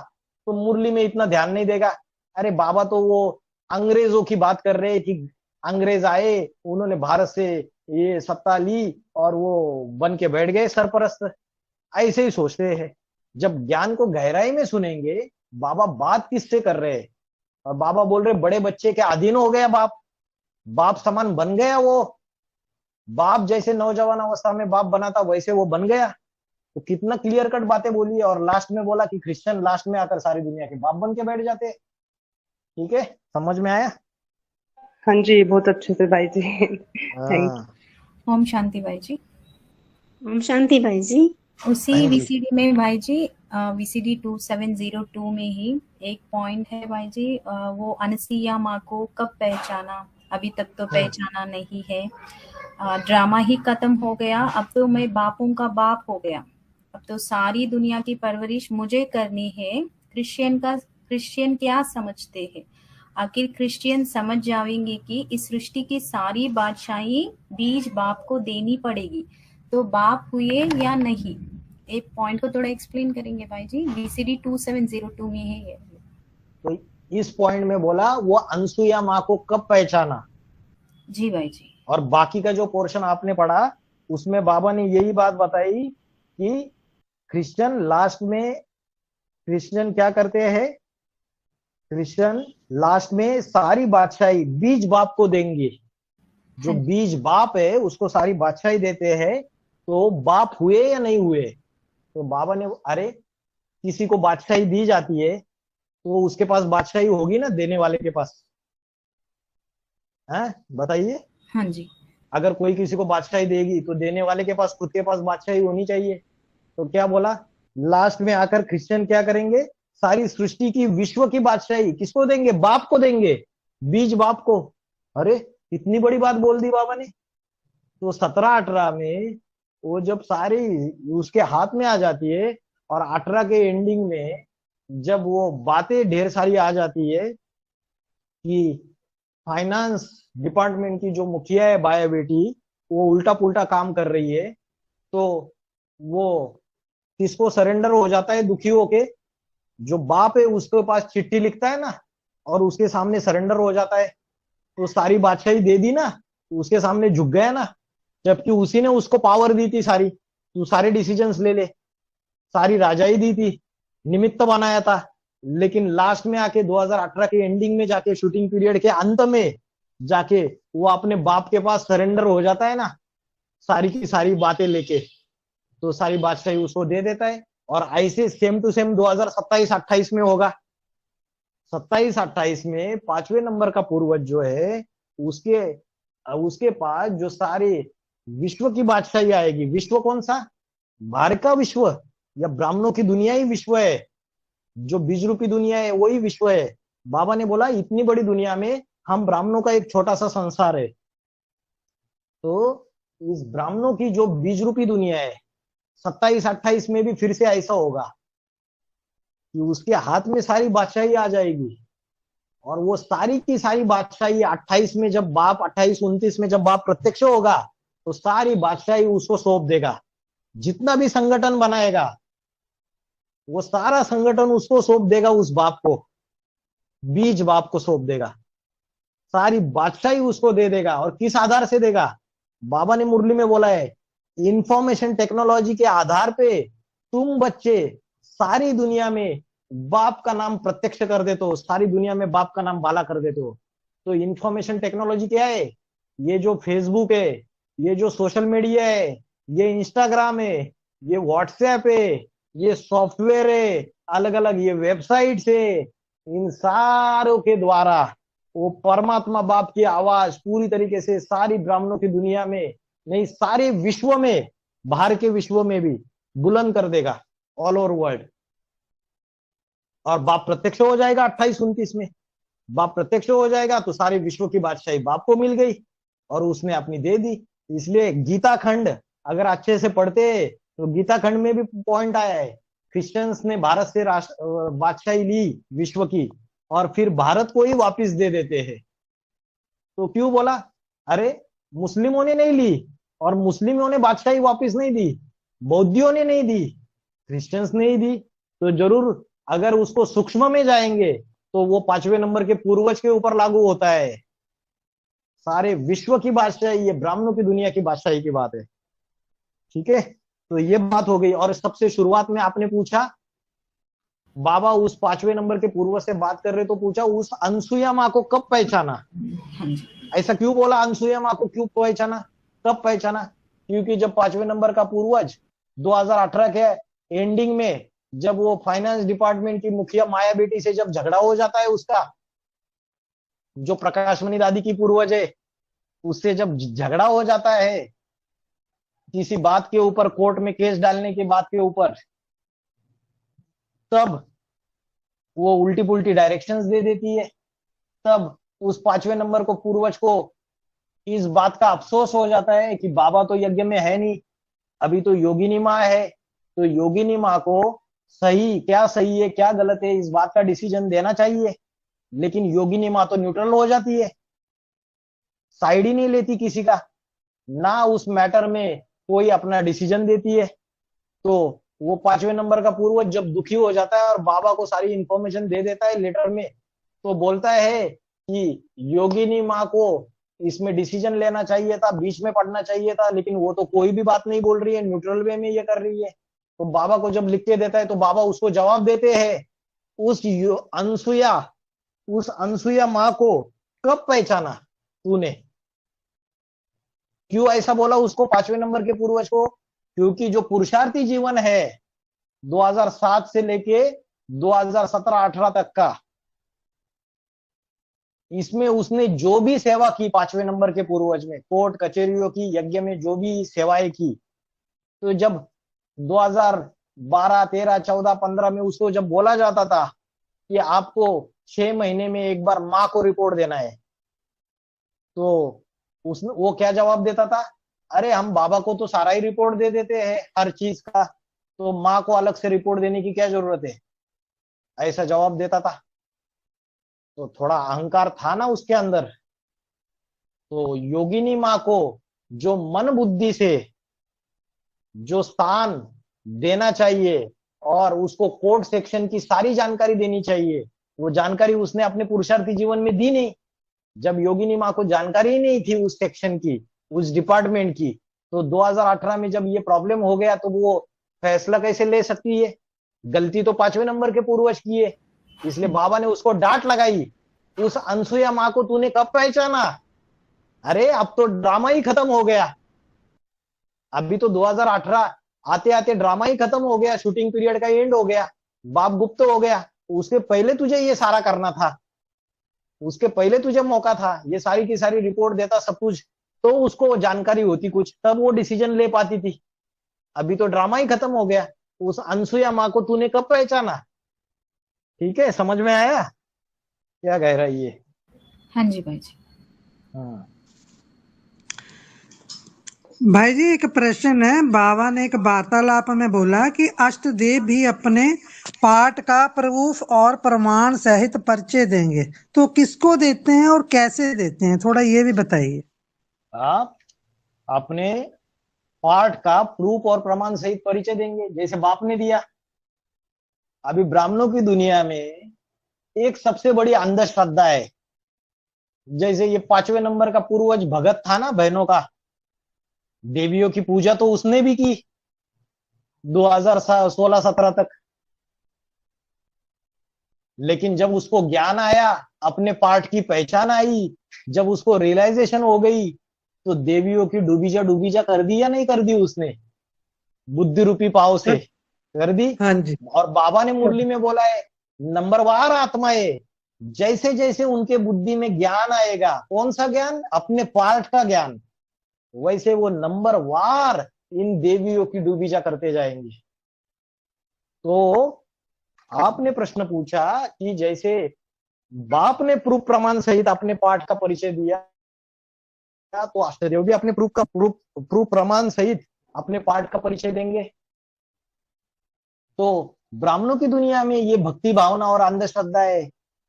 तो मुरली में इतना ध्यान नहीं देगा, अरे बाबा तो वो अंग्रेजों की बात कर रहे हैं कि अंग्रेज आए, उन्होंने भारत से ये सत्ता ली और वो बन के बैठ गए सरपरस्त, ऐसे ही सोचते हैं। जब ज्ञान को गहराई में सुनेंगे, बाबा बात किससे कर रहे हैं, और बाबा बोल रहे बड़े बच्चे के अधीन हो गया बाप, बाप समान बन गया वो, बाप जैसे नौजवान अवस्था में बाप बना था वैसे वो बन गया। तो कितना क्लियर कट बातें बोली है, और लास्ट में बोला कि क्रिश्चियन लास्ट में आकर सारी दुनिया के बाप बन के बैठ जाते। ठीक है, समझ में आया? हाँ जी, बहुत अच्छे से भाई जी। थैंक हाँ ओम शांति भाई जी। ओम शांति भाई जी। उसी हाँ जी। वीसीडी में भाई जी, वीसीडी 2702 में ही एक पॉइंट है भाई जी, वो अनसुईया माँ को कब पहचाना, अभी तक तो पहचाना नहीं है। ड्रामा ही खत्म हो गया, अब तो मैं बापों का बाप हो गया, अब तो सारी दुनिया की परवरिश मुझे करनी है। क्रिश्चियन क्या समझते हैं, आखिर क्रिश्चियन समझ जाएंगे कि इस सृष्टि की सारी बादशाही बीज बाप को देनी पड़ेगी, तो बाप हुए या नहीं। एक पॉइंट को थोड़ा एक्सप्लेन करेंगे भाई जी, वीसीडी 2702 में है ये। तो इस पॉइंट में बोला वो अनसुईया माँ को कब पहचाना, जी भाई जी। और बाकी का जो पोर्शन आपने पढ़ा उसमें बाबा ने यही बात बताई कि क्रिश्चियन लास्ट में, क्रिश्चियन क्या करते हैं, क्रिश्चियन लास्ट में सारी बादशाही बीज बाप को देंगे। जो बीज बाप है उसको सारी बादशाही देते हैं, तो बाप हुए या नहीं हुए? तो बाबा ने, अरे किसी को बादशाही दी जाती है तो उसके पास बादशाही होगी ना देने वाले के पास, है बताइए। हाँ जी। अगर कोई किसी को बादशाही देगी तो देने वाले के पास, खुद के पास बादशाही होनी चाहिए। तो क्या बोला, लास्ट में आकर क्रिश्चियन क्या करेंगे, सारी सृष्टि की, विश्व की बादशाही किसको देंगे, बाप को देंगे, बीज बाप को। अरे इतनी बड़ी बात बोल दी बाबा ने। तो 17-18 में वो जब सारी उसके हाथ में आ जाती है, और 18 के एंडिंग में जब वो बातें ढेर सारी आ जाती है कि फाइनेंस डिपार्टमेंट की जो मुखिया है बाया बेटी, वो उल्टा पुल्टा काम कर रही है, तो वो किसको सरेंडर हो जाता है दुखी होके, जो बाप है उसके पास चिट्ठी लिखता है ना, और उसके सामने सरेंडर हो जाता है। तो सारी बादशाही दे दी ना, उसके सामने झुक गया ना, जबकि उसी ने उसको पावर दी थी सारी, तू सारे डिसीजंस ले ले, सारी राजाई दी थी, निमित्त बनाया था। लेकिन लास्ट में आके 2018 के एंडिंग में जाके, शूटिंग पीरियड के अंत में जाके वो अपने बाप के पास सरेंडर हो जाता है ना, सारी की सारी बातें लेके, तो सारी बादशाही उसको दे देता है। और ऐसे सेम टू सेम 2027-28 में होगा। 27-28 में 5वें नंबर का पूर्वज जो है, उसके पास जो सारी विश्व की बादशाही आएगी। विश्व कौन सा, भारत का विश्व या ब्राह्मणों की दुनिया ही विश्व है? जो बीज रूपी दुनिया है वही विश्व है। बाबा ने बोला इतनी बड़ी दुनिया में हम ब्राह्मणों का एक छोटा सा संसार है। तो इस ब्राह्मणों की जो बीज रूपी दुनिया है, 27-28 में भी फिर से ऐसा होगा कि उसके हाथ में सारी बादशाही आ जाएगी। और वो सारी की सारी बादशाही 28 में जब बाप, 28-29 में जब बाप प्रत्यक्ष होगा, तो सारी बादशाही उसको सौंप देगा। जितना भी संगठन बनाएगा वो सारा संगठन उसको सौंप देगा, उस बाप को, बीज बाप को सौंप देगा, सारी बादशाही उसको दे देगा। और किस आधार से देगा, बाबा ने मुरली में बोला है, इंफॉर्मेशन टेक्नोलॉजी के आधार पे तुम बच्चे सारी दुनिया में बाप का नाम प्रत्यक्ष कर देते हो, सारी दुनिया में बाप का नाम बाला कर देते हो। तो इंफॉर्मेशन टेक्नोलॉजी क्या है, ये जो फेसबुक है, ये जो सोशल मीडिया है, ये इंस्टाग्राम है, ये व्हाट्सएप है, ये सॉफ्टवेयर है, अलग अलग ये वेबसाइट्स है, इन सारों के द्वारा वो परमात्मा बाप की आवाज पूरी तरीके से सारी ब्राह्मणों की दुनिया में नहीं, सारे विश्व में, बाहर के विश्व में भी बुलंद कर देगा, ऑल ओवर वर्ल्ड। और बाप प्रत्यक्ष हो जाएगा 28-29 में। बाप प्रत्यक्ष हो जाएगा तो सारे विश्व की बादशाही बाप को मिल गई और उसने अपनी दे दी। इसलिए गीता खंड अगर अच्छे से पढ़ते तो गीता खंड में भी पॉइंट आया है, क्रिश्चियंस ने भारत से राष्ट्र बादशाही ली विश्व की और फिर भारत को ही वापिस दे देते हैं। तो क्यों बोला? अरे मुस्लिमों ने नहीं ली और मुस्लिमों ने बादशाही वापिस नहीं दी, बौद्धियों ने नहीं दी, क्रिश्चियंस ने ही दी। तो जरूर अगर उसको सूक्ष्म में जाएंगे तो वो 5वें नंबर के पूर्वज के ऊपर लागू होता है। सारे विश्व की बादशाही, ये ब्राह्मणों की दुनिया की बादशाही की बात है। ठीक है, तो ये बात हो गई। और सबसे शुरुआत में आपने पूछा बाबा उस 5वें नंबर के पूर्वज से बात कर रहे तो पूछा उस अनसुईया माँ को कब पहचाना? हाँ जी। ऐसा क्यों बोला? अनसुईया माँ को क्यों पहचाना, कब पहचाना? क्योंकि जब 5वें नंबर का पूर्वज 2018 के एंडिंग में जब वो फाइनेंस डिपार्टमेंट की मुखिया माया बेटी से जब झगड़ा हो जाता है, उसका जो प्रकाशमणि दादी की पूर्वज है उससे जब झगड़ा हो जाता है किसी बात के ऊपर, कोर्ट में केस डालने की बात के ऊपर, तब वो उल्टी पुल्टी डायरेक्शंस दे देती है। तब उस 5वें नंबर को पूर्वज को इस बात का अफसोस हो जाता है कि बाबा तो यज्ञ में है नहीं, अभी तो योगिनी माँ है। तो योगिनी माँ को सही है क्या गलत है इस बात का डिसीजन देना चाहिए, लेकिन योगिनी माँ तो न्यूट्रल हो जाती है, साइड ही नहीं लेती किसी का, ना उस मैटर में कोई अपना डिसीजन देती है। तो वो 5वें नंबर का पूर्वज जब दुखी हो जाता है और बाबा को सारी इंफॉर्मेशन दे देता है लेटर में, तो बोलता है कि योगिनी माँ को इसमें डिसीजन लेना चाहिए था, बीच में पढ़ना चाहिए था, लेकिन वो तो कोई भी बात नहीं बोल रही है, न्यूट्रल वे में ये कर रही है। तो बाबा को जब लिख के देता है तो बाबा उसको जवाब देते हैं उस अनसुईया माँ को कब पहचाना तूने? क्यों ऐसा बोला उसको 5वें नंबर के पूर्वज को? क्योंकि जो पुरुषार्थी जीवन है 2007 से लेके 2017-18 तक का, इसमें उसने जो भी सेवा की 5वें नंबर के पूर्वज में, कोर्ट कचहरियों की, यज्ञ में जो भी सेवाएं की, तो जब 2012, 13, 14, 15 में उसको जब बोला जाता था कि आपको 6 महीने में एक बार माँ को रिपोर्ट देना है, तो उसने वो क्या जवाब देता था? अरे हम बाबा को तो सारा ही रिपोर्ट दे देते हैं हर चीज का, तो माँ को अलग से रिपोर्ट देने की क्या जरूरत है, ऐसा जवाब देता था। तो थोड़ा अहंकार था ना उसके अंदर। तो योगिनी माँ को जो मन बुद्धि से जो स्थान देना चाहिए और उसको कोर्ट सेक्शन की सारी जानकारी देनी चाहिए, वो जानकारी उसने अपने पुरुषार्थी जीवन में दी नहीं। जब योगिनी माँ को जानकारी ही नहीं थी उस सेक्शन की, उस डिपार्टमेंट की, तो 2018 में जब ये प्रॉब्लम हो गया तो वो फैसला कैसे ले सकती है? गलती तो 5वें नंबर के पूर्वज की है। इसलिए बाबा ने उसको डांट लगाई, उस अनसुईया माँ को तूने कब पहचाना? अरे अब तो ड्रामा ही खत्म हो गया, अभी तो 2018 आते आते ड्रामा ही खत्म हो गया, शूटिंग पीरियड का एंड हो गया, बाप गुप्त हो गया। उसके पहले तुझे ये सारा करना था, उसके पहले तुझे मौका था, ये सारी की सारी रिपोर्ट देता सब कुछ, तो उसको जानकारी होती कुछ, तब वो डिसीजन ले पाती थी। अभी तो ड्रामा ही खत्म हो गया। उस अनसुईया माँ को तूने कब पहचाना? ठीक है, समझ में आया क्या कह रहा है ये? हाँ जी भाई जी। हाँ भाई जी एक प्रश्न है। बाबा ने एक वार्तालाप में बोला कि अष्टदेव भी अपने पाठ का प्रूफ और प्रमाण सहित परिचय देंगे, तो किसको देते हैं और कैसे देते हैं, थोड़ा ये भी बताइए। आप अपने पाठ का प्रूफ और प्रमाण सहित परिचय देंगे, जैसे बाप ने दिया। अभी ब्राह्मणों की दुनिया में एक सबसे बड़ी अंधश्रद्धा है, जैसे ये 5वें नंबर का पूर्वज भगत था ना, बहनों का, देवियों की पूजा तो उसने भी की 2016-17 तक, लेकिन जब उसको ज्ञान आया, अपने पाठ की पहचान आई, जब उसको रियलाइजेशन हो गई, तो देवियों की डूबीजा कर दी या नहीं कर दी? उसने बुद्धि रूपी पाव से कर दी। हाँ जी। और बाबा ने मुरली में बोला है, नंबरवार आत्माएं, जैसे जैसे उनके बुद्धि में ज्ञान आएगा, कौन सा ज्ञान? अपने पाठ का ज्ञान, वैसे वो नंबरवार इन देवियों की डूबीजा करते जाएंगे। तो आपने प्रश्न पूछा कि जैसे बाप ने प्रूफ प्रमाण सहित अपने पाठ का परिचय दिया, तो अष्टदेव भी अपने प्रूफ प्रमाण सहित अपने पाठ का परिचय देंगे। तो ब्राह्मणों की दुनिया में ये भक्ति भावना और अंधश्रद्धा है।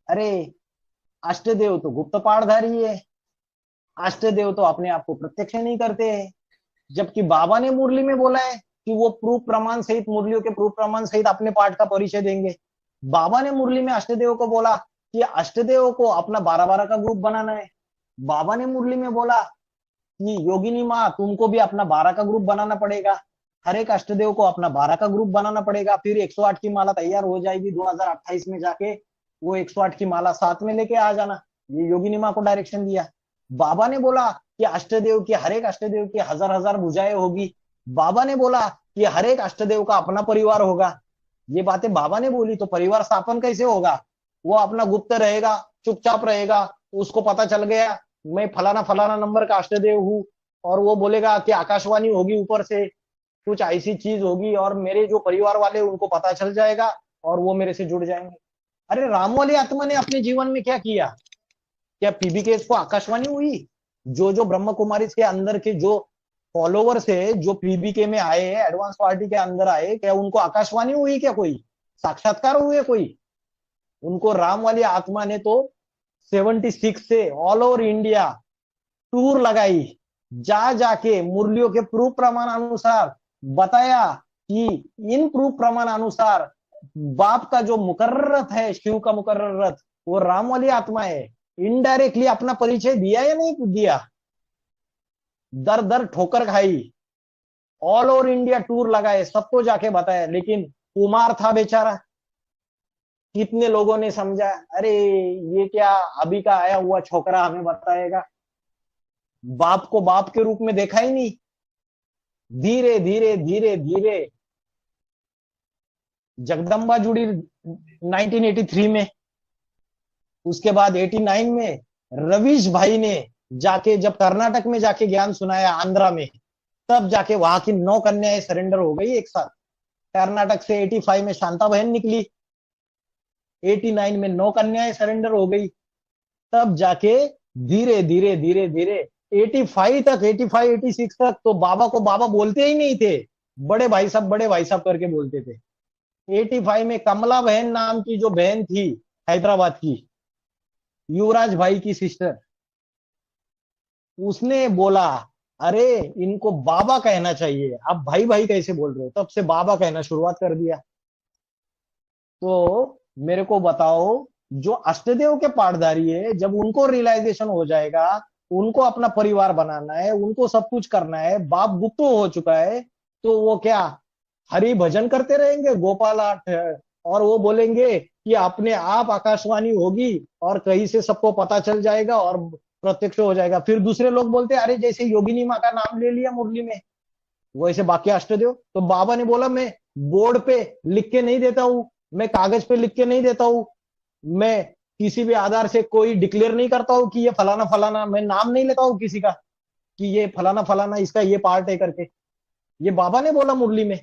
अरे अष्टदेव तो गुप्त पाठधारी है, अष्टदेव तो अपने आप को प्रत्यक्ष नहीं करते हैं। जबकि बाबा ने मुरली में बोला है कि वो प्रूफ प्रमाण सहित, मुरलियों के प्रूफ प्रमाण सहित अपने पाठ का परिचय देंगे। बाबा ने मुरली में अष्टदेव को बोला कि अष्टदेव को अपना 12-12 का ग्रुप बनाना है। बाबा ने मुरली में बोला कि योगिनी माँ तुमको भी अपना 12 का ग्रुप बनाना पड़ेगा, हर एक अष्टदेव को अपना 12 का ग्रुप बनाना पड़ेगा, फिर 108 की माला तैयार हो जाएगी। 2028 में जाके वो 108 की माला साथ में लेके आ जाना। ये योगिनी माँ को डायरेक्शन दिया। बाबा ने बोला कि अष्टदेव की, हर एक अष्टदेव की 1000-1000 भुजाएं होगी। बाबा ने बोला कि हर एक अष्टदेव का अपना परिवार होगा। ये बातें बाबा ने बोली, तो परिवार स्थापन कैसे होगा? वो अपना गुप्त रहेगा, चुपचाप रहेगा। उसको पता चल गया मैं फलाना फलाना नंबर का अष्टदेव हूँ, और वो बोलेगा कि आकाशवाणी होगी ऊपर से, कुछ ऐसी चीज होगी, और मेरे जो परिवार वाले उनको पता चल जाएगा और वो मेरे से जुड़ जाएंगे। अरे राम वाली आत्मा ने अपने जीवन में क्या किया? क्या पीबीकेएस को आकाशवाणी हुई? जो ब्रह्म कुमारी के अंदर के जो फॉलोवर्स है, जो पीबीके में आए, एडवांस पार्टी के अंदर आए, क्या उनको आकाशवाणी हुई? क्या कोई साक्षात्कार हुए? कोई? उनको राम वाली आत्मा ने तो 76 से ऑल ओवर इंडिया टूर लगाई, जा जाके मुरलियों के प्रूफ प्रमाण अनुसार बताया कि इन प्रूफ प्रमाण अनुसार बाप का जो मुकर्रर रथ है, शिव का मुकर्रर रथ, वो राम वाली आत्मा है। इनडायरेक्टली अपना परिचय दिया या नहीं दिया? दर दर ठोकर खाई, ऑल ओवर इंडिया टूर लगाए, सबको जाके बताया, लेकिन कुमार था बेचारा। कितने लोगों ने समझा, अरे ये क्या अभी का आया हुआ छोकरा हमें बताएगा। बाप को बाप के रूप में देखा ही नहीं। धीरे धीरे धीरे धीरे जगदम्बा जुड़ी 1983 में, उसके बाद 89 में रवीश भाई ने जाके जब कर्नाटक में जाके ज्ञान सुनाया, आंध्रा में, तब जाके वहां की 9 कन्याएं सरेंडर हो गई एक साथ। कर्नाटक से 85 में शांता बहन निकली, 89 में 9 कन्याएं सरेंडर हो गई। तब जाके धीरे धीरे धीरे धीरे 85 तक, 85 86 तक तो बाबा को बाबा बोलते ही नहीं थे, बड़े भाई साहब करके बोलते थे। 85 में कमला बहन नाम की जो बहन थी हैदराबाद की, युवराज भाई की सिस्टर, उसने बोला अरे इनको बाबा कहना चाहिए, आप भाई भाई कैसे बोल रहे हो? तब से बाबा कहना शुरुआत कर दिया। तो मेरे को बताओ, जो अष्टदेव के पाठधारी है, जब उनको रियलाइजेशन हो जाएगा, उनको अपना परिवार बनाना है, उनको सब कुछ करना है, बाप गुप्त हो चुका है, तो वो क्या हरि भजन करते रहेंगे गोपाल आठ, और वो बोलेंगे कि अपने आप आकाशवाणी होगी और कहीं से सबको पता चल जाएगा और प्रत्यक्ष हो जाएगा। फिर दूसरे लोग बोलते अरे जैसे योगिनी माँ का नाम ले लिया मुरली में, वैसे बाकी अष्टदेव। तो बाबा ने बोला मैं बोर्ड पे लिख के नहीं देता हूं, मैं कागज पे लिख के नहीं देता हूं, मैं किसी भी आधार से कोई डिक्लेयर नहीं करता हूं कि ये फलाना फलाना, मैं नाम नहीं लेता हूं किसी का कि ये फलाना फलाना इसका ये पार्ट है करके। ये बाबा ने बोला मुरली में।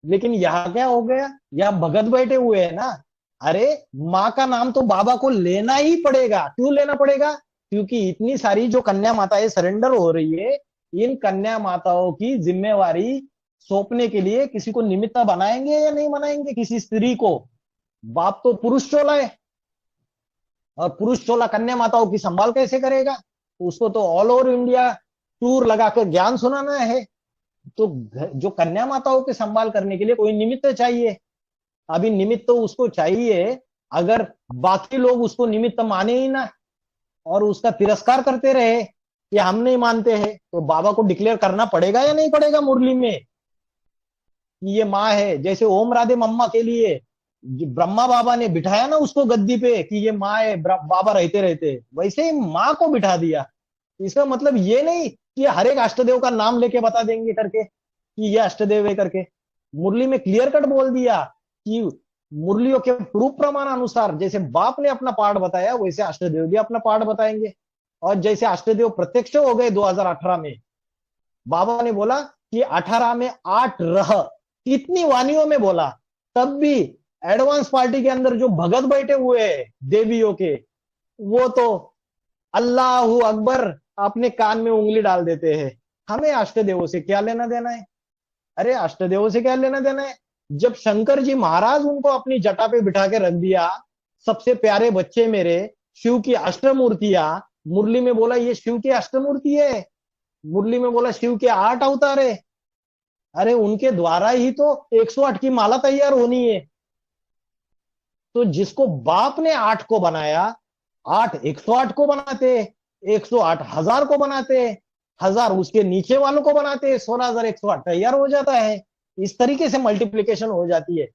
लेकिन यहाँ क्या हो गया, यहाँ भगत बैठे हुए हैं ना। अरे माँ का नाम तो बाबा को लेना ही पड़ेगा। क्यों लेना पड़ेगा? क्योंकि इतनी सारी जो कन्या माताएं सरेंडर हो रही है, इन कन्या माताओं की जिम्मेवारी सौंपने के लिए किसी को निमित्त बनाएंगे या नहीं बनाएंगे? किसी स्त्री को। बाप तो पुरुष चोला है, और पुरुष चोला कन्या माताओं की संभाल कैसे करेगा? उसको तो ऑल ओवर इंडिया टूर लगाकर ज्ञान सुनाना है। तो जो कन्या माताओं की संभाल करने के लिए कोई निमित्त चाहिए। अभी निमित्त तो उसको चाहिए, अगर बाकी लोग उसको निमित्त माने ही ना और उसका तिरस्कार करते रहे कि हम नहीं मानते हैं, तो बाबा को डिक्लेयर करना पड़ेगा या नहीं पड़ेगा मुरली में कि ये माँ है। जैसे ओम राधे मम्मा के लिए ब्रह्मा बाबा ने बिठाया ना उसको गद्दी पे कि ये माँ है, बाबा रहते रहते, वैसे ही माँ को बिठा दिया। इसका मतलब ये नहीं कि हर एक अष्टदेव का नाम लेके बता देंगे करके कि ये अष्टदेव है करके। मुरली में क्लियर कट बोल दिया कि मुरलियों के प्रूफ प्रमाण अनुसार जैसे बाप ने अपना पाठ बताया, वैसे अष्टदेव भी अपना पाठ बताएंगे। और जैसे अष्टदेव प्रत्यक्ष हो गए 2018 में, बाबा ने बोला कि 18 में 8 रह, कितनी वाणियों में बोला, तब भी एडवांस पार्टी के अंदर जो भगत बैठे हुए हैं देवियों के, वो तो अल्लाह अकबर अपने कान में उंगली डाल देते हैं। हमें अष्टदेवों से क्या लेना देना है? अरे अष्टदेवों से क्या लेना देना है? जब शंकर जी महाराज उनको अपनी जटा पे बिठा के रख दिया, सबसे प्यारे बच्चे मेरे शिव की अष्टमूर्तियां, मुरली में बोला ये शिव की अष्टमूर्ति है, मुरली में बोला शिव के 8 अवतार है। अरे उनके द्वारा ही तो 108 की माला तैयार होनी है। तो जिसको बाप ने 8 को बनाया, 8 108 को बनाते, 108 1000 को बनाते, 1000 उसके नीचे वालों को बनाते, 16108 तैयार हो जाता है। इस तरीके से मल्टीप्लीकेशन हो जाती है।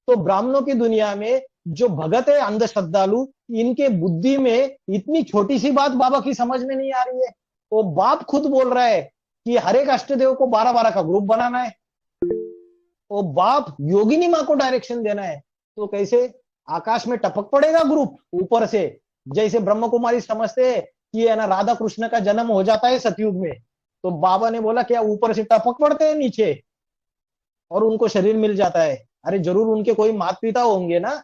तो ब्राह्मणों की दुनिया में जो भगत है अंधश्रद्धालु, इनके बुद्धि में इतनी छोटी सी बात बाबा की समझ में नहीं आ रही है। तो बाप खुद बोल रहा है कि हर एक अष्टदेव को 12-12 का ग्रुप बनाना है, तो बाप योगिनी माँ को डायरेक्शन देना है। तो कैसे आकाश में टपक पड़ेगा ग्रुप ऊपर से? जैसे ब्रह्म कुमारी समझते हैं कि है ना राधा कृष्ण का जन्म हो जाता है सतयुग में, तो बाबा ने बोला क्या ऊपर से टपक पड़ते हैं नीचे और उनको शरीर मिल जाता है? अरे जरूर उनके कोई माता पिता होंगे ना।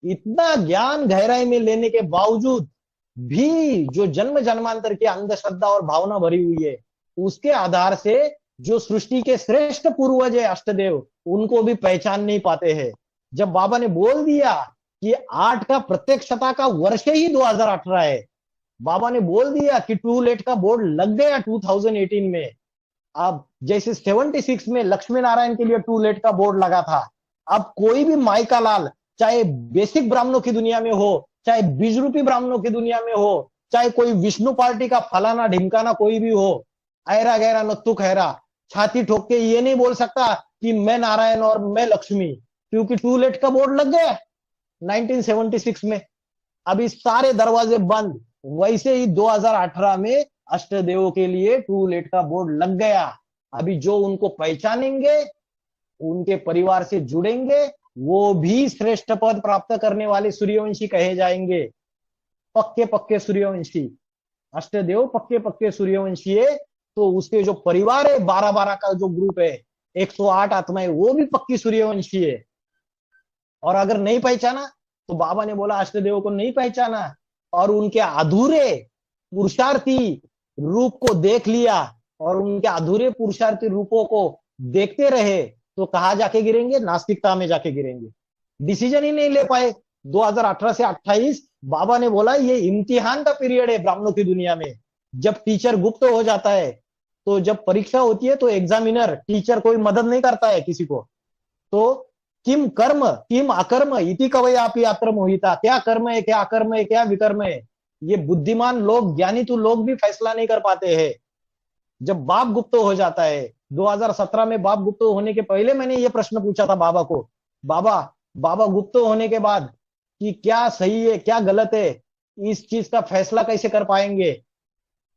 इतना ज्ञान गहराई में लेने के बावजूद भी जो जन्म जन्मांतर की अंधश्रद्धा और भावना भरी हुई है, उसके आधार से जो सृष्टि के श्रेष्ठ पूर्वज है अष्टदेव, उनको भी पहचान नहीं पाते हैं। जब बाबा ने बोल दिया कि 8 का प्रत्यक्षता का वर्ष ही 2018 है, बाबा ने बोल दिया कि टू लेट का बोर्ड लग गया 2018 में। अब जैसे 76 में लक्ष्मी नारायण के लिए टू लेट का बोर्ड लगा था, अब कोई भी माइका लाल, चाहे बेसिक ब्राह्मणों की दुनिया में हो, चाहे बीज रूपी ब्राह्मणों की दुनिया में हो, चाहे कोई विष्णु पार्टी का फलाना ढिमकाना कोई भी हो, ऐरा गहरा नत्तु खैरा, छाती ठोक के ये नहीं बोल सकता कि मैं नारायण और मैं लक्ष्मी, क्योंकि टू लेट का बोर्ड लग गया 1976 में। अभी सारे दरवाजे बंद। वैसे ही 2018 में अष्टदेवों के लिए टू लेट का बोर्ड लग गया। अभी जो उनको पहचानेंगे, उनके परिवार से जुड़ेंगे, वो भी श्रेष्ठ पद प्राप्त करने वाले सूर्यवंशी कहे जाएंगे। पक्के पक्के सूर्यवंशी, अष्टदेव पक्के पक्के सूर्यवंशी है। तो उसके जो परिवार है 12-12 का जो ग्रुप है, 108 आत्माएं, वो भी पक्की सूर्यवंशी है। और अगर नहीं पहचाना तो बाबा ने बोला अष्टदेव को नहीं पहचाना और उनके अधूरे पुरुषार्थी रूप को देख लिया और उनके अधूरे पुरुषार्थी रूपों को देखते रहे, तो कहाँ जाके गिरेंगे? नास्तिकता में जाके गिरेंगे। डिसीजन ही नहीं ले पाए। 2018 से 28 बाबा ने बोला ये इम्तिहान का पीरियड है ब्राह्मणों की दुनिया में। जब टीचर गुप्त हो जाता है, तो जब परीक्षा होती है तो एग्जामिनर, टीचर कोई मदद नहीं करता है किसी को। तो किम कर्म किम अकर्म इति कवयापि अत्र मोहिता, क्या कर्म है, क्या अकर्म है, क्या विकर्म है, ये बुद्धिमान लोग, ज्ञानी तो लोग भी फैसला नहीं कर पाते हैं। जब बाप गुप्त हो जाता है, 2017 में बाप गुप्त होने के पहले मैंने ये प्रश्न पूछा था बाबा को, बाबा गुप्त होने के बाद कि क्या सही है क्या गलत है, इस चीज का फैसला कैसे कर पाएंगे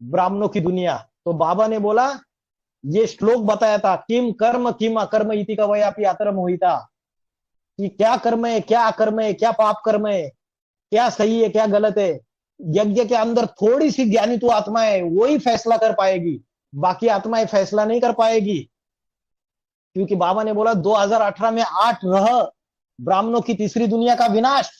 ब्राह्मणों की दुनिया? तो बाबा ने बोला, ये श्लोक बताया था, किम कर्म किम अकर्म इति कवयापि अत्र मोहिता, कि क्या कर्म है, क्या अकर्म है, क्या पाप कर्म है, क्या सही है, क्या गलत है। यज्ञ के अंदर थोड़ी सी ज्ञानी तो आत्मा है, वो ही फैसला कर पाएगी, बाकी आत्माएं फैसला नहीं कर पाएगी। क्योंकि बाबा ने बोला 2018 में 8 रह ब्राह्मणों की तीसरी दुनिया का विनाश।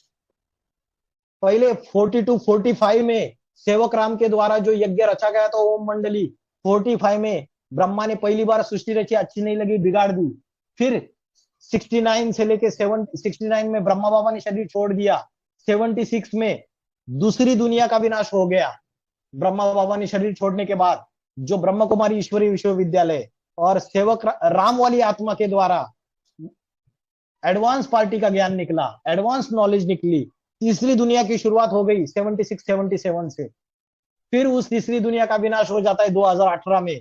पहले 42-45 में सेवक राम के द्वारा जो यज्ञ रचा गया था ओम मंडली, 45 में ब्रह्मा ने पहली बार सृष्टि रची, अच्छी नहीं लगी, बिगाड़ दी। फिर 69 से लेके 69 में ब्रह्मा बाबा ने शरीर छोड़ दिया। 76 में दूसरी दुनिया का विनाश हो गया ब्रह्मा बाबा ने शरीर छोड़ने के बाद। जो ब्रह्म कुमारी ईश्वरीय विश्वविद्यालय और सेवक राम वाली आत्मा के द्वारा एडवांस पार्टी का ज्ञान निकला, एडवांस नॉलेज निकली, तीसरी दुनिया की शुरुआत हो गई 76-77 से। फिर उस तीसरी दुनिया का विनाश हो जाता है 2018 में।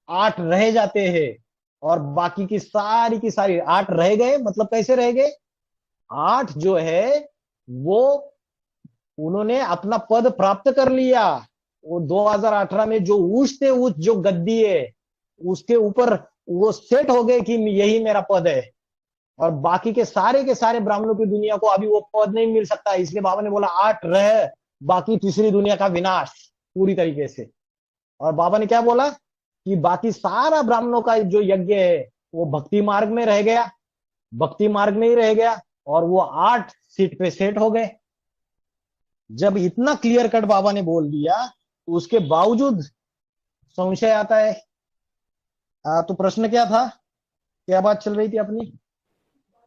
8 रह जाते हैं और बाकी की सारी 8 रह गए। मतलब कैसे रह गए? 8 जो है वो उन्होंने अपना पद प्राप्त कर लिया। वो 2018 में जो ऊंच जो गद्दी है उसके ऊपर वो सेट हो गए कि यही मेरा पद है। और बाकी के सारे ब्राह्मणों की दुनिया को अभी वो पद नहीं मिल सकता। इसलिए बाबा ने बोला 8 रह, बाकी तीसरी दुनिया का विनाश पूरी तरीके से। और बाबा ने क्या बोला कि बाकी सारा ब्राह्मणों का जो यज्ञ है वो भक्ति मार्ग में रह गया, भक्ति मार्ग में ही रह गया। और वो 8 सीट पे सेट हो गए। जब इतना क्लियर कट बाबा ने बोल दिया तो उसके बावजूद संशय आता है। तो प्रश्न क्या था, क्या बात चल रही थी अपनी?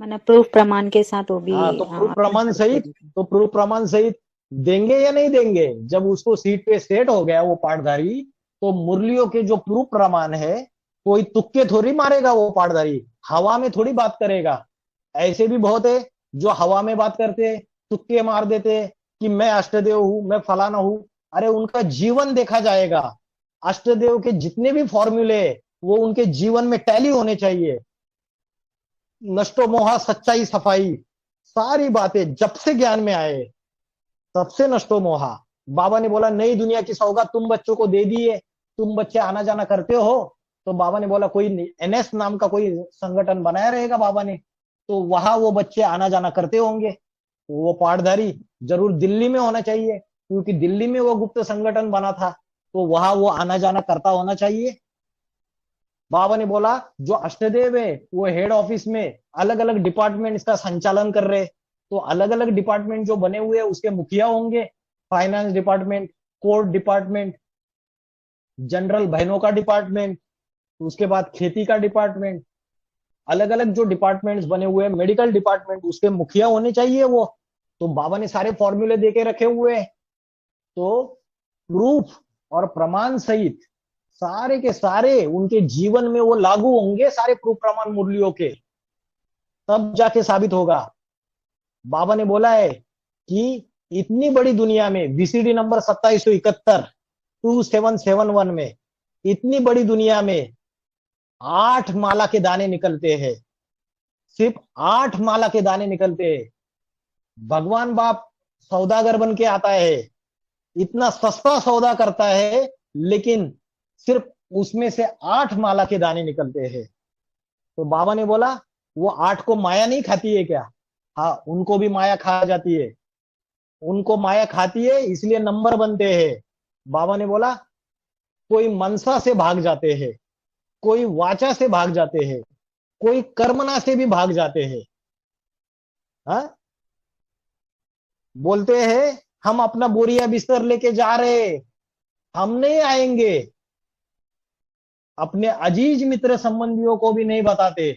मतलब प्रूफ प्रमाण के साथ वो भी तो प्रूफ आपने प्रमाण proof दे सहित, दिया। तो प्रूफ प्रमाण सहित देंगे या नहीं देंगे? जब उसको सीट पे सेट हो गया वो पाटधारी, तो मुरलियों के जो प्रूफ प्रमाण है, कोई तुक्के थोड़ी मारेगा वो पाटधारी, हवा में थोड़ी बात करेगा। ऐसे भी बहुत है जो हवा में बात करते, तुक्के मार देते कि मैं अष्टदेव हूं, मैं फलाना हूं। अरे उनका जीवन देखा जाएगा। अष्टदेव के जितने भी फॉर्मूले वो उनके जीवन में टैली होने चाहिए। नष्टो मोहा, सच्चाई, सफाई, सारी बातें जब से ज्ञान में आए तब से नष्टो मोहा। बाबा ने बोला नई दुनिया की सौगात तुम बच्चों को दे दिए, तुम बच्चे आना जाना करते हो। तो बाबा ने बोला कोई एनएस नाम का कोई संगठन बनाया रहेगा बाबा ने, तो वहां वो बच्चे आना जाना करते होंगे। तो वो पाटधारी जरूर दिल्ली में होना चाहिए, क्योंकि दिल्ली में वो गुप्त संगठन बना था, तो वहां वो आना जाना करता होना चाहिए। बाबा ने बोला जो अष्टदेव है वो हेड ऑफिस में अलग अलग डिपार्टमेंट्स का संचालन कर रहे, तो अलग अलग डिपार्टमेंट जो बने हुए हैं उसके मुखिया होंगे। Finance department, court department, general बहनों का डिपार्टमेंट, उसके बाद खेती का डिपार्टमेंट, अलग अलग जो डिपार्टमेंट्स बने हुए हैं, मेडिकल डिपार्टमेंट, उसके मुखिया होने चाहिए वो। तो बाबा ने सारे फॉर्मूले देके रखे हुए हैं। तो प्रूफ और प्रमाण सहित सारे के सारे उनके जीवन में वो लागू होंगे, सारे प्रूफ प्रमाण मुरलियों के, तब जाके साबित होगा। बाबा ने बोला है कि इतनी बड़ी दुनिया में वीसीडी नंबर 2771 में, इतनी बड़ी दुनिया में 8 माला के दाने निकलते हैं, सिर्फ 8 माला के दाने निकलते हैं। भगवान बाप सौदागर बन के आता है, इतना सस्ता सौदा करता है, लेकिन सिर्फ उसमें से 8 माला के दाने निकलते हैं। तो बाबा ने बोला वो 8 को माया नहीं खाती है क्या? हाँ, उनको भी माया खा जाती है, उनको माया खाती है, इसलिए नंबर बनते हैं। बाबा ने बोला कोई मनसा से भाग जाते हैं, कोई वाचा से भाग जाते हैं, कोई कर्मना से भी भाग जाते हैं। हाँ, बोलते हैं हम अपना बोरिया बिस्तर लेके जा रहे, हम नहीं आएंगे, अपने अजीज मित्र संबंधियों को भी नहीं बताते।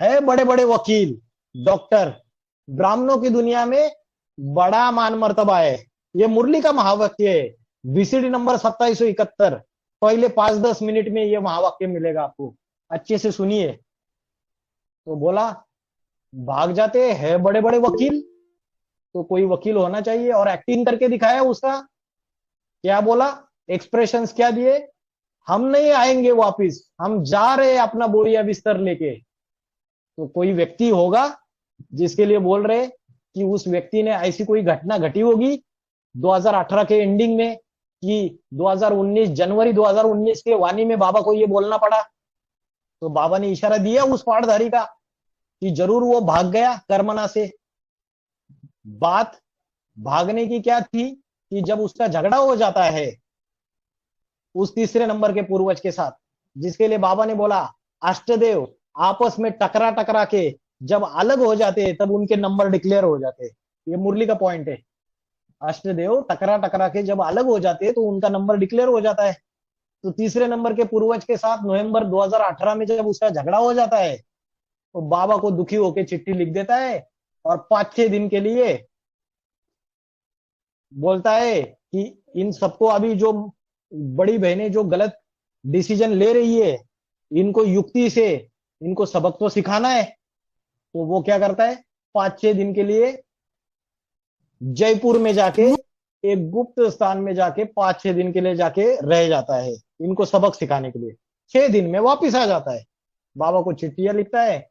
है बड़े बड़े वकील, डॉक्टर, ब्राह्मणों की दुनिया में बड़ा मान मर्तबा है। ये मुरली का महावाक्य है, वीसीडी नंबर 2771। पहले 5-10 मिनट में ये महावाक्य मिलेगा आपको, अच्छे से सुनिए। तो बोला भाग जाते हैं बड़े बड़े वकील, तो कोई वकील होना चाहिए, और एक्टिंग करके दिखाया उसका। क्या बोला, एक्सप्रेशंस क्या दिए, हम नहीं आएंगे वापिस, हम जा रहे हैं अपना बोरिया बिस्तर लेके। तो कोई व्यक्ति होगा जिसके लिए बोल रहे कि उस व्यक्ति ने ऐसी कोई घटना घटी होगी 2018 के एंडिंग में, कि 2019 जनवरी 2019 के वाणी में बाबा को ये बोलना पड़ा। तो बाबा ने इशारा दिया उस पाटधारी का कि जरूर वो भाग गया कर्मना से। बात भागने की क्या थी कि जब उसका झगड़ा हो जाता है उस तीसरे नंबर के पूर्वज के साथ, जिसके लिए बाबा ने बोला अष्टदेव आपस में टकरा टकरा के जब अलग हो जाते हैं तब उनके नंबर डिक्लेयर हो जाते हैं। ये मुरली का पॉइंट है, अष्टदेव टकरा टकरा के जब अलग हो जाते हैं तो उनका नंबर डिक्लेयर हो जाता है। तो तीसरे नंबर के पूर्वज के साथ नवंबर 2018 में जब उसका झगड़ा हो जाता है तो बाबा को दुखी होकर चिट्ठी लिख देता है, और 5-6 दिन के लिए बोलता है कि इन सबको अभी जो बड़ी बहनें जो गलत डिसीजन ले रही है, इनको युक्ति से इनको सबक तो सिखाना है। तो वो क्या करता है, 5-6 दिन के लिए जयपुर में जाके एक गुप्त स्थान में जाके 5-6 दिन के लिए जाके रह जाता है, इनको सबक सिखाने के लिए। 6 दिन में वापिस आ जाता है, बाबा को चिट्ठियां लिखता है,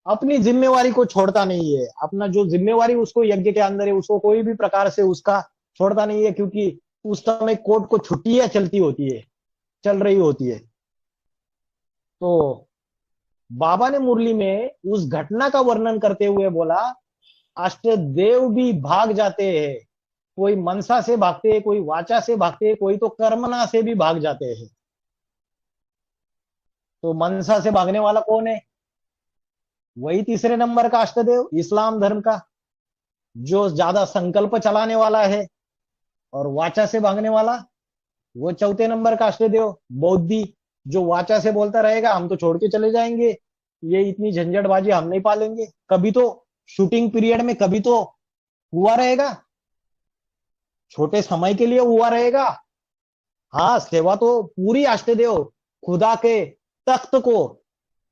अपनी जिम्मेवारी को छोड़ता नहीं है। अपना जो जिम्मेवारी उसको यज्ञ के अंदर है उसको कोई भी प्रकार से उसका छोड़ता नहीं है, क्योंकि उस समय कोर्ट को छुट्टियां चलती होती है, चल रही होती है। तो बाबा ने मुरली में उस घटना का वर्णन करते हुए बोला अष्टदेव भी भाग जाते हैं, कोई मनसा से भागते हैं, कोई वाचा से भागते हैं, कोई तो कर्मना से भी भाग जाते हैं। तो मनसा से भागने वाला कौन है? वही तीसरे नंबर का अष्टदेव इस्लाम धर्म का, जो ज्यादा संकल्प चलाने वाला है और वाचा से भागने वाला, वो चौथे नंबर का अष्टदेव बौद्धि, जो वाचा से बोलता रहेगा हम तो छोड़ के चले जाएंगे, ये इतनी झंझटबाजी हम नहीं पालेंगे, कभी तो शूटिंग पीरियड में कभी तो हुआ रहेगा, छोटे समय के लिए हुआ रहेगा। हाँ, सेवा तो पूरी अष्टदेव खुदा के तख्त को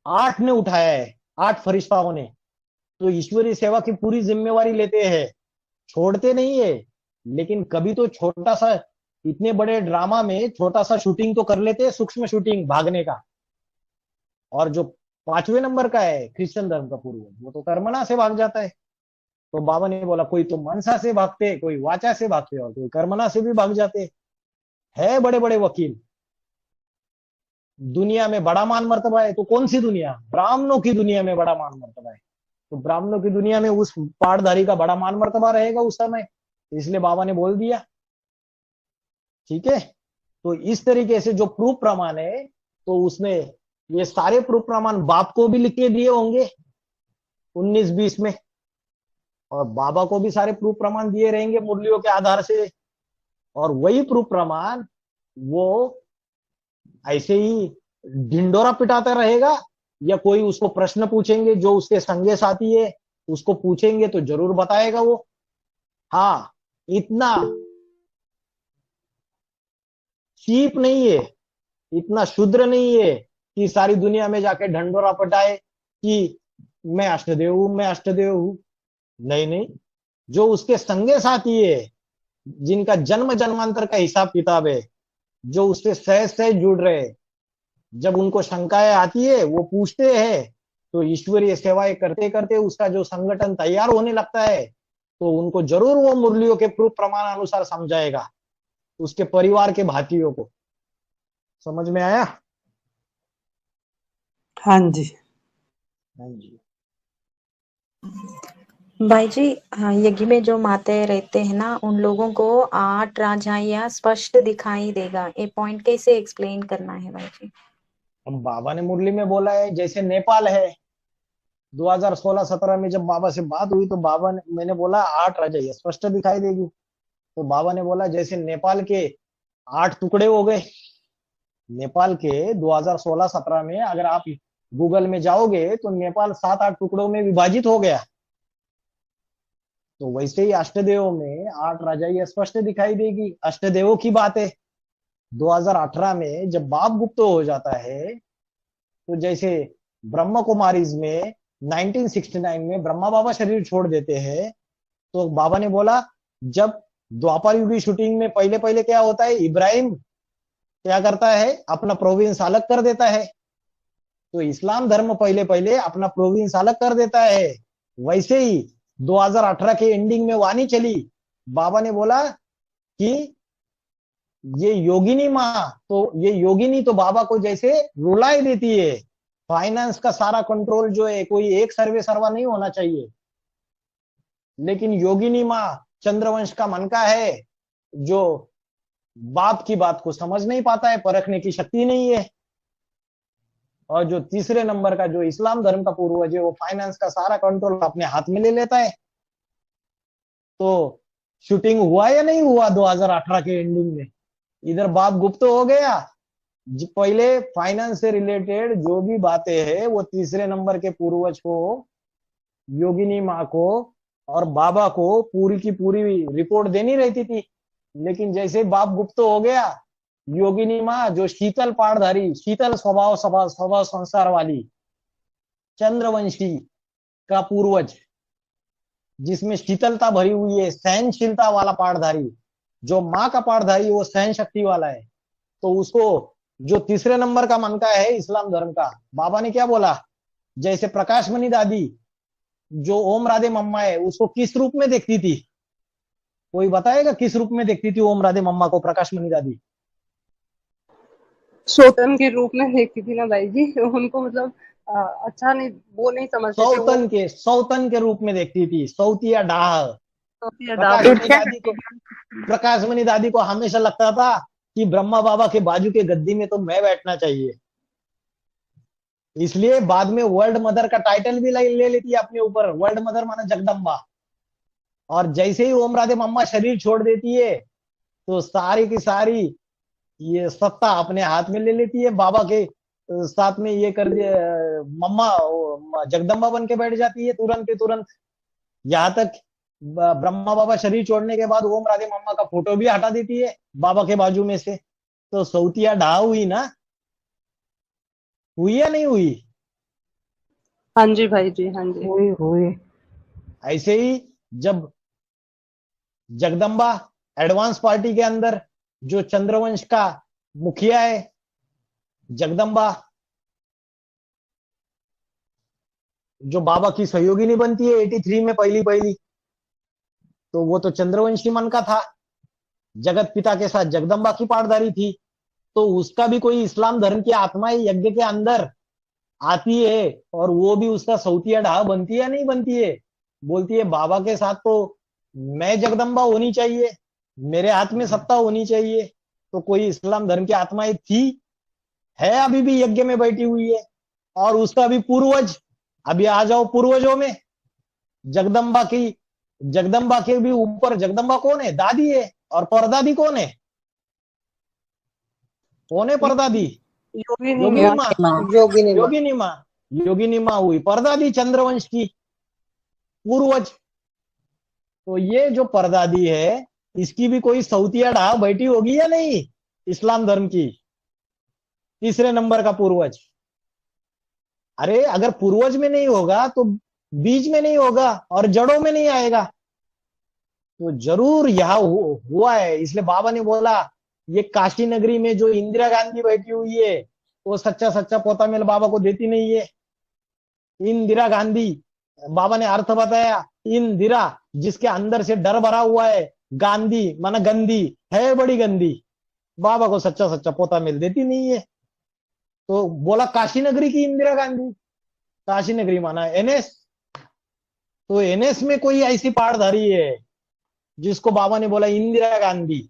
8 ने उठाया है, 8 फरिश्ताओं ने, तो ईश्वरीय सेवा की पूरी जिम्मेवारी लेते हैं, छोड़ते नहीं है। लेकिन कभी तो छोटा सा, इतने बड़े ड्रामा में छोटा सा शूटिंग तो कर लेते हैं, सूक्ष्म शूटिंग भागने का। और जो 5वें नंबर का है क्रिश्चियन धर्म का पूर्वज, वो तो कर्मणा से भाग जाता है। तो बाबा ने बोला कोई तो मनसा से भागते, कोई वाचा से भागते और कोई कर्मणा से भी भाग जाते है। बड़े बड़े वकील, दुनिया में बड़ा मान मर्तबा है तो कौन सी दुनिया, ब्राह्मणों की दुनिया में बड़ा मान मर्तबा है, तो ब्राह्मणों की दुनिया में उस पाठधारी का बड़ा मान मर्तबा रहेगा उस समय, इसलिए बाबा ने बोल दिया। ठीक है, तो इस तरीके से जो प्रूफ प्रमाण है, तो उसमें ये सारे प्रूफ प्रमाण बाप को भी लिख के दिए होंगे 19-20 में, और बाबा को भी सारे प्रूफ प्रमाण दिए रहेंगे मुरलियों के आधार से। और वही प्रूफ प्रमाण वो ऐसे ही ढिंडोरा पिटाता रहेगा, या कोई उसको प्रश्न पूछेंगे, जो उसके संगे साथी है उसको पूछेंगे तो जरूर बताएगा वो। हाँ, इतना चीप नहीं है, इतना शुद्र नहीं है कि सारी दुनिया में जाके ढंडोरा पटाए कि मैं अष्टदेव हूं, मैं अष्टदेव हूं। नहीं नहीं, जो उसके संगे साथी है, जिनका जन्म जन्मांतर का हिसाब किताब है, जो उससे सहज सहज जुड़ रहे, जब उनको शंकाएं आती है वो पूछते हैं, तो ईश्वरीय सेवाएं करते करते उसका जो संगठन तैयार होने लगता है, तो उनको जरूर वो मुरलियों के प्रूफ प्रमाण अनुसार समझाएगा, उसके परिवार के भातियों को। समझ में आया? हाँ जी। हाँ जी। भाई जी, हाँ, यज्ञ में जो माते रहते हैं ना, उन लोगों को 8 राजाइयाँ स्पष्ट दिखाई देगा, ये पॉइंट कैसे एक्सप्लेन करना है भाई जी? अब बाबा ने मुरली में बोला है, जैसे नेपाल है, 2016-17 में जब बाबा से बात हुई तो मैंने बोला 8 राजाइयाँ स्पष्ट दिखाई देगी, तो बाबा ने बोला जैसे नेपाल के 8 टुकड़े हो गए। नेपाल के 2016-17 में अगर आप गूगल में जाओगे तो नेपाल 7-8 टुकड़ों में विभाजित हो गया। तो वैसे ही अष्टदेवों में 8 राजाइयाँ स्पष्ट दिखाई देगी। अष्टदेवों की बात है, 2018 में जब बाप गुप्त हो जाता है, तो जैसे ब्रह्म कुमारीज में 1969 में ब्रह्मा बाबा शरीर छोड़ देते हैं, तो बाबा ने बोला जब द्वापर युग की शूटिंग में पहले पहले क्या होता है, इब्राहिम क्या करता है, अपना प्रोविंस अलग कर देता है, तो इस्लाम धर्म पहले पहले अपना प्रोविंस अलग कर देता है। वैसे ही 2018 के एंडिंग में वाणी चली, बाबा ने बोला कि ये योगिनी माँ, तो ये योगिनी तो बाबा को जैसे रुलाई देती है, फाइनेंस का सारा कंट्रोल जो है कोई एक सर्वे सर्वा नहीं होना चाहिए, लेकिन योगिनी माँ चंद्रवंश का मन का है, जो बाप की बात को समझ नहीं पाता है, परखने की शक्ति नहीं है। और जो तीसरे नंबर का जो इस्लाम धर्म का पूर्वज है, वो फाइनेंस का सारा कंट्रोल अपने हाथ में ले लेता है। तो शूटिंग हुआ या नहीं हुआ 2018 के एंडिंग में, इधर बाप गुप्त हो गया, पहले फाइनेंस से रिलेटेड जो भी बातें हैं वो तीसरे नंबर के पूर्वज को, योगिनी माँ को और बाबा को पूरी की पूरी रिपोर्ट देनी रहती थी। लेकिन जैसे बाप गुप्त हो गया, योगिनी माँ जो शीतल पाठधारी, शीतल स्वभाव संसार वाली चंद्रवंशी का पूर्वज, जिसमें शीतलता भरी हुई है, सहनशीलता वाला पाठधारी, जो माँ का पाठधारी वो सहन शक्ति वाला है, तो उसको जो तीसरे नंबर का मन का है इस्लाम धर्म का, बाबा ने क्या बोला, जैसे प्रकाशमणि दादी जो ओम राधे मम्मा है उसको किस रूप में देखती थी, कोई बताएगा किस रूप में देखती थी ओम राधे मम्मा को प्रकाशमणि दादी? सौतन के रूप में देखती थी ना भाई जी, उनको मतलब अच्छा नहीं, वो नहीं समझते थे, सौतन के रूप में देखती थी, सौतिया डाह। प्रकाशमणि दादी को हमेशा लगता था कि ब्रह्मा बाबा के बाजू के गद्दी में तो मैं बैठना चाहिए। इसलिए बाद में वर्ल्ड मदर का टाइटल भी ले लेती है अपने ऊपर। वर्ल्ड मदर माना जगदम्बा। और जैसे ही ओम राधे मम्मा शरीर छोड़ देती है तो सारी की सारी ये सत्ता अपने हाथ में ले लेती है। बाबा के साथ में ये कर दिया, मम्मा जगदम्बा बन के बैठ जाती है तुरंत के तुरंत। यहाँ तक ब्रह्मा बाबा शरीर छोड़ने के बाद ओम राधे मम्मा का फोटो भी हटा देती है बाबा के बाजू में से। तो सौतिया ढा हुई ना, हुई या नहीं हुई? हाँ जी भाई जी, हाँ जी। हुई हुई। ऐसे ही जब जगदम्बा एडवांस पार्टी के अंदर जो चंद्रवंश का मुखिया है जगदम्बा, जो बाबा की सहयोगिनी बनती है 83 में पहली पहली, तो वो तो चंद्रवंशी मन का था, जगत पिता के साथ जगदम्बा की पाठदारी थी। तो उसका भी कोई इस्लाम धर्म की आत्मा यज्ञ के अंदर आती है और वो भी उसका सौतिया ढा बनती है या नहीं बनती है? बोलती है बाबा के साथ तो मैं जगदम्बा होनी चाहिए, मेरे हाथ में सत्ता होनी चाहिए। तो कोई इस्लाम धर्म की आत्माएं थी, है, अभी भी यज्ञ में बैठी हुई है। और उसका भी पूर्वज, अभी आ जाओ पूर्वजों में, जगदम्बा के भी ऊपर जगदम्बा कौन है? दादी है। और परदादी कौन है? कौन है परदादी? योगिनी माँ। योगिनी माँ हुई परदादी चंद्रवंश की, पूर्वज। तो ये जो परदादी है इसकी भी कोई सौतिया ढा बैठी होगी या नहीं इस्लाम धर्म की? तीसरे नंबर का पूर्वज। अरे अगर पूर्वज में नहीं होगा तो बीज में नहीं होगा और जड़ों में नहीं आएगा। तो जरूर यह हुआ है। इसलिए बाबा ने बोला ये काशी नगरी में जो इंदिरा गांधी बैठी हुई है वो सच्चा सच्चा पोता मेल बाबा को देती नहीं है। इंदिरा गांधी, बाबा ने अर्थ बताया, इंदिरा जिसके अंदर से डर भरा हुआ है, गांधी माना गंदी है, बड़ी गंदी, बाबा को सच्चा सच्चा पोता मेल देती नहीं है। तो बोला काशी नगरी की इंदिरा गांधी, काशी नगरी माना एनएस। तो एनएस में कोई ऐसी पाठधारी है जिसको बाबा ने बोला इंदिरा गांधी।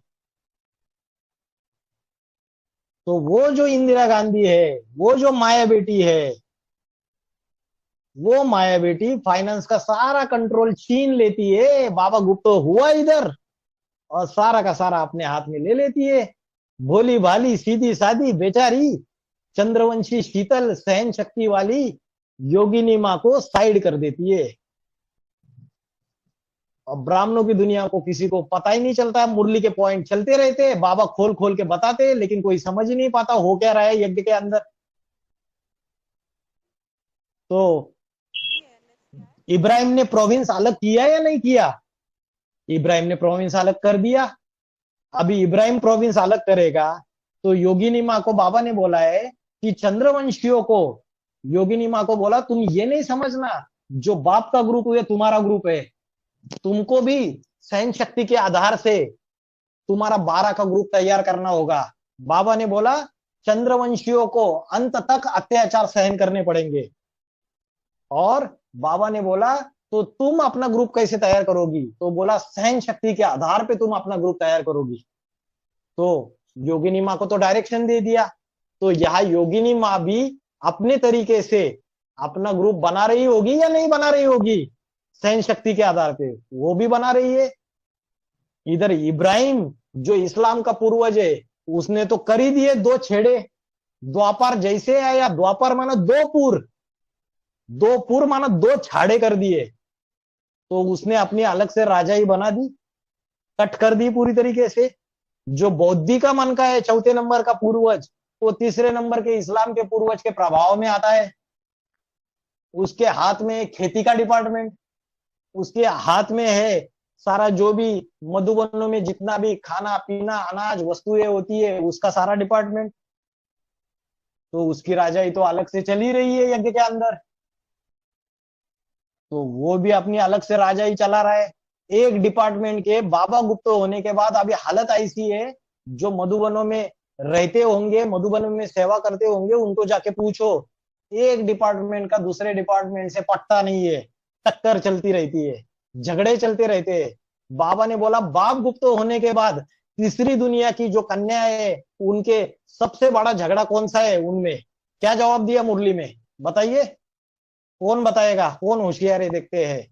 तो वो जो इंदिरा गांधी है, वो जो माया बेटी है, वो माया बेटी फाइनेंस का सारा कंट्रोल छीन लेती है। बाबा गुप्त हुआ इधर और सारा का सारा अपने हाथ में ले लेती है। भोली भाली सीधी सादी बेचारी चंद्रवंशी शीतल सहन शक्ति वाली योगिनी माँ को साइड कर देती है। और ब्राह्मणों की दुनिया को किसी को पता ही नहीं चलता। मुरली के पॉइंट चलते रहते हैं, बाबा खोल खोल के बताते हैं, लेकिन कोई समझ ही नहीं पाता हो क्या रहा है यज्ञ के अंदर। तो इब्राहिम ने प्रोविंस अलग किया या नहीं किया? इब्राहिम ने प्रोविंस अलग कर दिया। अभी इब्राहिम प्रोविंस अलग करेगा तो योगिनी माँ को बाबा ने बोला है कि चंद्रवंशियों को, योगिनी माँ को बोला तुम ये नहीं समझना जो बाप का ग्रुप है तुम्हारा ग्रुप है, तुमको भी सहन शक्ति के आधार से तुम्हारा 12 का ग्रुप तैयार करना होगा। बाबा ने बोला चंद्रवंशियों को अंत तक अत्याचार सहन करने पड़ेंगे। और बाबा ने बोला तो तुम अपना ग्रुप कैसे तैयार करोगी? तो बोला सहन शक्ति के आधार पे तुम अपना ग्रुप तैयार करोगी। तो योगिनी माँ को तो डायरेक्शन दे दिया। तो यहाँ योगिनी माँ भी अपने तरीके से अपना ग्रुप बना रही होगी या नहीं बना रही होगी? सहन शक्ति के आधार पे वो भी बना रही है। इधर इब्राहिम जो इस्लाम का पूर्वज है उसने तो कर ही दिए 2 छेड़े। द्वापर जैसे आया, द्वापर माना 2 पूर, 2 पूर माना 2 छाड़े कर दिए। तो उसने अपनी अलग से राजाई बना दी, कट कर दी पूरी तरीके से। जो बौद्धि का मन का है 4थे नंबर का पूर्वज, वो 3रे नंबर के इस्लाम के पूर्वज के प्रभाव में आता है। उसके हाथ में खेती का डिपार्टमेंट, उसके हाथ में है सारा जो भी मधुबनों में जितना भी खाना पीना अनाज वस्तुएं होती है उसका सारा डिपार्टमेंट। तो उसकी राजाई तो अलग से चली रही है यज्ञ के अंदर। तो वो भी अपनी अलग से राजाई चला रहा है। एक डिपार्टमेंट के बाबा गुप्त होने के बाद अभी हालत ऐसी है, जो मधुबनों में रहते होंगे, मधुबनों में सेवा करते होंगे, उनको जाके पूछो, एक डिपार्टमेंट का दूसरे डिपार्टमेंट से पट्टा नहीं है, टक्कर चलती रहती है, झगड़े चलते रहते हैं। बाबा ने बोला बाप गुप्त होने के बाद तीसरी दुनिया की जो कन्या है उनके सबसे बड़ा झगड़ा कौन सा है? उनमें क्या जवाब दिया मुरली में? बताइए, कौन बताएगा, कौन होशियार है, देखते हैं।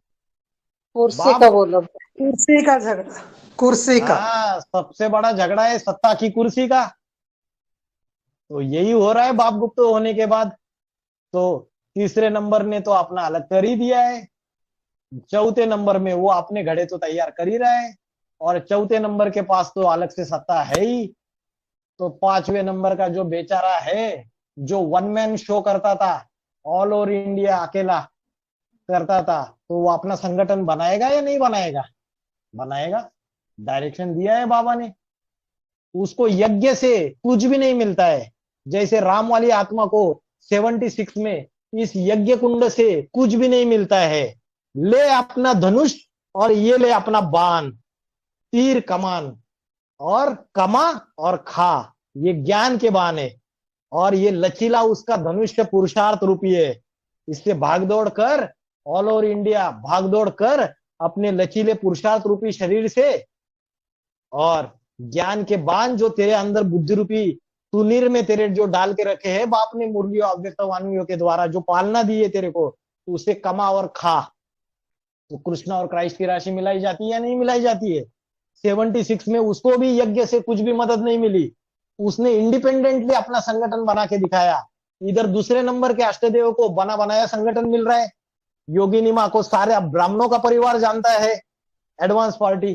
कुर्सी बाप, का बोलो। कुर्सी का झगड़ा, कुर्सी का। हाँ, सबसे बड़ा झगड़ा है सत्ता की, कुर्सी का। तो यही हो रहा है बाप गुप्त होने के बाद। तो तीसरे नंबर ने तो अपना अलग कर ही दिया है, चौथे नंबर में वो अपने घड़े तो तैयार कर ही रहा है, और चौथे नंबर के पास तो अलग से सत्ता है ही। तो पांचवें नंबर का जो बेचारा है, जो वन मैन शो करता था, ऑल ओवर इंडिया अकेला करता था, तो वो अपना संगठन बनाएगा या नहीं बनाएगा? बनाएगा। डायरेक्शन दिया है बाबा ने। उसको यज्ञ से कुछ भी नहीं मिलता है। जैसे राम वाली आत्मा को 76 में इस यज्ञ कुंड से कुछ भी नहीं मिलता है। ले अपना धनुष और ये ले अपना बाण, तीर कमान, और कमा और खा, ये ज्ञान के बाण है। और ये लचीला उसका धनुष पुरुषार्थ रूपी है। इससे भाग दौड़ कर, ऑल ओवर इंडिया भाग दौड़ कर अपने लचीले पुरुषार्थ रूपी शरीर से, और ज्ञान के बाण जो तेरे अंदर बुद्धि रूपी तुनीर में तेरे जो डाल के रखे हैं बाप ने मुरलियों अव्यक्त वाणियों के द्वारा, जो पालना दी है तेरे को, तो उसे कमा और खा। तो कृष्ण और क्राइस्ट की राशि मिलाई जाती है या नहीं मिलाई जाती है? 76 में उसको भी यज्ञ से कुछ भी मदद नहीं मिली। उसने इंडिपेंडेंटली अपना संगठन बना के दिखाया। इधर दूसरे नंबर के अष्टदेव को बना बनाया संगठन मिल रहा है। योगिनी माँ को सारे ब्राह्मणों का परिवार जानता है, एडवांस पार्टी।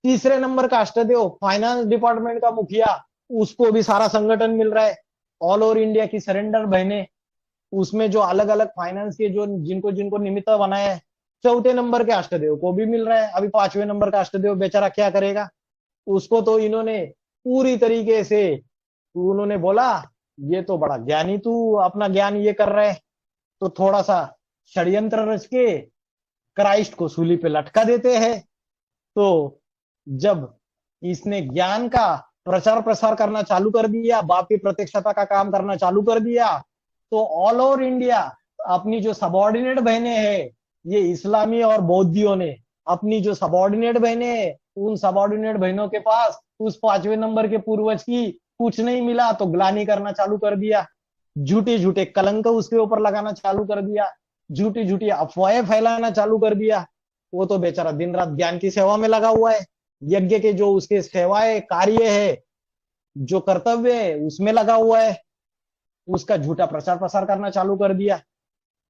तीसरे नंबर का अष्टदेव फाइनेंस डिपार्टमेंट का मुखिया, उसको भी सारा संगठन मिल रहा है। ऑल ओवर इंडिया की सरेंडर बहने, उसमें जो अलग अलग फाइनेंस के जो जिनको जिनको निमित्त बनाया है। चौथे नंबर के अष्टदेव को भी मिल रहा है। अभी पांचवें नंबर का अष्टदेव बेचारा क्या करेगा? उसको तो इन्होंने पूरी तरीके से, उन्होंने बोला ये तो बड़ा ज्ञानी, तू अपना ज्ञान ये कर रहा है, तो थोड़ा सा षड्यंत्र रच के क्राइस्ट को सूली पे लटका देते हैं। तो जब इसने ज्ञान का प्रचार प्रसार करना चालू कर दिया, बाप की प्रत्यक्षता का काम करना चालू कर दिया, तो ऑल ओवर इंडिया अपनी जो सबॉर्डिनेट बहनें हैं, ये इस्लामी और बौद्धियों ने अपनी जो सबॉर्डिनेट बहनें हैं, उन सबॉर्डिनेट बहनों के पास उस पांचवें नंबर के पूर्वज की कुछ नहीं मिला, तो ग्लानी करना चालू कर दिया। झूठे झूठे कलंक उसके ऊपर लगाना चालू कर दिया, झूठी झूठी अफवाहें फैलाना चालू कर दिया। वो तो बेचारा दिन रात ज्ञान की सेवा में लगा हुआ है। यज्ञ के जो उसके सेवाएं कार्य है, जो कर्तव्य है, उसमें लगा हुआ है। उसका झूठा प्रचार प्रसार करना चालू कर दिया,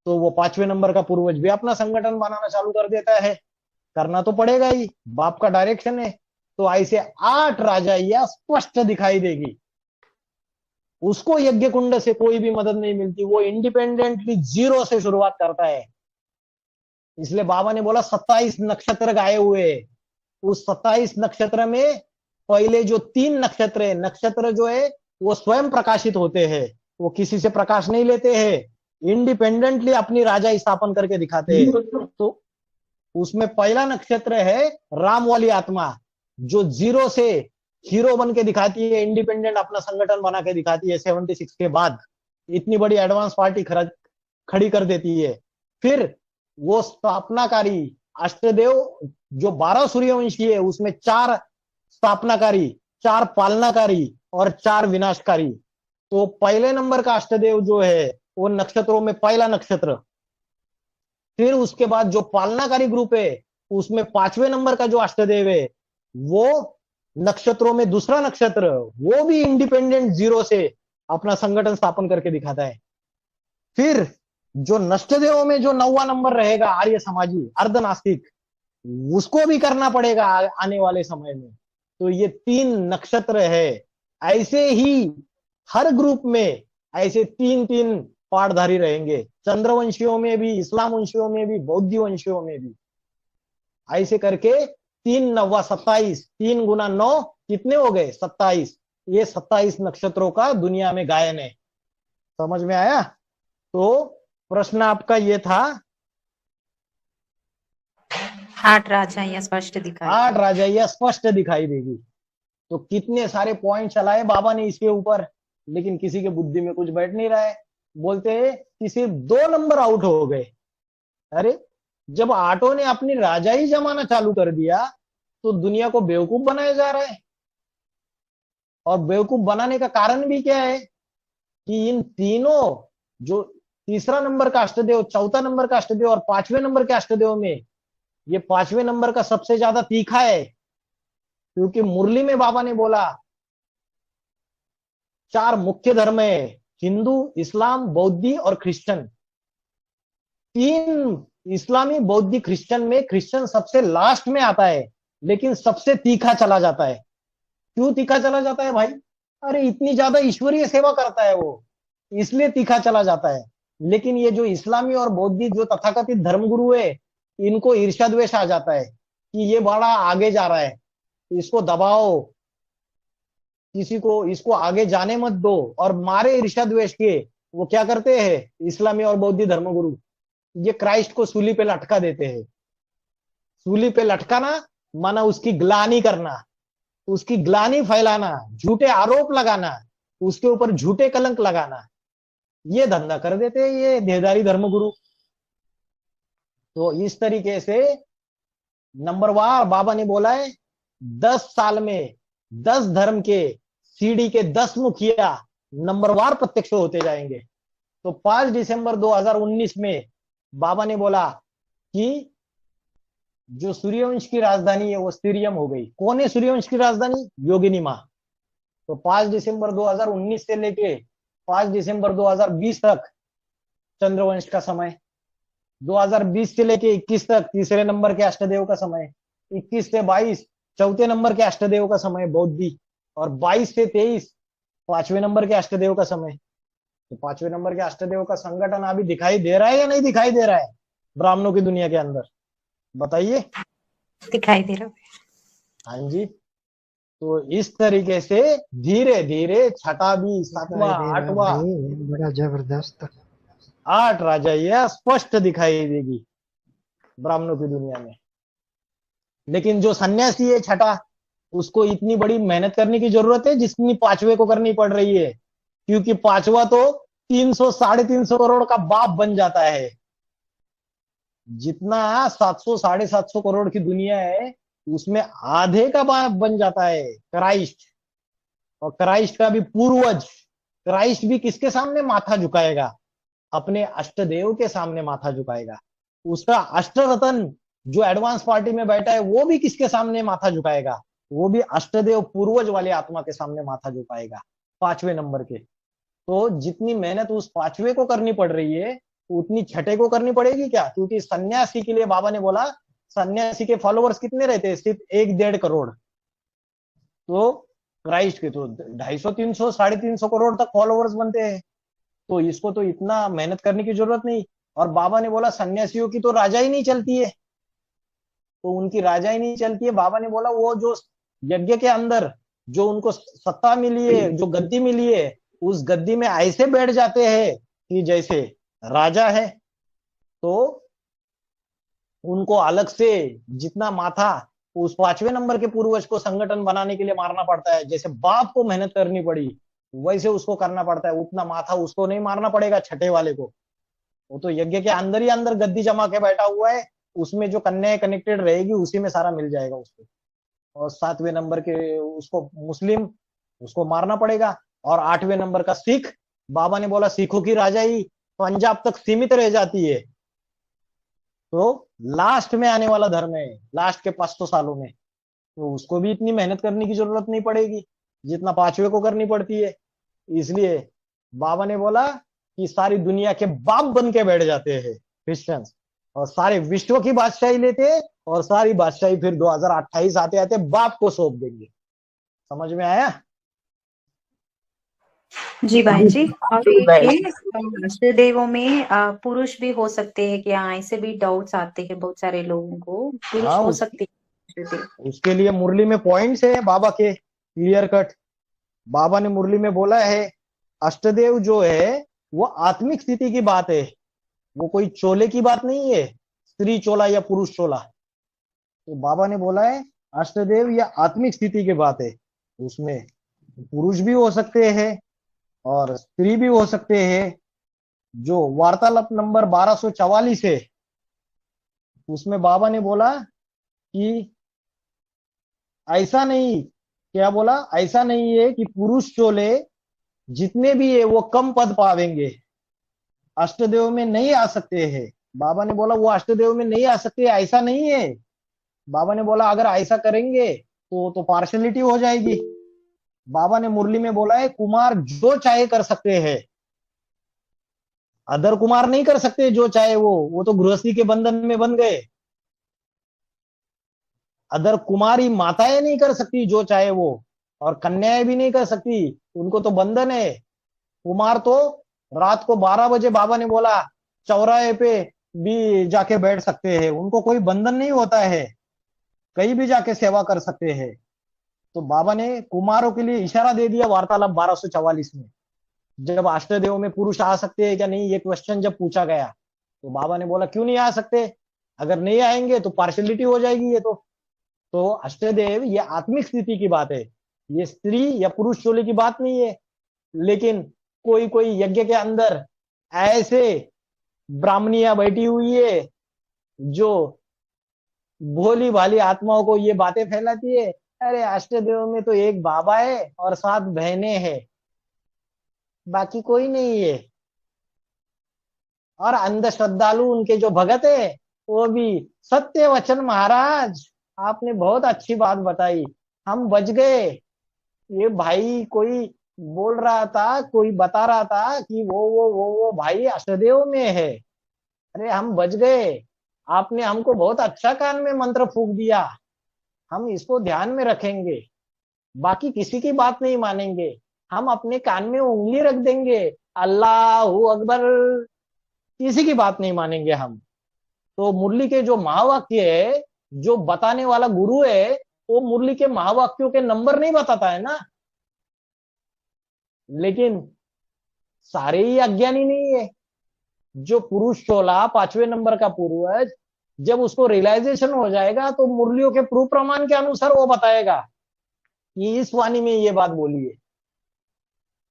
तो वो पांचवें नंबर का पूर्वज भी अपना संगठन बनाना चालू कर देता है। करना तो पड़ेगा ही, बाप का डायरेक्शन है। तो ऐसे 8 राजाइयां स्पष्ट दिखाई देगी। उसको यज्ञ कुंड से कोई भी मदद नहीं मिलती, वो इंडिपेंडेंटली जीरो से शुरुआत करता है। इसलिए बाबा ने बोला 27 नक्षत्र गाए हुए। उस 27 नक्षत्र में पहले जो 3 नक्षत्र है, नक्षत्र जो है वो स्वयं प्रकाशित होते हैं, वो किसी से प्रकाश नहीं लेते हैं, इंडिपेंडेंटली अपनी राजा स्थापन करके दिखाते हैं। तो उसमें पहला नक्षत्र है राम वाली आत्मा, जो जीरो से हीरो बन के दिखाती है, इंडिपेंडेंट अपना संगठन बना के दिखाती है। 76 के बाद इतनी बड़ी एडवांस पार्टी खड़ी कर देती है। फिर वो स्थापनाकारी अष्टदेव जो 12 सूर्यवंशी है, उसमें 4 स्थापनाकारी, 4 पालनाकारी और 4 विनाशकारी। तो पहले नंबर का अष्टदेव जो है वो नक्षत्रों में पहला नक्षत्र। फिर उसके बाद जो पालनाकारी ग्रुप है, उसमें 5वें नंबर का जो अष्टदेव है, वो नक्षत्रों में दूसरा नक्षत्र, वो भी इंडिपेंडेंट जीरो से अपना संगठन स्थापन करके दिखाता है। फिर जो नष्टदेवों में जो 9वां नंबर रहेगा, आर्य समाजी अर्धनास्तिक, उसको भी करना पड़ेगा आने वाले समय में। तो ये 3 नक्षत्र है। ऐसे ही हर ग्रुप में ऐसे 3-3 पाठधारी रहेंगे, चंद्रवंशियों में भी, इस्लाम वंशियों में भी, बौद्ध वंशियों में भी। ऐसे करके 3 9 27, 3 गुना 9 कितने हो गए? 27। ये 27 नक्षत्रों का दुनिया में गायन है। समझ में आया? तो प्रश्न आपका ये था, 8 राजाइयां स्पष्ट दिखाई 8 राजाइयां स्पष्ट दिखाई देगी। तो कितने सारे पॉइंट चलाए बाबा ने इसके ऊपर, लेकिन किसी के बुद्धि में कुछ बैठ नहीं रहा है। बोलते हैं कि सिर्फ 2 नंबर आउट हो गए। अरे जब 8 ने अपनी राजाई जमाना चालू कर दिया, तो दुनिया को बेवकूफ बनाया जा रहा है। और बेवकूफ बनाने का कारण भी क्या है कि इन तीनों जो तीसरा नंबर का अष्टदेव, चौथा नंबर का अष्टदेव और पांचवें नंबर के अष्टदेव में ये पांचवें नंबर का सबसे ज्यादा तीखा है, क्योंकि मुरली में बाबा ने बोला चार मुख्य धर्म है, हिंदू, इस्लाम, बौद्धी और क्रिश्चियन। तीन इस्लामी, बौद्धी, क्रिश्चियन में क्रिश्चियन सबसे लास्ट में आता है, लेकिन सबसे तीखा चला जाता है। क्यों तीखा चला जाता है भाई? अरे इतनी ज्यादा ईश्वरीय सेवा करता है वो, इसलिए तीखा चला जाता है। लेकिन ये जो इस्लामी और बौद्धी जो तथाकथित धर्मगुरु है, इनको ईर्ष्या द्वेष आ जाता है कि ये बड़ा आगे जा रहा है, इसको दबाओ, किसी को इसको आगे जाने मत दो, और मारे ईर्ष्या द्वेष के वो क्या करते हैं इस्लामी और बौद्धी धर्मगुरु, ये क्राइस्ट को सूली पे लटका देते हैं। सूली पे लटकाना माना उसकी ग्लानी करना, उसकी ग्लानी फैलाना, झूठे आरोप लगाना, उसके ऊपर झूठे कलंक लगाना, ये धंधा कर देते हैं ये देहधारी धर्मगुरु। तो इस तरीके से नंबरवार बाबा ने बोला है 10 साल में 10 धर्म के सीढ़ी के 10 मुखिया नंबरवार प्रत्यक्ष होते जाएंगे। तो 5 दिसंबर 2019 में बाबा ने बोला कि जो सूर्यवंश की राजधानी है वो स्थिरियम हो गई। कौन है सूर्यवंश की राजधानी? योगिनी माँ। तो 5 दिसंबर 2019 से लेके 5 दिसंबर 2020 तक चंद्रवंश का समय, 2020 से लेके 21 तक तीसरे नंबर के अष्टदेव का समय, 21 से 22 चौथे नंबर के अष्टदेव का समय बौद्धि, और 22 से 23 पांचवें नंबर के अष्टदेव का समय। तो पांचवें नंबर के अष्टदेव का संगठन अभी दिखाई दे रहा है या नहीं दिखाई दे रहा है ब्राह्मणों की दुनिया के अंदर? बताइए। दिखाई दे रहा है। हाँ जी। तो इस तरीके से धीरे धीरे छठा भी, सातवां, आठवां, बड़ा जबरदस्त 8 राजा यह स्पष्ट दिखाई देगी ब्राह्मणों की दुनिया में। लेकिन जो सन्यासी है छठा, उसको इतनी बड़ी मेहनत करने की जरूरत है जितनी पांचवे को करनी पड़ रही है, क्योंकि पांचवा तो 300 350 करोड़ का बाप बन जाता है। जितना 700 750 करोड़ की दुनिया है उसमें आधे का बाप बन जाता है क्राइस्ट। और क्राइस्ट का भी पूर्वज, क्राइस्ट भी किसके सामने माथा झुकाएगा? अपने अष्टदेव के सामने माथा झुकाएगा। उसका अष्टरतन जो एडवांस पार्टी में बैठा है वो भी किसके सामने माथा झुकाएगा? वो भी अष्टदेव पूर्वज वाले आत्मा के सामने माथा झुकाएगा, पांचवें नंबर के। तो जितनी मेहनत उस पांचवे को करनी पड़ रही है उतनी छठे को करनी पड़ेगी क्या? क्योंकि सन्यासी के लिए बाबा ने बोला सन्यासी के फॉलोअर्स कितने रहते हैं? सिर्फ 1-1.5 करोड़। तो क्राइस्ट के तो 250 300 350 करोड़ तक फॉलोअर्स बनते हैं। तो इसको तो इतना मेहनत करने की जरूरत नहीं। और बाबा ने बोला सन्यासियों की तो राजा ही नहीं चलती है, तो उनकी राजा ही नहीं चलती है। बाबा ने बोला वो जो यज्ञ के अंदर जो उनको सत्ता मिली है, जो गद्दी मिली है, उस गद्दी में ऐसे बैठ जाते हैं कि जैसे राजा है। तो उनको अलग से जितना माथा उस पांचवें नंबर के पूर्वज को संगठन बनाने के लिए मारना पड़ता है, जैसे बाप को मेहनत करनी पड़ी वैसे उसको करना पड़ता है, उतना माथा उसको नहीं मारना पड़ेगा छठे वाले को। वो तो यज्ञ के अंदर ही अंदर गद्दी जमा के बैठा हुआ है, उसमें जो कन्याएं कनेक्टेड रहेगी उसी में सारा मिल जाएगा उसको। और 7वें नंबर के उसको मुस्लिम, उसको मारना पड़ेगा। और 8वें नंबर का सिख, बाबा ने बोला सिखों की राजाई पंजाब तक सीमित रह जाती है, तो लास्ट में आने वाला धर्म है, लास्ट के 500 सालों में, तो उसको भी इतनी मेहनत करने की जरूरत नहीं पड़ेगी जितना पांचवे को करनी पड़ती है। इसलिए बाबा ने बोला कि सारी दुनिया के बाप बन के बैठ जाते हैं क्रिश्चियंस, और सारे विश्व की बादशाही लेते हैं, और सारी बादशाही फिर 2028 आते आते बाप को सौंप देंगे। समझ में आया? जी भाई जी। और ये अष्टदेवों में पुरुष भी हो सकते हैं क्या? ऐसे भी डाउट्स आते हैं बहुत सारे लोगों को, पुरुष हाँ, हो सकते हैं अष्टदेव? उसके लिए मुरली में पॉइंट्स है बाबा के क्लियर कट। बाबा ने मुरली में बोला है अष्टदेव जो है वो आत्मिक स्थिति की बात है, वो कोई चोले की बात नहीं है, स्त्री चोला या पुरुष चोला। तो बाबा ने बोला है अष्टदेव या आत्मिक स्थिति की बात है, उसमें पुरुष भी हो सकते हैं और स्त्री भी हो सकते हैं। जो वार्तालाप नंबर 1244 है उसमें बाबा ने बोला कि ऐसा नहीं, क्या बोला? ऐसा नहीं है कि पुरुष चोले जितने भी है वो कम पद पावेंगे, अष्टदेव में नहीं आ सकते हैं। बाबा ने बोला वो अष्टदेव में नहीं आ सकते, ऐसा नहीं है। बाबा ने बोला अगर ऐसा करेंगे तो पार्शलिटी हो जाएगी। बाबा ने मुरली में बोला है कुमार जो चाहे कर सकते हैं, अदर कुमार नहीं कर सकते जो चाहे वो तो गृहस्थी के बंधन में बन गए। अदर कुमारी माताएं नहीं कर सकती जो चाहे वो, और कन्याएं भी नहीं कर सकती, उनको तो बंधन है। कुमार तो रात को 12 बजे बाबा ने बोला चौराहे पे भी जाके बैठ सकते हैं, उनको कोई बंधन नहीं होता है, कहीं भी जाके सेवा कर सकते हैं। तो बाबा ने कुमारों के लिए इशारा दे दिया वार्तालाप 1244 में, जब अष्टदेव में पुरुष आ सकते हैं क्या नहीं, ये क्वेश्चन जब पूछा गया तो बाबा ने बोला क्यों नहीं आ सकते, अगर नहीं आएंगे तो पार्शलिटी हो जाएगी। ये तो अष्टदेव ये आत्मिक स्थिति की बात है, ये स्त्री या पुरुष चोले की बात नहीं है। लेकिन कोई कोई यज्ञ के अंदर ऐसे ब्राह्मणियां बैठी हुई है जो भोली भाली आत्माओं को ये बातें फैलाती है, अरे अष्टदेव में तो एक बाबा है और 7 बहनें हैं, बाकी कोई नहीं है। और अंध श्रद्धालु उनके जो भगत है वो भी सत्य वचन महाराज, आपने बहुत अच्छी बात बताई, हम बच गए। ये भाई कोई बोल रहा था, कोई बता रहा था कि वो भाई अष्टदेव में है, अरे हम बच गए। आपने हमको बहुत अच्छा कान में मंत्र फूंक दिया, हम इसको ध्यान में रखेंगे, बाकी किसी की बात नहीं मानेंगे, हम अपने कान में उंगली रख देंगे, अल्लाहू अकबर, किसी की बात नहीं मानेंगे हम। तो मुरली के जो महावाक्य है, जो बताने वाला गुरु है, वो मुरली के महावाक्यों के नंबर नहीं बताता है ना। लेकिन सारे ही अज्ञानी नहीं है। जो पुरुष चोला 5वें नंबर का पूर्वज, जब उसको रियलाइजेशन हो जाएगा तो मुरलियों के प्रूफ प्रमाण के अनुसार वो बताएगा कि इस वाणी में ये बात बोली है,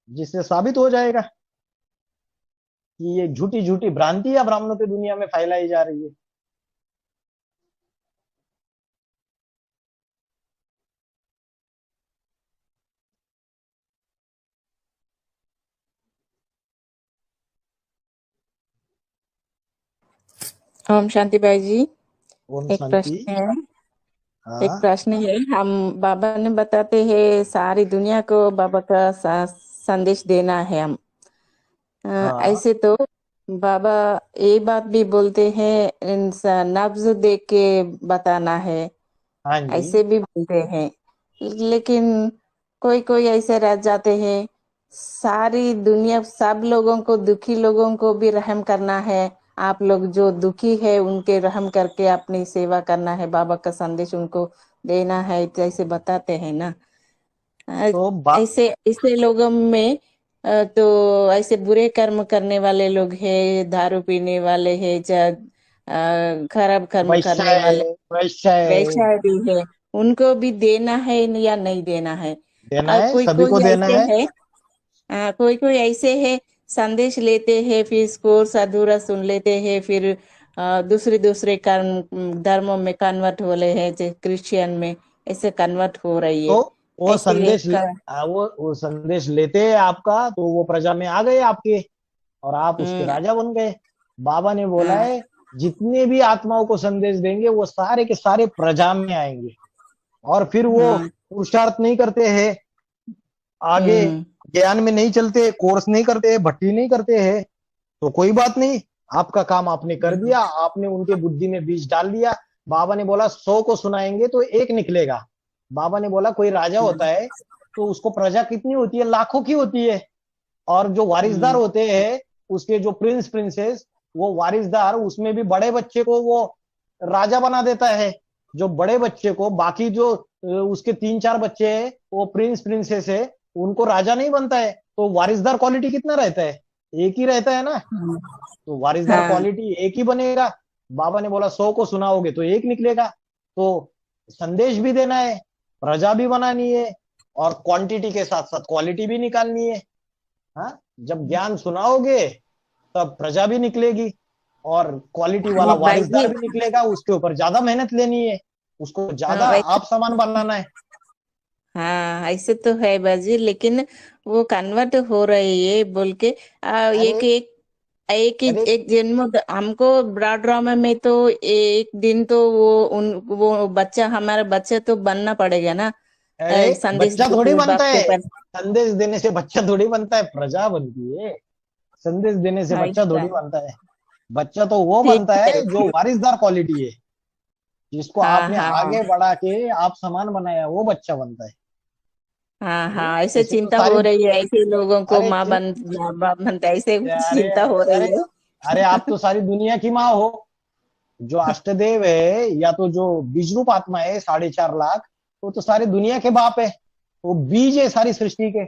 जिससे साबित हो जाएगा कि ये झूठी झूठी भ्रांति या ब्राह्मणों की दुनिया में फैलाई जा रही है। ओम शांति भाई जी, ओम एक शांति। प्रश्न है। एक हाँ प्रश्न है, हम बाबा ने बताते हैं सारी दुनिया को बाबा का संदेश देना है हम। हाँ ऐसे तो बाबा ये बात भी बोलते हैं नब्ज देख के बताना है, हाँ जी। ऐसे भी बोलते हैं। लेकिन कोई कोई ऐसे रह जाते हैं, सारी दुनिया सब लोगों को, दुखी लोगों को भी रहम करना है, आप लोग जो दुखी है उनके रहम करके अपनी सेवा करना है, बाबा का संदेश उनको देना है, तो ऐसे बताते हैं ना। तो ऐसे ऐसे लोगों में तो ऐसे बुरे कर्म करने वाले लोग हैं, दारू पीने वाले हैं, खराब कर्म करने वाले वैश्य वैसा भी है, उनको भी देना है या नहीं देना है। देना और है, कोई सभी को कोई देना ऐसे है। है, कोई कोई ऐसे है संदेश लेते हैं, फिर कोर्स अधूरा सुन लेते हैं, फिर दूसरे दूसरे कर्म धर्मों में कन्वर्ट हो रहे हैं, जैसे क्रिश्चियन में ऐसे कन्वर्ट हो रही है। तो वो ऐसे संदेश एक वो संदेश लेते हैं आपका, तो वो प्रजा में आ गए आपके, और आप उसके हम्म, राजा बन गए। बाबा ने बोला हाँ, है जितने भी आत्माओं को संदेश देंगे वो सारे के सारे प्रजा में आएंगे, और फिर वो हाँ, पुरुषार्थ नहीं करते हैं, आगे हम्म, ज्ञान में नहीं चलते, कोर्स नहीं करते, भट्टी नहीं करते हैं, तो कोई बात नहीं, आपका काम आपने कर दिया, आपने उनके बुद्धि में बीज डाल दिया। बाबा ने बोला 100 को सुनाएंगे तो एक निकलेगा। बाबा ने बोला कोई राजा होता है तो उसको प्रजा कितनी होती है, लाखों की होती है, और जो वारिसदार होते हैं उसके जो प्रिंस प्रिंसेस, वो वारिसदार उसमें भी बड़े बच्चे को वो राजा बना देता है। जो बड़े बच्चे को, बाकी जो उसके 3-4 बच्चे हैं वो प्रिंस प्रिंसेस है, उनको राजा नहीं बनता है। तो वारिसदार क्वालिटी कितना रहता है, एक ही रहता है ना, तो वारिसदार हाँ, क्वालिटी एक ही बनेगा। बाबा ने बोला 100 को सुनाओगे तो एक निकलेगा। तो संदेश भी देना है, प्रजा भी बनानी है, और क्वांटिटी के साथ साथ क्वालिटी भी निकालनी है। हाँ, जब ज्ञान सुनाओगे तब प्रजा भी निकलेगी, और क्वालिटी वाला हाँ, भाई वारिसदार जी, भी निकलेगा, उसके ऊपर ज्यादा मेहनत लेनी है, उसको ज्यादा हाँ, वैसे आप सामान बनाना है। हाँ ऐसे तो है बाजी, लेकिन वो कन्वर्ट हो रही है बोल के अरे एक एक अरे एक जन्म हमको ब्रॉड ड्रामा में तो एक दिन तो वो बच्चा हमारा बच्चा तो बनना पड़ेगा ना। अरे संदेश बच्चा थोड़ी देते बनता बाप के है, पर। संदेश देने से बच्चा थोड़ी बनता है, प्रजा बनती है। संदेश देने से बच्चा ऐसा थोड़ी है। बनता है। बच्चा तो वो ठीक बनता है। है जो वारिसदार क्वालिटी है, जिसको हाँ आपने हाँ आगे बढ़ा के आप समान बनाया, वो बच्चा बनता है। हाँ हाँ, ऐसे ऐसे तो चिंता सारी, हो रही है, ऐसे लोगों को अरे माँ बाप बनता है, ऐसे अरे चिंता हो अरे रही है। अरे आप तो सारी दुनिया की माँ हो। जो अष्टदेव है या तो जो बीज रूप आत्मा है 4.5 लाख, वो तो सारी दुनिया के बाप है। वो बीज है सारी सृष्टि के।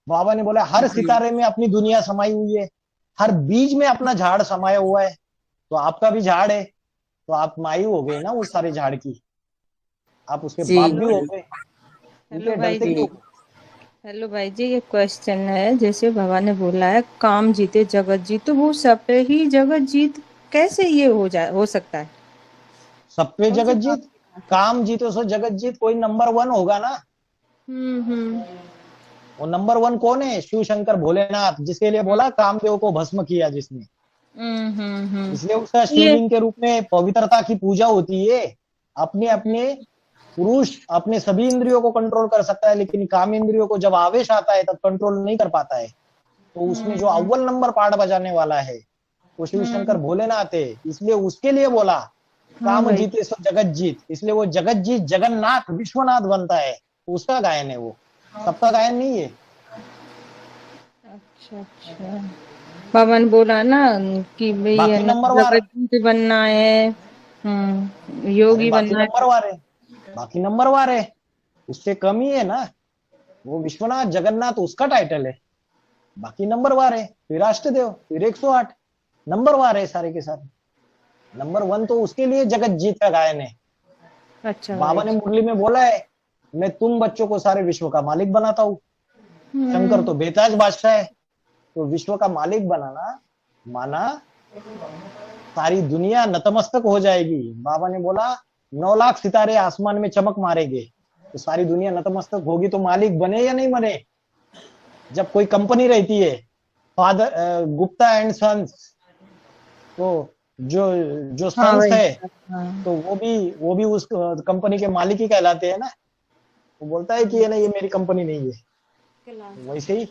बाबा ने बोला हर जी सितारे में अपनी दुनिया समाई हुई है, हर बीज में अपना झाड़ समाया हुआ है। तो आपका भी झाड़ है, तो आप माई हो गई ना उस सारे झाड़ की, आप उसके जी बाप भी हो जी। गए। ठीक हेलो है, भाई डरते जी। क्यों? हेलो भाई जी, ये क्वेश्चन है, जैसे भगवान ने बोला है काम जीते जगत जीत, तो वो सब पे ही जगत जीत कैसे ये हो सकता है? सब पे कौन सी जगत बात जीत, की बात है? काम जीतो सो जगत जीत, कोई नंबर वन होगा ना। हम्म। वो नंबर वन कौन है? शिव शंकर भोलेनाथ, जिसके लिए बोला कामदेव को भस्म किया जिसने। हम्म। इसलिए उसका ये शिवलिंग के रूप में पवित्रता की पूजा होती है। अपने अपने पुरुष अपने सभी इंद्रियों को कंट्रोल कर सकता है, लेकिन काम इंद्रियों को जब आवेश आता है तब कंट्रोल नहीं कर पाता है। तो उसमें जो हम्म अव्वल नंबर पार्ट बजाने वाला है वो शिव शंकर हम्म। भोलेनाथ है। इसलिए उसके लिए बोला हाँ काम भाई। जीते सो जगत जीत, इसलिए वो जगत जीत जगन्नाथ विश्वनाथ बनता है। तो उसका गायन है वो, सबका गायन नहीं है। अच्छा। पवन बोला ना कि भाई है बाकी ना नंबरवार, जगत जीत बनना है, अरे योगी बाकी बनना है। नंबरवार है, बाकी नंबरवार है, उससे कम ही है ना। वो विश्वनाथ जगन्नाथ उसका टाइटल है, बाकी नंबरवार है। फिर अष्टदेव, फिर 108 नंबरवार है सारे के सारे। नंबर वन तो उसके लिए जगत जीत का गायन है। अच्छा भाई बाबा ने जी। मुरली में बोला है, मैं तुम बच्चों को सारे विश्व का मालिक बनाता हूँ। शंकर हम्म। तो बेताज बादशाह है। तो विश्व का मालिक बनाना माना सारी दुनिया नतमस्तक हो जाएगी। बाबा ने बोला 9 लाख सितारे आसमान में चमक मारेंगे, तो सारी दुनिया नतमस्तक होगी, तो मालिक बने या नहीं बने? जब कोई कंपनी रहती है, फादर गुप्ता एंड सन्स, तो जो जो हाँ सन्स भाई। है, हाँ। तो वो भी उस कंपनी के मालिक ही कहलाते हैं ना। वो बोलता है कि ये ना, ये मेरी कंपनी नहीं है, वैसे ही।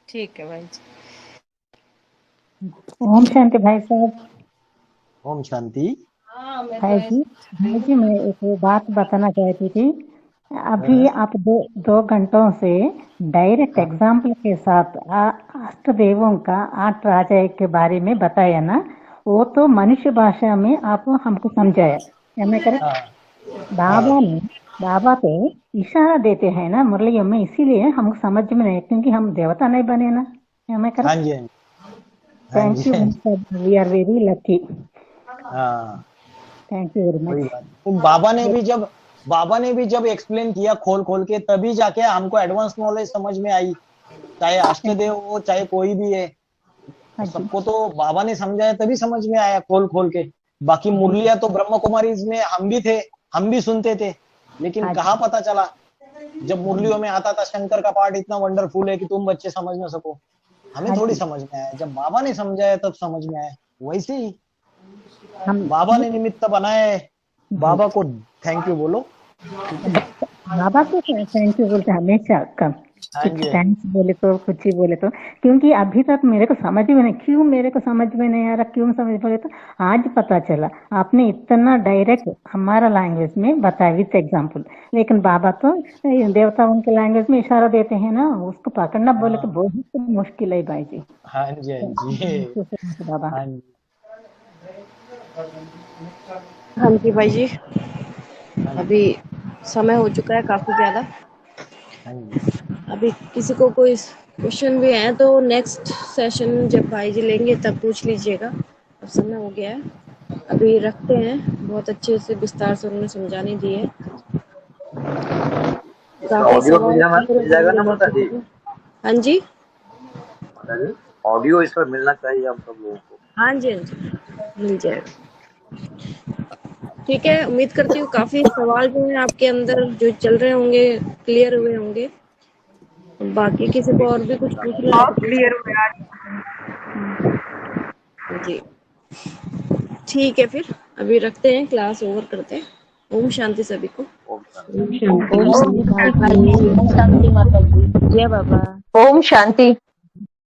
ठीक है भाई जी। ओम शांति भाई साहब। ओम शांति। हाँ मैं तो भाई जी, ऐसे भाई जी मैं एक बात बताना चाहती थी। अभी हाँ, आप दो घंटों से डायरेक्ट एग्जाम्पल के साथ अष्ट देवों का 8 राजा के बारे में बताया ना, वो तो मनुष्य भाषा में आप हमको समझाया, मैं करेक्ट? हाँ, हाँ, बाबा तो इशारा देते हैं ना मुरलियों में, इसीलिए हमको समझ में नहीं, क्योंकि हम देवता नहीं बने ना, मैं हाँ करेक्ट? जी, हाँ जी, हाँ थैंक जी, यू, हाँ जी, वी आर वेरी लकी। हाँ, थैंक यू वेरी वही मच। बात। तो बाबा ने भी जब एक्सप्लेन किया खोल खोल के, तभी जाके हमको एडवांस नॉलेज समझ में आई। चाहे अष्टदेव हो चाहे कोई भी है, तो हाँ जी। सबको तो बाबा ने समझाया तभी समझ में आया खोल खोल के। बाकी मुरलिया तो ब्रह्म कुमारी में हम भी थे, हम भी सुनते थे, लेकिन हाँ कहाँ जी। पता चला। जब मुरलियों में आता था शंकर का पार्ट इतना वंडरफुल है कि तुम बच्चे समझ ना सको, हमें हाँ थोड़ी जी। समझ में आया, जब बाबा ने समझाया तब समझ में आया। वैसे ही हम बाबा ने निमित्त बनाया है, जी, बाबा को थैंक यू बोलो। ठीक है। बाबा को थैंक यू बोलते हमेशा, कम हाँ कुछ जी, हाँ जी, थैंक्स बोले तो कुछ ही बोले तो, क्योंकि अभी तक मेरे को समझ में नहीं, क्यों मेरे को समझ में नहीं आ रहा, क्यों समझ बोले तो आज पता चला। आपने इतना डायरेक्ट हमारा लैंग्वेज में बताया विथ एग्जाम्पल, लेकिन बाबा तो देवता उनके लैंग्वेज में इशारा देते हैं ना, उसको पकड़ना बोले तो हाँ, बहुत मुश्किल है भाई जी। हाँ जी, हाँ जी, बाबा। हाँ जी, हाँ जी भाई जी, हाँ जी, अभी समय हो चुका है काफी ज्यादा। हाँ जी। अभी किसी को कोई क्वेश्चन भी है तो नेक्स्ट सेशन जब भाई जी लेंगे तब पूछ लीजिएगा। अब समय हो गया है, अभी रखते हैं। बहुत अच्छे से विस्तार से उन्होंने समझाने दी है, काफी ऑडियो सवाल मिलना पूरे मिल जाएगा होंगे ना बाकी माता जी? को। हाँ जी, माता जी, ऑडियो इस पर मिलना चाहिए हम सब लोगों को। हाँ जी, हाँ जी, मिल जाएगा। ठीक है, उम्मीद करती हूँ काफी सवाल जो है आपके अंदर जो चल रहे होंगे क्लियर हुए होंगे। बाकी किसी को और भी कुछ पूछना है तो बहुत पूछ क्लियर सकते हुआ आज। हैं। जी ठीक है, फिर अभी रखते हैं, क्लास ओवर करते हैं। ओम शांति सभी को। ओम शांति। ओम शांति भाई जी, ओम शांति माता जी, जय बाबा। ओम शांति।